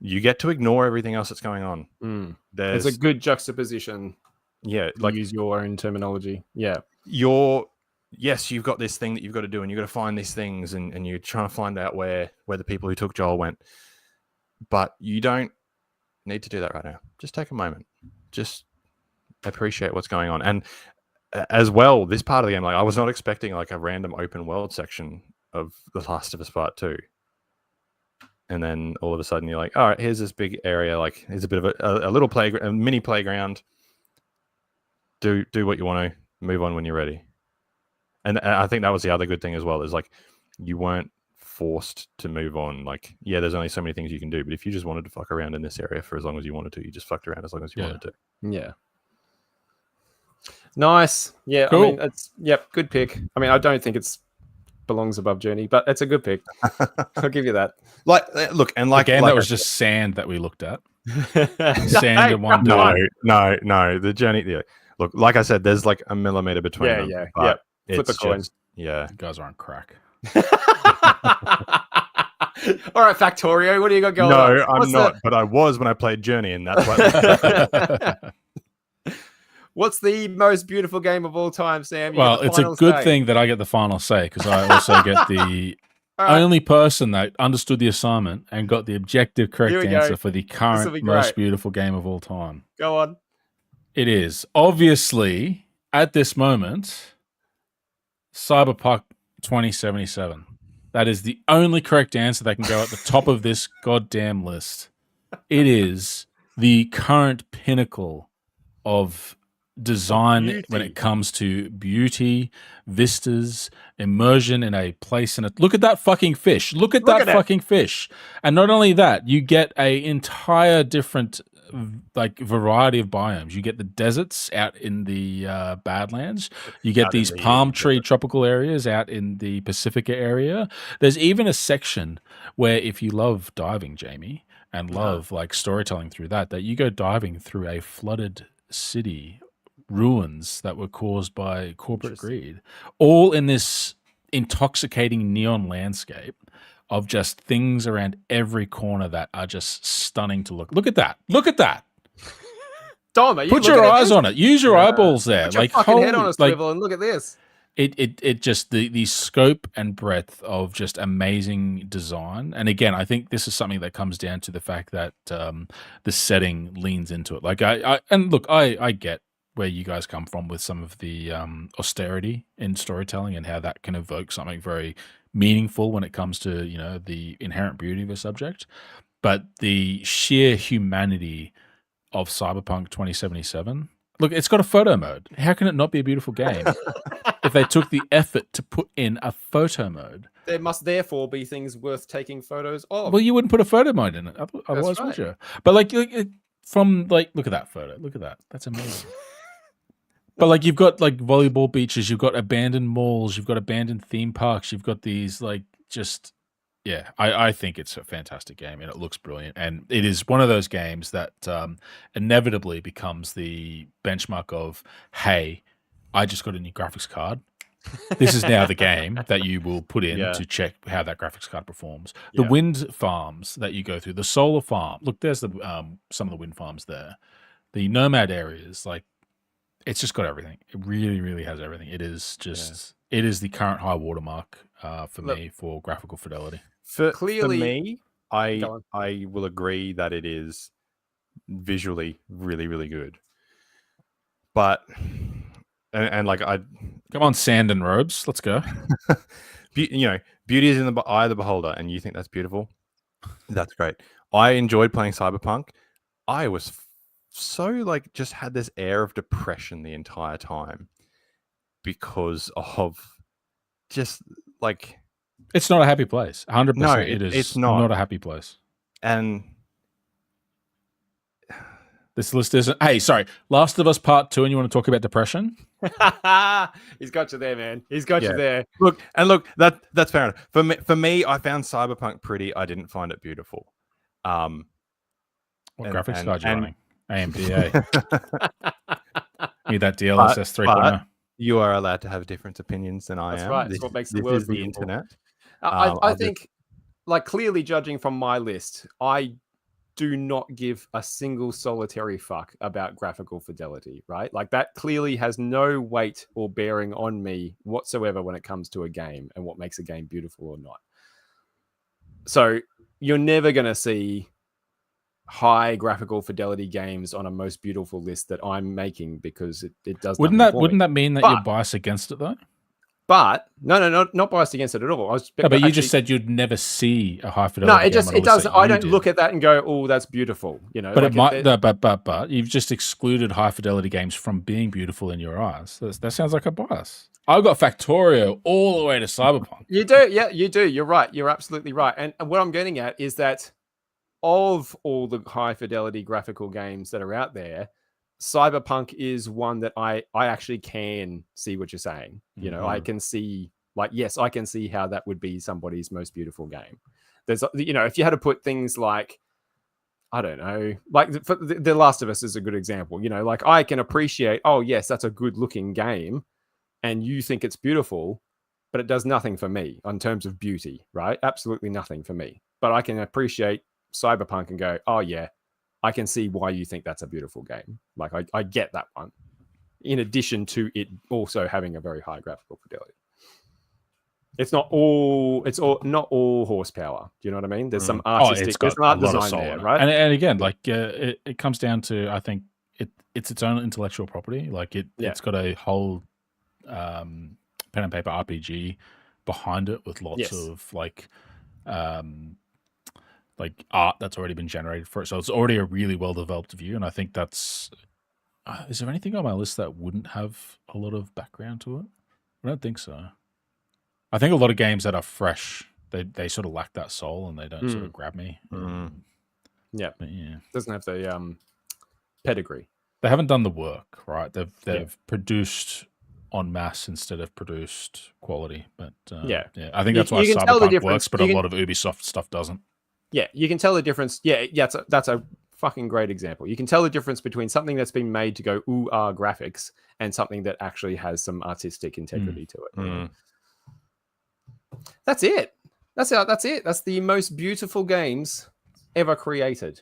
ignore everything else that's going on. There's a good juxtaposition. Yeah, like, use your own terminology. Yeah, you've got this thing that you've got to do, and you've got to find these things, and you're trying to find out where the people who took Joel went. But you don't need to do that right now. Just take a moment. Just appreciate what's going on. And as well, this part of the game, like, I was not expecting like a random open world section of The Last of Us Part 2. And then all of a sudden you're like, all right, here's this big area. Like, here's a bit of a little playground, a mini playground. Do what you want to, move on when you're ready. And I think that was the other good thing as well, is like you weren't forced to move on. Like, yeah, there's only so many things you can do, but if you just wanted to fuck around in this area for as long as you wanted to, you just fucked around as long as you wanted to. Yeah. Nice. Yeah, cool. I mean, good pick. I mean, I don't think it's belongs above Journey, but it's a good pick. I'll give you that. Like, look, and like, again, like that was just sand that we looked at. Sand in one. No. The Journey. Yeah. Look, like I said, there's like a millimeter between them. Yeah. Flip a coin. Yeah. You guys are on crack. All right, Factorio, what do you got going on? No, I'm not, but I was when I played Journey, and that's what. What's the most beautiful game of all time, Sam? Well, it's a good thing that I get the final say, because I also get the only person that understood the assignment and got the objective correct answer for the current most beautiful game of all time. Go on. It is obviously, at this moment, Cyberpunk 2077. That is the only correct answer that can go at the top of this goddamn list. It is the current pinnacle of design when it comes to beauty, vistas, immersion in a place. And look at that fucking fish. Look at that fucking fish. And not only that, you get a entire different like variety of biomes. You get the deserts out in the Badlands. You get these palm tree tropical areas out in the Pacifica area. There's even a section where, if you love diving, Jamie, and love like storytelling through that you go diving through a flooded city, ruins that were caused by corporate greed, all in this intoxicating neon landscape of just things around every corner that are just stunning to look. Look at that. Look at that. Dom, put your eyes on it. Use your eyeballs there. Put your fucking head on a swivel and look at this. It just the scope and breadth of just amazing design. And again, I think this is something that comes down to the fact that the setting leans into it. Like I get where you guys come from with some of the austerity in storytelling and how that can evoke something very meaningful when it comes to, you know, the inherent beauty of a subject. But the sheer humanity of Cyberpunk 2077, look, it's got a photo mode. How can it not be a beautiful game if they took the effort to put in a photo mode? There must therefore be things worth taking photos of. Well, you wouldn't put a photo mode in it, otherwise would you? But look at that photo. Look at that. That's amazing. But like, you've got like volleyball beaches, you've got abandoned malls, you've got abandoned theme parks, you've got these like just, yeah, I think it's a fantastic game and it looks brilliant. And it is one of those games that inevitably becomes the benchmark of, hey, I just got a new graphics card. This is now the game that you will put in to check how that graphics card performs. The wind farms that you go through, the solar farm. Look, there's the some of the wind farms there. The nomad areas, like, it's just got everything. It really, really has everything. It is just, it is the current high watermark for me for graphical fidelity. For me, I will agree that it is visually really, really good. But, and like come on, sand and robes, let's go. You know, beauty is in the eye of the beholder, and you think that's beautiful. That's great. I enjoyed playing Cyberpunk. I was so like just had this air of depression the entire time because of just like, it's not a happy place. 100%. No, it's not a happy place. And this list isn't. Hey, sorry, Last of Us Part 2, and you want to talk about depression? He's got you there, man. He's got you there. Look, that's fair enough. For me, I found Cyberpunk pretty. I didn't find it beautiful. What graphics card you running? AMD. Need that DLSS 3.0. You are allowed to have different opinions than I am. That's right. That's what makes the world This is the internet. I think, like, clearly judging from my list, I do not give a single solitary fuck about graphical fidelity, right? Like, that clearly has no weight or bearing on me whatsoever when it comes to a game and what makes a game beautiful or not. So you're never going to see high graphical fidelity games on a most beautiful list that I'm making because it does. Wouldn't that mean that you're biased against it though? But no, not biased against it at all. But you just said you'd never see a high fidelity. No, it does. I don't look at that and go, "Oh, that's beautiful." You know, but like it might. But you've just excluded high fidelity games from being beautiful in your eyes. That sounds like a bias. I've got Factorio all the way to Cyberpunk. You do, yeah, you do. You're right. You're absolutely right. And what I'm getting at is that of all the high fidelity graphical games that are out there, Cyberpunk is one that I actually can see what you're saying. You know, I can see, like, yes, I can see how that would be somebody's most beautiful game. There's, you know, if you had to put things like, I don't know, like The Last of Us is a good example. You know, like I can appreciate, oh yes, that's a good looking game, and you think it's beautiful, but it does nothing for me in terms of beauty, right? Absolutely nothing for me. But I can appreciate Cyberpunk and go, oh yeah, I can see why you think that's a beautiful game. Like I get that one. In addition to it also having a very high graphical fidelity. It's not all horsepower. Do you know what I mean? There's some artistic, there's some art design there, right? And again, like it comes down to, I think it's its own intellectual property. Like it's got a whole pen and paper RPG behind it with lots of like art that's already been generated for it. So it's already a really well developed view. And I think that's. Is there anything on my list that wouldn't have a lot of background to it? I don't think so. I think a lot of games that are fresh, they sort of lack that soul and they don't sort of grab me. Yeah. But yeah. Doesn't have the pedigree. They haven't done the work, right? They've produced en masse instead of produced quality. But yeah, I think that's why Cyberpunk works, but a lot of Ubisoft stuff doesn't. Yeah, you can tell the difference. Yeah, that's a fucking great example. You can tell the difference between something that's been made to go ooh graphics and something that actually has some artistic integrity to it. That's it. That's it. That's the most beautiful games ever created.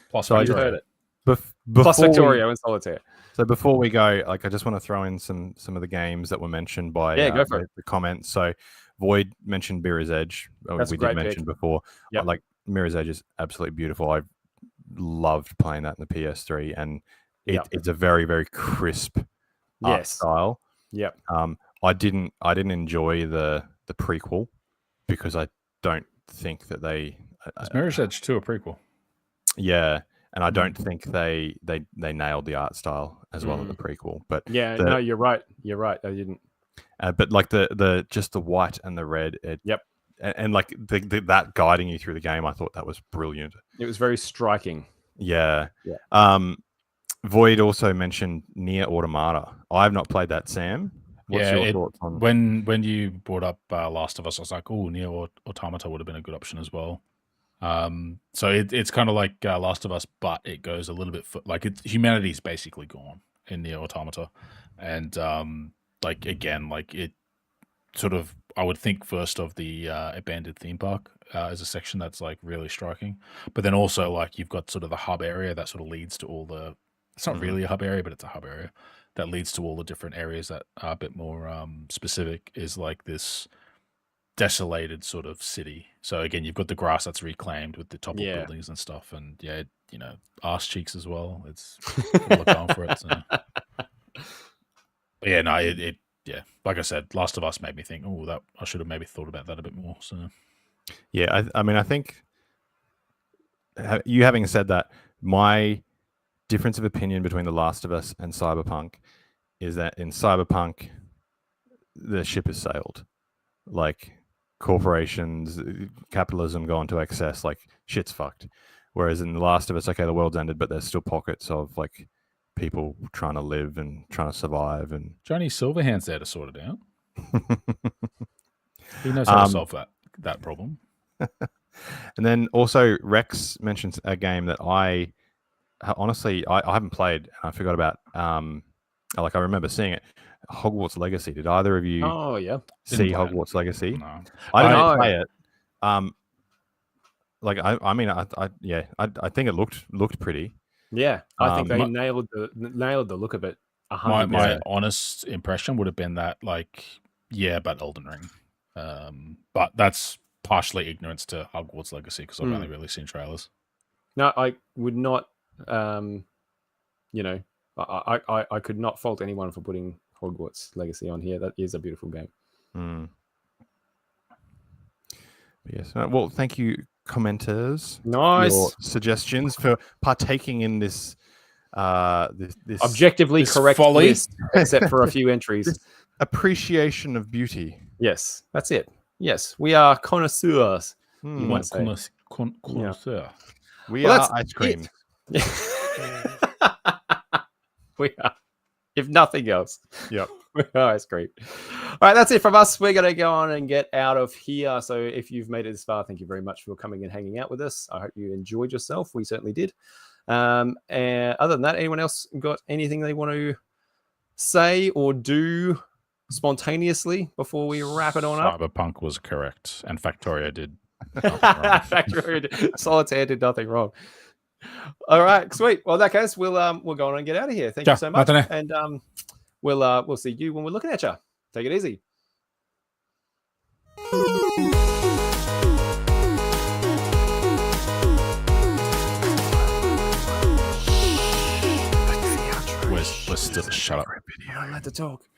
Plus, you heard it. Plus Factorio and Solitaire. So before we go, like I just want to throw in some of the games that were mentioned by go for it. The comments. So Void mentioned Mirror's Edge. That's we did mention before. Yep. Like Mirror's Edge is absolutely beautiful. I loved playing that in the PS3, and it's a very, very crisp art style. Yep. I didn't enjoy the prequel because I don't think that they. Is Mirror's Edge 2 a prequel? Yeah. And I don't think they nailed the art style as well in the prequel. But no, you're right. You're right. I didn't. But like the just the white and the red. And like that guiding you through the game, I thought that was brilliant. It was very striking. Yeah. Void also mentioned Nier Automata. I have not played that, Sam. What's your thoughts on when you brought up Last of Us? I was like, oh, Nier Automata would have been a good option as well. So it's kind of like Last of Us, but it goes a little bit humanity's basically gone in Nier Automata, and like again, like it sort of, I would think first of the abandoned theme park as a section that's like really striking, but then also like you've got sort of the hub area that sort of leads to all the. It's not really a hub area, but it's a hub area that leads to all the different areas that are a bit more specific. Is like this desolated sort of city. So again, you've got the grass that's reclaimed with the toppled buildings and stuff, and arse cheeks as well. It's all going for it. So. But yeah, no, it like I said, Last of Us made me think, oh, that I should have maybe thought about that a bit more. So yeah, I mean, I think you having said that, my difference of opinion between The Last of Us and Cyberpunk is that in Cyberpunk, the ship has sailed. Like corporations, capitalism gone to excess, like shit's fucked. Whereas in The Last of Us, okay, the world's ended, but there's still pockets of like people trying to live and trying to survive. And Johnny Silverhand's there to sort it out. He knows how to solve that problem. And then also Rex mentions a game that I honestly haven't played and I forgot about. Like I remember seeing it. Hogwarts Legacy. Did either of you see Hogwarts Legacy? No. I didn't play it. Like I think it looked pretty. Yeah, I think they nailed the look of it. My honest impression would have been that but Elden Ring. But that's partially ignorance to Hogwarts Legacy because I've only really seen trailers. No, I would not. I could not fault anyone for putting Hogwarts Legacy on here. That is a beautiful game. Yes. Well, thank you, commenters. Nice. For your suggestions, for partaking in this this objectively this correct folly. list, except for a few entries. This appreciation of beauty. Yes, that's it. Yes, we are connoisseurs. You might say. Connoisseur. We Well, are that's ice cream. We are, if nothing else. Yep. We are ice cream. All right, that's it from us. We're going to go on and get out of here. So if you've made it this far, thank you very much for coming and hanging out with us. I hope you enjoyed yourself. We certainly did. And other than that, anyone else got anything they want to say or do spontaneously before we wrap it on up? Cyberpunk was correct, and Factorio did. Solitaire did nothing wrong. All right, sweet. Well, in that case, we'll go on and get out of here. Thank you so much, and we'll see you when we're looking at you. Take it easy. We're still shut up. I like to talk.